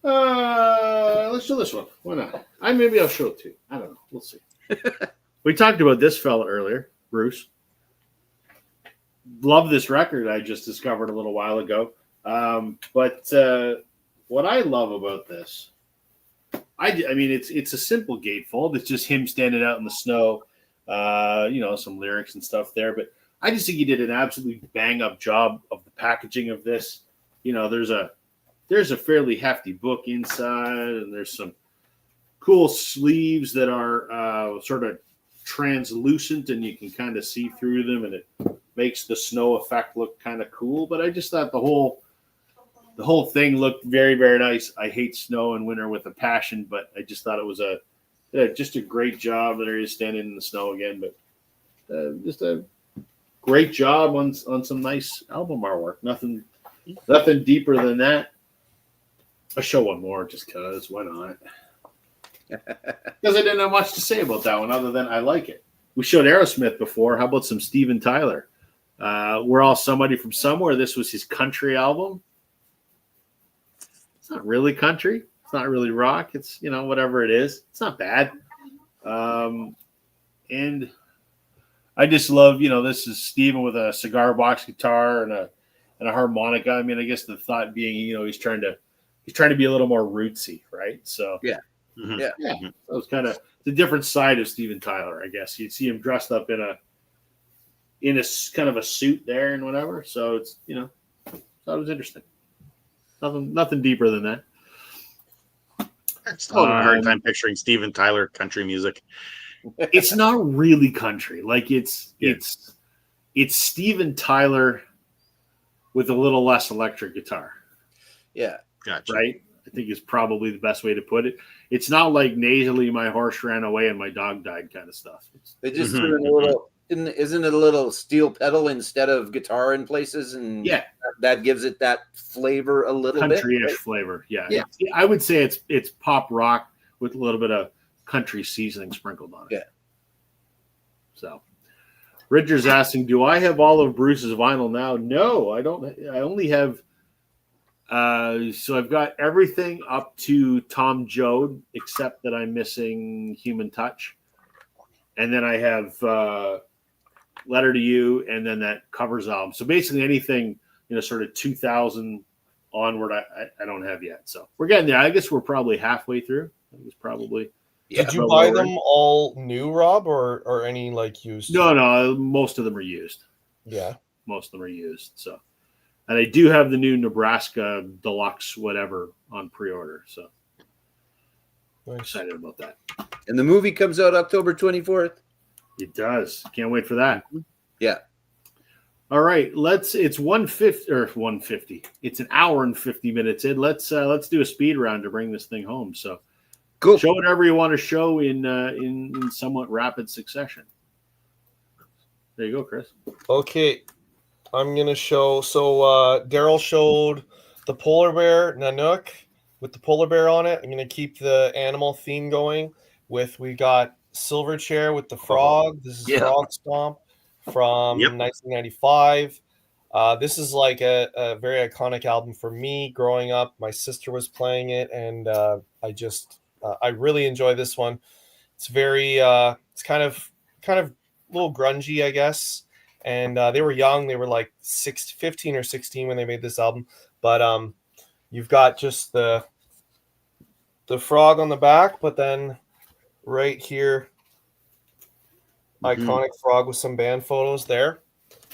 Let's do this one. Why not? Maybe I'll show two. I don't know. We'll see. We talked about this fella earlier, Bruce. Love this record I just discovered a little while ago. But what I love about this, I mean, it's a simple gatefold. It's just him standing out in the snow. Some lyrics and stuff there, but I just think he did an absolutely bang up job of the packaging of this. There's a fairly hefty book inside, and there's some cool sleeves that are sort of translucent, and you can kind of see through them, and it makes the snow effect look kind of cool. But I just thought the whole thing looked very, very nice. I hate snow and winter with a passion, but I just thought it was just a great job. There he is standing in the snow again, but just a great job on some nice album artwork. Nothing deeper than that. I'll show one more just because. Why not? Because I didn't have much to say about that one other than I like it. We showed Aerosmith before. How about some Steven Tyler? We're All Somebody from Somewhere. This was his country album. It's not really country. It's not really rock. It's, whatever it is. It's not bad. And I just love, this is Steven with a cigar box guitar and a harmonica. I mean, I guess the thought being, he's trying to be a little more rootsy, right? So yeah. Mm-hmm. Yeah. So it's kind of the different side of Steven Tyler, I guess. You'd see him dressed up in a kind of a suit there and whatever. So it's, thought it was interesting. Nothing deeper than that. I'm still having a hard time picturing Steven Tyler country music. It's not really country. Like it's Steven Tyler with a little less electric guitar. Yeah. Gotcha. Right? I think is probably the best way to put it. It's not like nasally my horse ran away and my dog died kind of stuff. They just threw in a little. Isn't it a little steel pedal instead of guitar in places, and Yeah, that gives it that flavor a little bit, country-ish right? flavor. Yeah. Yeah. I would say it's pop rock with a little bit of country seasoning sprinkled on it. Yeah. So Richard's asking, do I have all of Bruce's vinyl now? No, I don't. I only have so I've got everything up to Tom Joad, except that I'm missing Human Touch. And then I have Letter to You, and then that covers album. So basically anything, sort of 2000 onward, I don't have yet. So we're getting there. I guess we're probably halfway through. It was probably. Yeah. Did you buy them all new, Rob, or any like used? No, most of them are used. Yeah. Most of them are used. So, and I do have the new Nebraska Deluxe whatever on pre-order. So I'm excited about that. And the movie comes out October 24th. It does. Can't wait for that. Yeah. All right, it's 150. It's an hour and 50 minutes in. Let's do a speed round to bring this thing home. So Cool. Show whatever you want to show in somewhat rapid succession. There you go, Chris. Okay. I'm gonna show Daryl showed the polar bear Nanook with the polar bear on it. I'm gonna keep the animal theme going we got Silverchair with the frog. This is Frog Stomp from 1995. This is like a very iconic album for me growing up. My sister was playing it, and I really enjoy this one. It's very it's kind of a little grungy, I guess. And they were young. They were like 15 or 16 when they made this album. But you've got just the frog on the back, but then right here, iconic frog with some band photos there.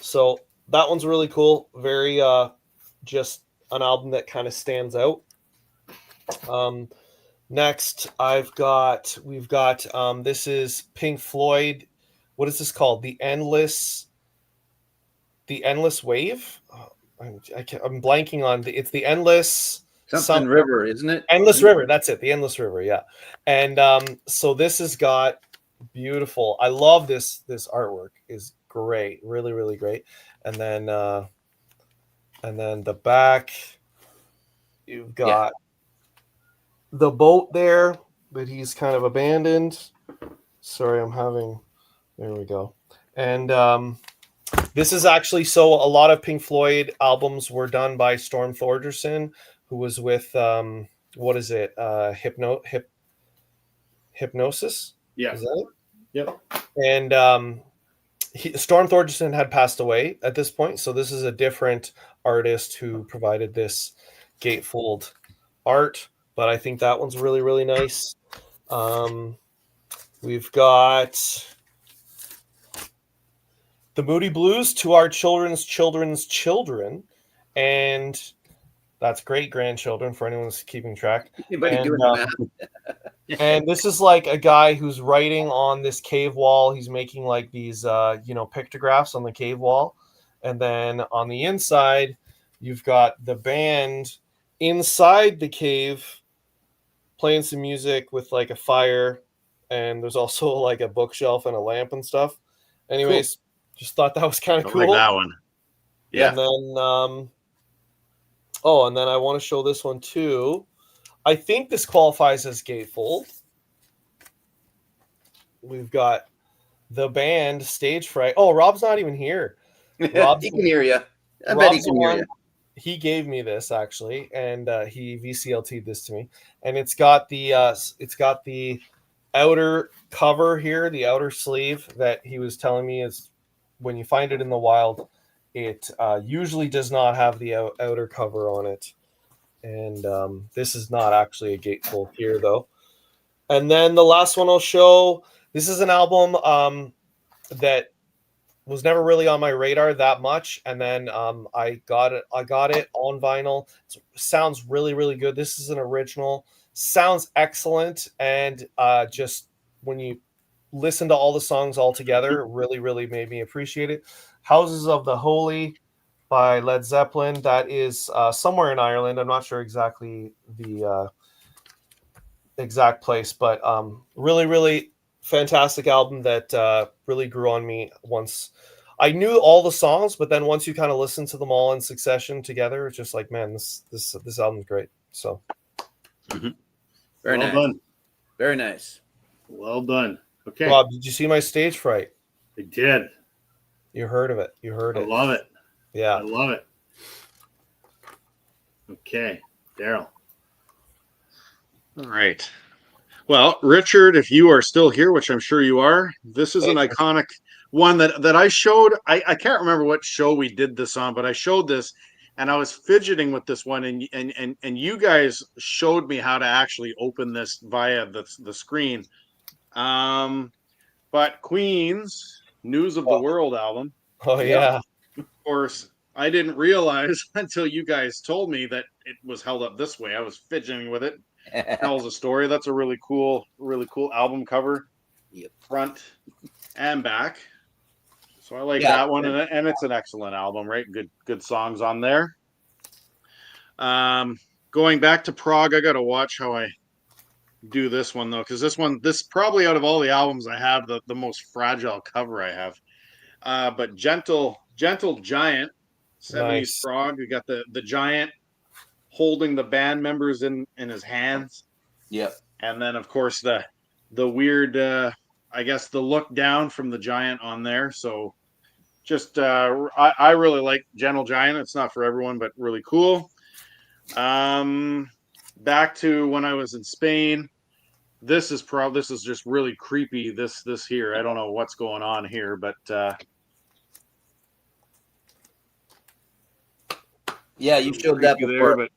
So that one's really cool. Very just an album that kind of stands out. Next, we've got this is Pink Floyd. What is this called? The Endless Wave. I'm blanking on it's the Endless something River, isn't it? Endless River. That's it. The Endless River. Yeah. And so this has got beautiful. I love this. This artwork is great. Really, really great. And then the back, you've got the boat there that he's kind of abandoned. Sorry, there we go. And this is actually, so a lot of Pink Floyd albums were done by Storm Thorgerson, who was with, what is it? Hypnosis? Yeah. Is that it? Yep. And Storm Thorgerson had passed away at this point. So this is a different artist who provided this gatefold art. But I think that one's really, really nice. We've got the Moody Blues, To Our Children's Children's Children, and that's great grandchildren for anyone who's keeping track. Anybody doing that? And this is like a guy who's writing on this cave wall. He's making like these, pictographs on the cave wall. And then on the inside, you've got the band inside the cave playing some music with like a fire. And there's also like a bookshelf and a lamp and stuff. Anyways, cool. Just thought that was kind of cool. Like that one. Yeah. And then, and then I want to show this one too. I think this qualifies as gatefold. We've got the band Stage Fright. Oh, Rob's not even here. He can hear you. I bet he can hear you. He gave me this actually, and he VCLT'd this to me. And it's got the outer cover here, the outer sleeve that he was telling me is when you find it in the wild, it usually does not have the outer cover on it. And this is not actually a gatefold here, though. And then the last one I'll show, this is an album that was never really on my radar that much. And then I got it on vinyl. It sounds really, really good. This is an original. Sounds excellent. And just when you listen to all the songs all together, really, really made me appreciate it. Houses of the Holy by Led Zeppelin. That is somewhere in Ireland. I'm not sure exactly the exact place, but really, really fantastic album that really grew on me once. I knew all the songs, but then once you kind of listen to them all in succession together, it's just like, man, this album's great. So Very Well nice. done. Very nice. Well done. Okay. Rob, did you see my stage fright? I did. You heard of it. You heard I it. love it. I Yeah. love it. Okay. Daryl. All right. Well, Richard, if you are still here, which I'm sure you are, this is an iconic one that I showed. I can't remember what show we did this on, but I showed this and I was fidgeting with this one, and you guys showed me how to actually open this via the screen. But Queen's News of the World album, Oh yeah. of course, I didn't realize until you guys told me that it was held up this way. I was fidgeting with it. Tells a story. That's a really cool album cover. Yep. Front and back. So I like Yeah. that one, and it's an excellent album, right? Good songs on there. Going back to Prague, I gotta watch how I do this one though, because this probably out of all the albums I have, the most fragile cover I have. But Gentle Giant, 70s Nice. Prague. We got the giant holding the band members in his hands. Yep. And then of course the weird I guess the look down from the giant on there. So just I really like Gentle Giant. It's not for everyone, but really cool. Back to when I was in Spain. This is just really creepy. This here. I don't know what's going on here, but Yeah, you showed that before. there, but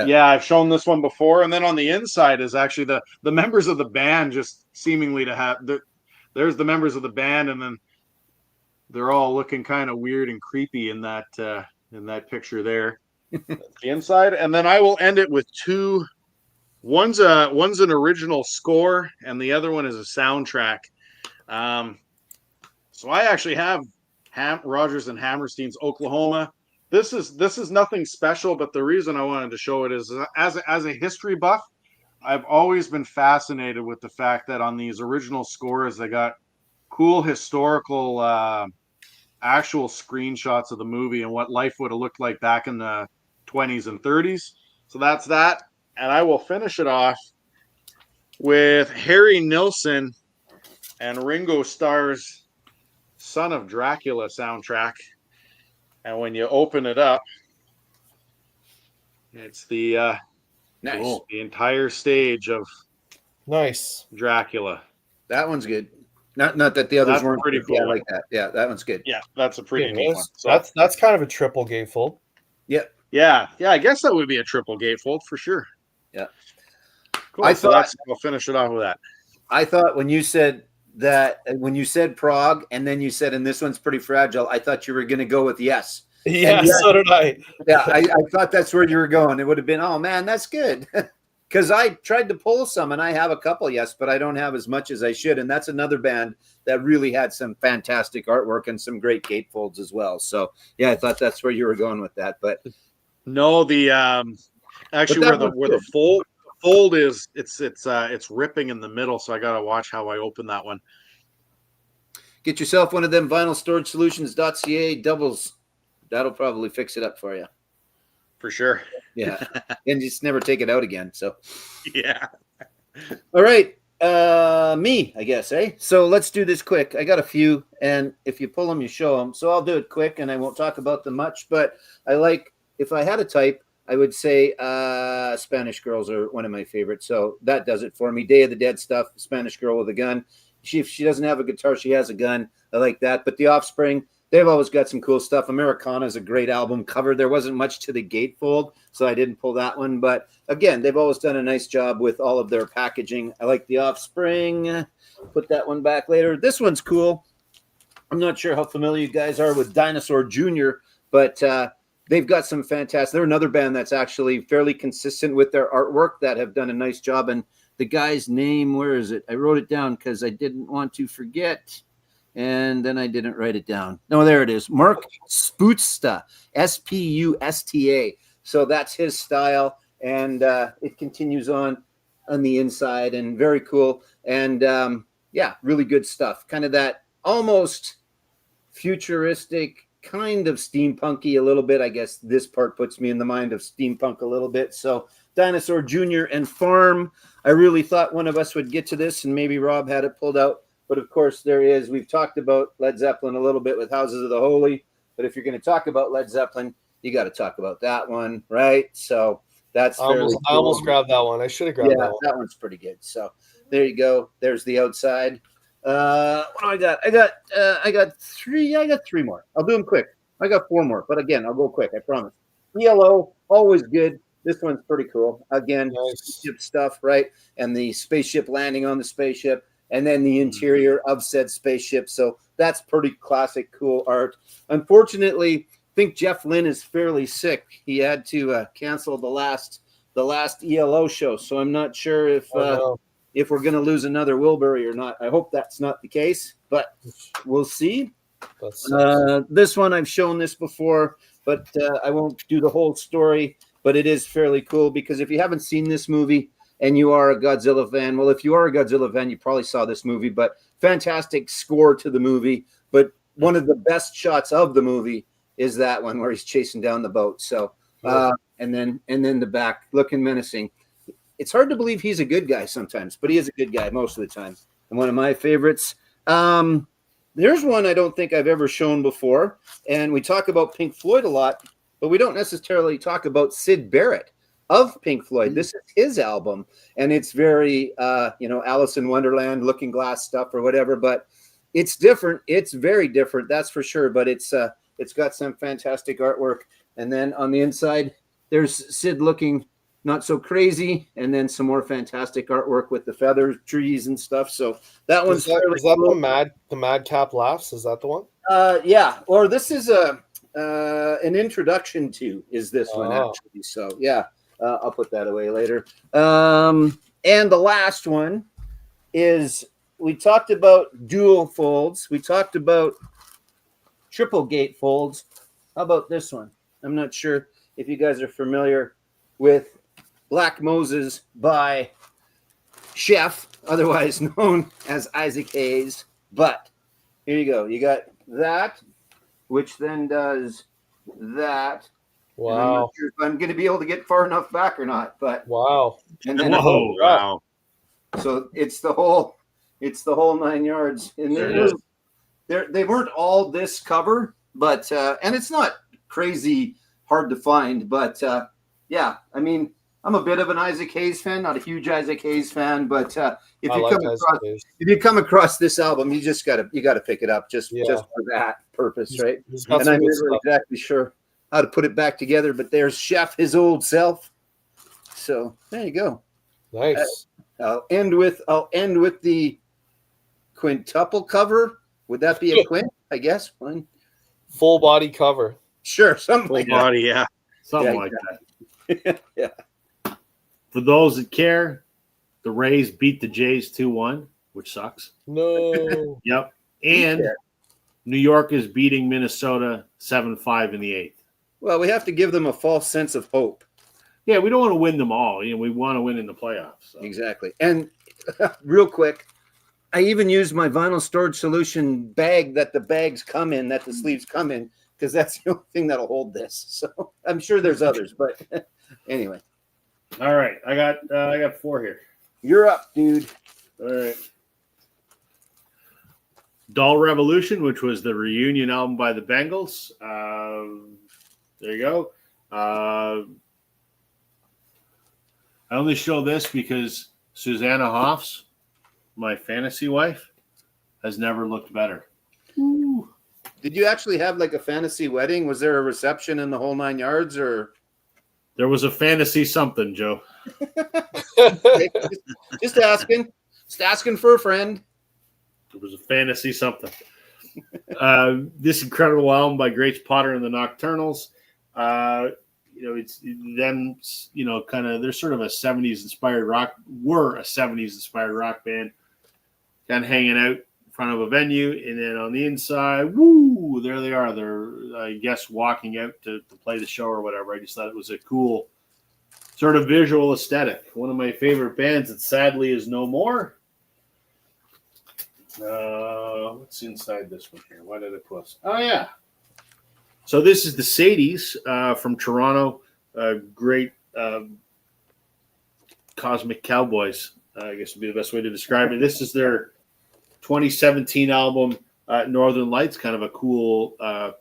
yeah, I've shown this one before. And then on the inside is actually the members of the band, just seemingly to have there's the members of the band, and then they're all looking kind of weird and creepy in that picture there. The inside, and then I will end it with two. One's an original score, and the other one is a soundtrack. So I actually have Rodgers and Hammerstein's Oklahoma. This is nothing special, but the reason I wanted to show it is as a history buff, I've always been fascinated with the fact that on these original scores they got cool historical actual screenshots of the movie and what life would have looked like back in the 20s and 30s. So that's that. And I will finish it off with Harry Nilsson and Ringo Starr's Son of Dracula soundtrack. And when you open it up, it's the Nice. the entire stage of Nice. Dracula. That one's good. Not that the others That's weren't pretty good. Yeah, I cool. like that. Yeah, that one's good. Yeah, that's a pretty neat one. So That's kind of a triple gatefold. Yep. yeah, I guess that would be a triple gatefold for sure. Yeah. Cool. I'll finish it off with that. I thought when you said Prague, and then you said, and this one's pretty fragile, I thought you were going to go with yes. Yeah, so did I. Yeah, I thought that's where you were going. It would have been, oh man, that's good. Because I tried to pull some, and I have a couple, yes, but I don't have as much as I should. And that's another band that really had some fantastic artwork and some great gatefolds as well. So yeah, I thought that's where you were going with that. But no, the actually where the fold is, it's ripping in the middle. So I got to watch how I open that one. get yourself one of them vinyl storage solutions.ca doubles. That'll probably fix it up for you. For sure. Yeah. And just never take it out again. So Yeah. all right. Me, I guess, eh? So let's do this quick. I got a few, and if you pull them, you show them. So I'll do it quick, and I won't talk about them much. But I like, if I had a type, I would say Spanish Girls are one of my favorites. So that does it for me. Day of the Dead stuff, Spanish Girl with a gun. If she doesn't have a guitar, she has a gun. I like that. But The Offspring, they've always got some cool stuff. Americana is a great album cover. There wasn't much to the gatefold, so I didn't pull that one. But again, they've always done a nice job with all of their packaging. I like The Offspring. Put that one back later. This one's cool. I'm not sure how familiar you guys are with Dinosaur Jr., but they've got some fantastic. They're another band that's actually fairly consistent with their artwork that have done a nice job. And the guy's name, where is it? I wrote it down because I didn't want to forget. And then I didn't write it down. No, there it is. Mark Sputsta, Spusta. So that's his style. And it continues on. on the inside, and very cool. And yeah, really good stuff. Kind of that almost futuristic, kind of steampunky a little bit. I guess this part puts me in the mind of steampunk a little bit. So Dinosaur Jr. and Farm. I really thought one of us would get to this, and maybe Rob had it pulled out. But of course, there is. We've talked about Led Zeppelin a little bit with Houses of the Holy. But if you're going to talk about Led Zeppelin, you got to talk about that one, right? So that's fairly I almost grabbed that one. I should have grabbed that one. that one's pretty good. So there you go. There's the outside. What do I got? I got three more. I'll do them quick. I got four more, but again, I'll go quick. I promise. ELO, always good. This one's pretty cool. Again, spaceship stuff, right? And the spaceship landing on the spaceship, and then the interior of said spaceship. So that's pretty classic, cool art. Unfortunately, I think Jeff Lynne is fairly sick. He had to cancel the last ELO show. So I'm not sure if we're going to lose another Wilbury or not. I hope that's not the case, but we'll see. This one, I've shown this before, but I won't do the whole story, but it is fairly cool because if you haven't seen this movie and you are a Godzilla fan, well, if you are a Godzilla fan, you probably saw this movie, but fantastic score to the movie. But one of the best shots of the movie is that one where he's chasing down the boat. So, and then the back looking menacing. It's hard to believe he's a good guy sometimes, but he is a good guy most of the time. And one of my favorites. There's one I don't think I've ever shown before. And we talk about Pink Floyd a lot, but we don't necessarily talk about Syd Barrett of Pink Floyd. This is his album, and it's very, Alice in Wonderland, Looking Glass stuff or whatever, but it's different. It's very different, that's for sure, but it's got some fantastic artwork. And then on the inside, there's Syd looking not so crazy, and then some more fantastic artwork with the feather trees and stuff. So that one's is that cool. The Madcap Laughs? Is that the one? Yeah. Or this is an introduction to this one actually. So yeah, I'll put that away later. And the last one is we talked about dual folds. We talked about triple gatefolds. How about this one? I'm not sure if you guys are familiar with Black Moses by Chef, otherwise known as Isaac Hayes. But here you go. You got that, which then does that. Wow. I'm not sure if I'm going to be able to get far enough back or not, but wow. And then wow. So it's the whole 9 yards. And they weren't all this cover, but and it's not crazy hard to find, but yeah, I mean, I'm a bit of an Isaac Hayes fan, not a huge Isaac Hayes fan, but if you come across this album, you gotta pick it up just for that purpose, right? And I'm not exactly sure how to put it back together, but there's Chef, his old self. So there you go. Nice. I'll end with the quintuple cover. Would that be a quint? I guess one full body cover. Sure, something like that. Yeah, something like that. Yeah. For those that care, the Rays beat the Jays 2-1, which sucks. No. Yep. And New York is beating Minnesota 7-5 in the 8th. Well, we have to give them a false sense of hope. Yeah, we don't want to win them all. We want to win in the playoffs. So. Exactly. And real quick, I even used my vinyl storage solution bag that the bags come in, that the sleeves come in, because that's the only thing that'll hold this. So I'm sure there's others, but anyway. All right, I got 4 here. You're up, dude. All right. Doll Revolution, which was the reunion album by the Bengals. There you go. I only show this because Susanna Hoffs, my fantasy wife, has never looked better. Ooh. Did you actually have like a fantasy wedding? Was there a reception in the whole 9 yards, or? There was a fantasy something, Joe. just asking for a friend. There was a fantasy something. This incredible album by Grace Potter and the Nocturnals. It's them, kind of, they're sort of a 70s inspired rock, were a 70s inspired rock band, kind of hanging out in front of a venue. And then on the inside, woo, there they are. They're, I guess, walking out to play the show or whatever. I just thought it was a cool sort of visual aesthetic. One of my favorite bands that sadly is no more. What's inside this one here? Why did I plus? Oh, yeah. So this is the Sadies from Toronto. Great Cosmic Cowboys, I guess would be the best way to describe it. This is their 2017 album, Northern Lights. Kind of a cool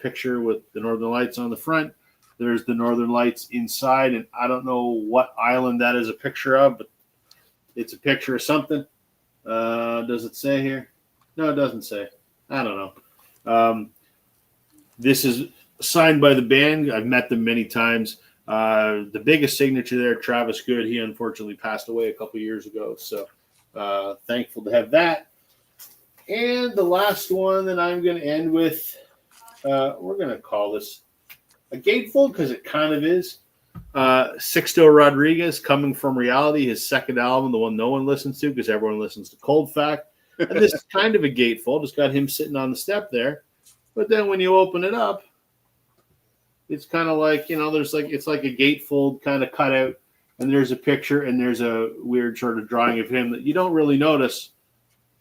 picture with the Northern Lights on the front. There's the Northern Lights inside, and I don't know what island that is a picture of, but it's a picture of something. Does it say here? No, it doesn't say. I don't know. This is signed by the band. I've met them many times. The biggest signature there, Travis Good. He unfortunately passed away a couple years ago, so thankful to have that. And the last one that I'm going to end with, we're going to call this a gatefold because it kind of is. Sixto Rodriguez, Coming From Reality, his second album, the one no one listens to because everyone listens to Cold Fact. And this is kind of a gatefold. It's got him sitting on the step there. But then when you open it up, it's kind of like, it's like a gatefold kind of cutout. And there's a picture and there's a weird sort of drawing of him that you don't really notice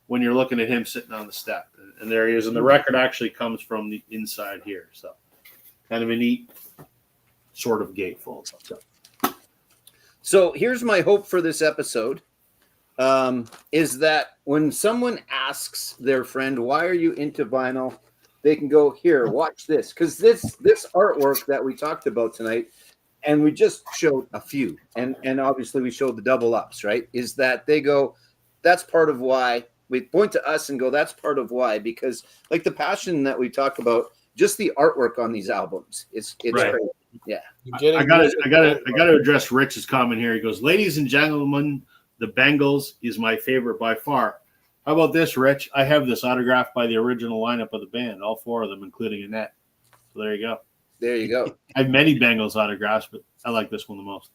when you're looking at him sitting on the step. And there he is. And the record actually comes from the inside here. So kind of a neat sort of gatefold. So here's my hope for this episode, is that when someone asks their friend, why are you into vinyl? They can go, here, watch this. Because this artwork that we talked about tonight, and we just showed a few, and obviously we showed the double ups, right? Is that they go, that's part of why. We point to us and go, that's part of why. Because like the passion that we talk about, just the artwork on these albums, it's right. Crazy. Yeah. I gotta address Rich's comment here. He goes, ladies and gentlemen, the Bengals is my favorite by far. How about this, Rich? I have this autographed by the original lineup of the band, all four of them, including Annette. So there you go. There you go. I have many Bengals autographs, but I like this one the most.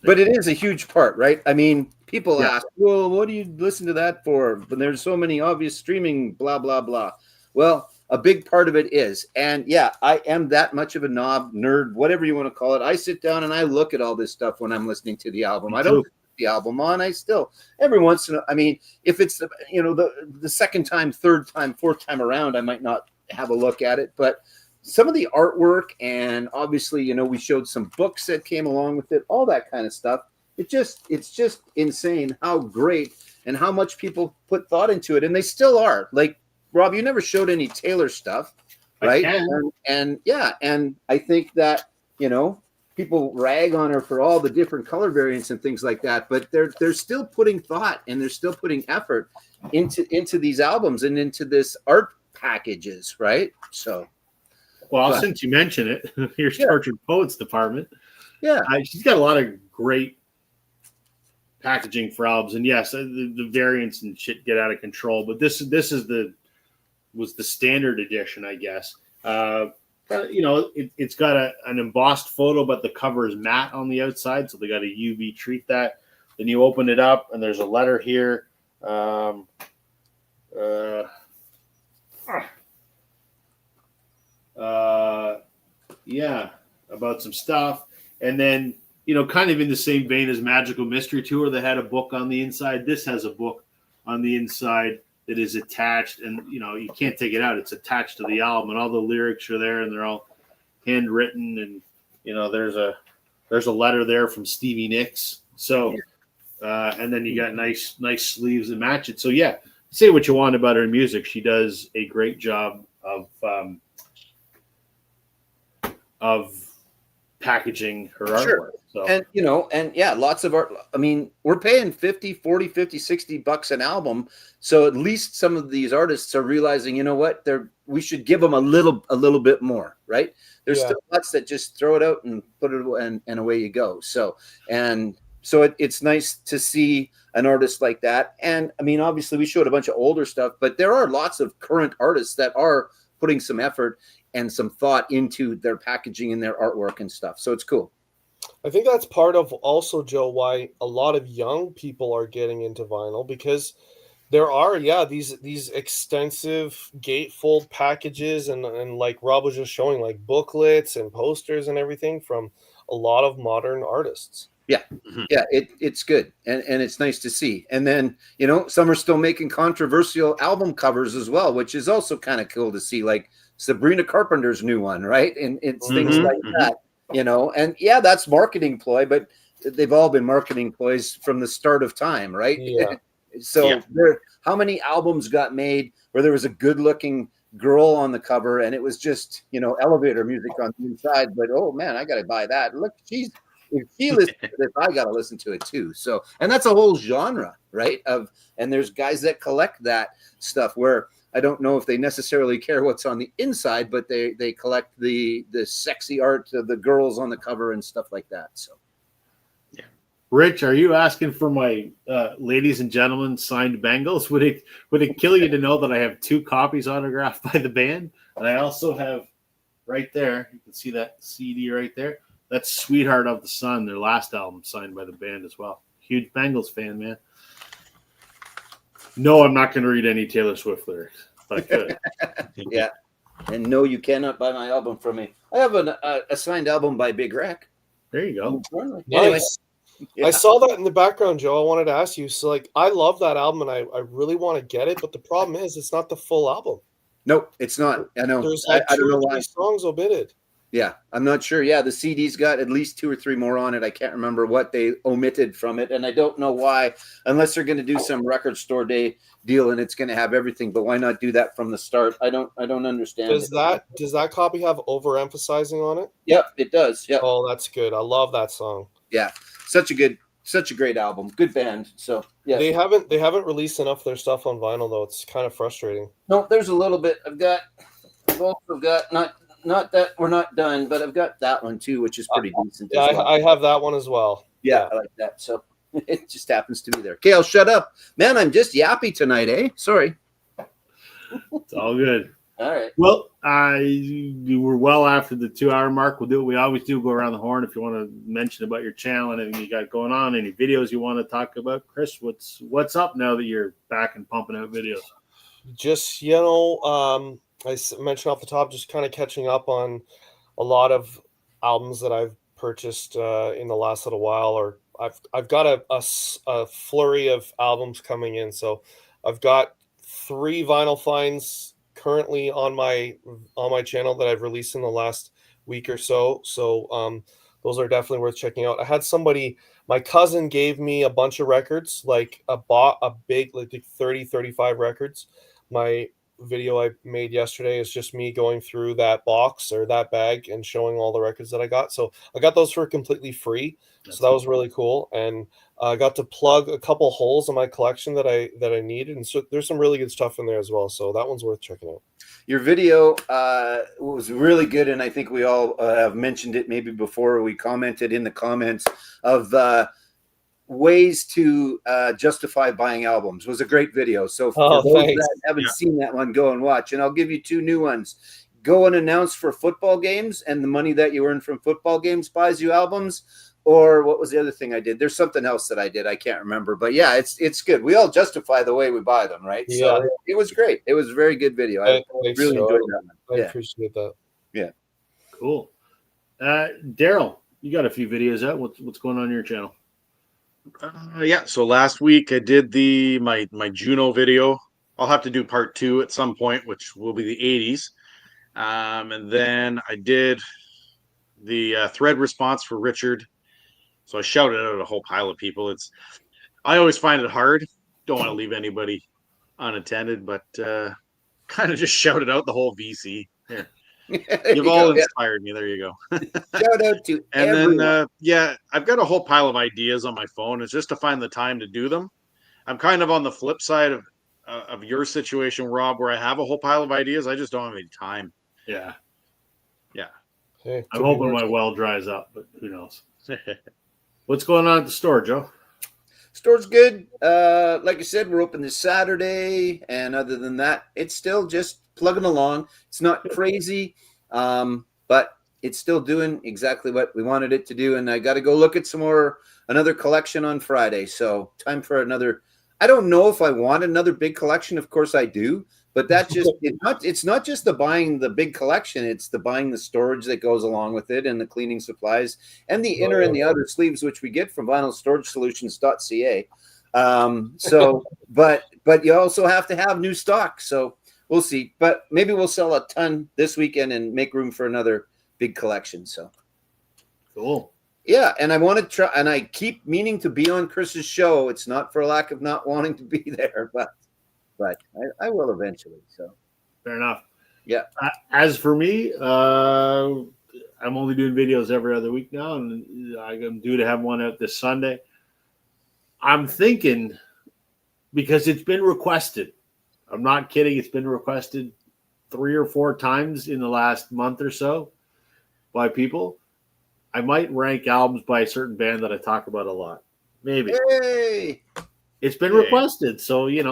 But it is a huge part, right? I mean, people ask, well, what do you listen to that for? But there's so many obvious streaming, blah, blah, blah. Well, a big part of it is. And yeah, I am that much of a knob, nerd, whatever you want to call it. I sit down and I look at all this stuff when I'm listening to the album. I don't put the album on. I still, every once in a while, I mean, if it's, the second time, third time, fourth time around, I might not have a look at it. But some of the artwork, and obviously, we showed some books that came along with it, all that kind of stuff. It's just insane how great and how much people put thought into it. And they still are. Like, Rob, you never showed any Taylor stuff, right? And I think that, people rag on her for all the different color variants and things like that, but they're still putting thought and they're still putting effort into these albums and into this art packages, right? So, well, since you mention it, here's Tortured Poets Department. Yeah, she's got a lot of great packaging for albums, and yes, the variants and shit get out of control. But this was the standard edition, I guess. It's got an embossed photo, but the cover is matte on the outside, so they got a UV treat that. Then you open it up, and there's a letter here. About some stuff. And then, kind of in the same vein as Magical Mystery Tour, they had a book on the inside. This has a book on the inside that is attached, and you can't take it out. It's attached to the album, and all the lyrics are there, and they're all handwritten. And there's a letter there from Stevie Nicks. So, and then you got nice sleeves that match it. So yeah, say what you want about her music, she does a great job of packaging her artwork. So. And lots of art. I mean, we're paying $50, $40, $50, $60 an album. So at least some of these artists are realizing, we should give them a little bit more, right? There's still lots that just throw it out and put it away and away you go. So, it's nice to see an artist like that. And I mean, obviously we showed a bunch of older stuff, but there are lots of current artists that are putting some effort and some thought into their packaging and their artwork and stuff. So it's cool. I think that's part of also, Joe, why a lot of young people are getting into vinyl, because There are, yeah, these extensive gatefold packages and like Rob was just showing, like booklets and posters and everything from a lot of modern artists. Yeah. Mhm. Yeah, it's good. And it's nice to see. And then, you know, some are still making controversial album covers as well, which is also kind of cool to see, like Sabrina Carpenter's new one, right? And it's things Mhm, like mhm. that, you know. And yeah, that's marketing ploy, but they've all been marketing ploys from the start of time, right? Yeah. So Yeah. how many albums got made where there was a good looking girl on the cover and it was just, you know, elevator music on the inside, but oh man, I gotta buy that. Look, if she listens to this, I gotta listen to it too. So, and that's a whole genre, right? And there's guys that collect that stuff where I don't know if they necessarily care what's on the inside, but they collect the sexy art of the girls on the cover and stuff like that. So Rich, are you asking for my ladies and gentlemen signed bangles? Would it kill you to know that I have 2 copies autographed by the band, and I also have right there. You can see that CD right there. That's "Sweetheart of the Sun," their last album, signed by the band as well. Huge Bengals fan, man. No, I'm not going to read any Taylor Swift lyrics, but I could. yeah. And no, you cannot buy my album from me. I have a signed album by Big Rack. There you go. Anyway, Nice. yeah. I saw that in the background, Joe. I wanted to ask you. So, like, I love that album, and I really want to get it, but the problem is, it's not the full album. Nope, it's not. I know. There's like I don't 2 know or why. 3 songs omitted. Yeah, I'm not sure. Yeah, the CD's got at least 2 or 3 more on it. I can't remember what they omitted from it, and I don't know why. Unless they're going to do some record store day deal, and it's going to have everything. But why not do that from the start? I don't understand. Does that copy have overemphasizing on it? Yep, it does. Yep. Oh, that's good. I love that song. Yeah, such a great album. Good band. So yeah, They haven't released enough of their stuff on vinyl though. It's kind of frustrating. no, there's a little bit. I've also got not that we're not done, but I've got that one too, which is pretty decent. Yeah, as well. I have that one as well. Yeah, I like that. So it just happens to be there. Okay, I'll shut up. Man, I'm just yappy tonight, eh? Sorry. It's all good. All right. Well, you were well after the 2-hour mark. We'll do what we always do, go around the horn. If you want to mention about your channel and anything you got going on, any videos you want to talk about, Chris, what's up now that you're back and pumping out videos? Just, I mentioned off the top, just kind of catching up on a lot of albums that I've purchased in the last little while, or I've got a flurry of albums coming in. So I've got 3 vinyl finds currently on my channel that I've released in the last week or so. So those are definitely worth checking out. I had my cousin gave me a bunch of records, like a big, like 30, 35 records. My video I made yesterday is just me going through that box or that bag and showing all the records that I got. So I got those for completely free. So that was really cool. And I got to plug a couple holes in my collection that I needed. And so there's some really good stuff in there as well. So that one's worth checking out. Your video was really good, and I think we all have mentioned it maybe before. We commented in the comments of ways to justify buying albums. It was a great video. So for those thanks. that haven't seen that one, go and watch. And I'll give you 2 new ones. Go and announce for football games, and the money that you earn from football games buys you albums. Or what was the other thing I did? There's something else that I did. I can't remember. But yeah, it's good. We all justify the way we buy them, right? Yeah. So it was great. It was a very good video. I really enjoyed that one. I appreciate that. Yeah. Cool. Daryl, you got a few videos out. What's going on your channel? Yeah. So last week I did my Juno video. I'll have to do part 2 at some point, which will be the 80s. And then I did the thread response for Richard. So I shouted out a whole pile of people. I always find it hard. Don't want to leave anybody unattended, but kind of just shouted out the whole VC. Here. You've all inspired me. There you go. Shout out to and everyone. then I've got a whole pile of ideas on my phone. It's just to find the time to do them. I'm kind of on the flip side of your situation, Rob, where I have a whole pile of ideas. I just don't have any time. Yeah. Hey, I'm hoping my well dries up, but who knows? What's going on at the store, Joe? Store's good. Like I said, we're open this Saturday, and other than that, it's still just plugging along. It's not crazy, but it's still doing exactly what we wanted it to do. And I got to go look at another collection on Friday. So time for another I don't know if I want another big collection. Of course I do, but it's not just the buying the big collection. It's the buying the storage that goes along with it and the cleaning supplies and the inner and the outer sleeves, which we get from vinylstoragesolutions.ca. But you also have to have new stock. So we'll see, but maybe we'll sell a ton this weekend and make room for another big collection. So Cool. yeah, and I want to try, and I keep meaning to be on Chris's show. It's not for lack of not wanting to be there, but I will eventually. So Fair enough. yeah. As for me, I'm only doing videos every other week now, and I'm due to have one out this Sunday. I'm thinking, because it's been requested. I'm not kidding. It's been requested 3 or 4 times in the last month or so by people. I might rank albums by a certain band that I talk about a lot. Maybe. Hey, It's been requested, so you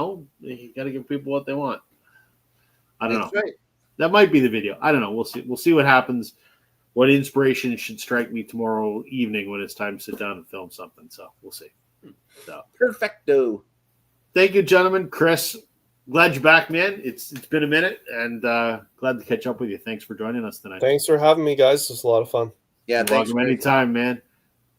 got to give people what they want. I don't know. right. That might be the video. I don't know. We'll see. We'll see what happens. What inspiration should strike me tomorrow evening when it's time to sit down and film something. So we'll see. So Perfecto. thank you, gentlemen. Chris, glad you're back, man. It's been a minute, and glad to catch up with you. Thanks for joining us tonight. Thanks for having me, guys. It was a lot of fun. Yeah, You're thanks. welcome anytime, man.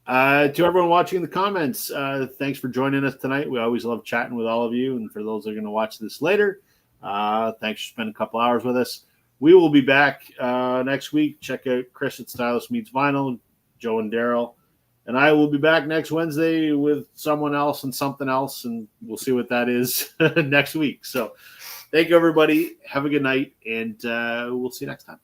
To everyone watching in the comments, thanks for joining us tonight. We always love chatting with all of you. And for those that are going to watch this later, thanks for spending a couple hours with us. We will be back next week. Check out Chris at Stylist Meets Vinyl, Joe and Daryl. And I will be back next Wednesday with someone else and something else. And we'll see what that is next week. So thank you, everybody. Have a good night. And we'll see you next time.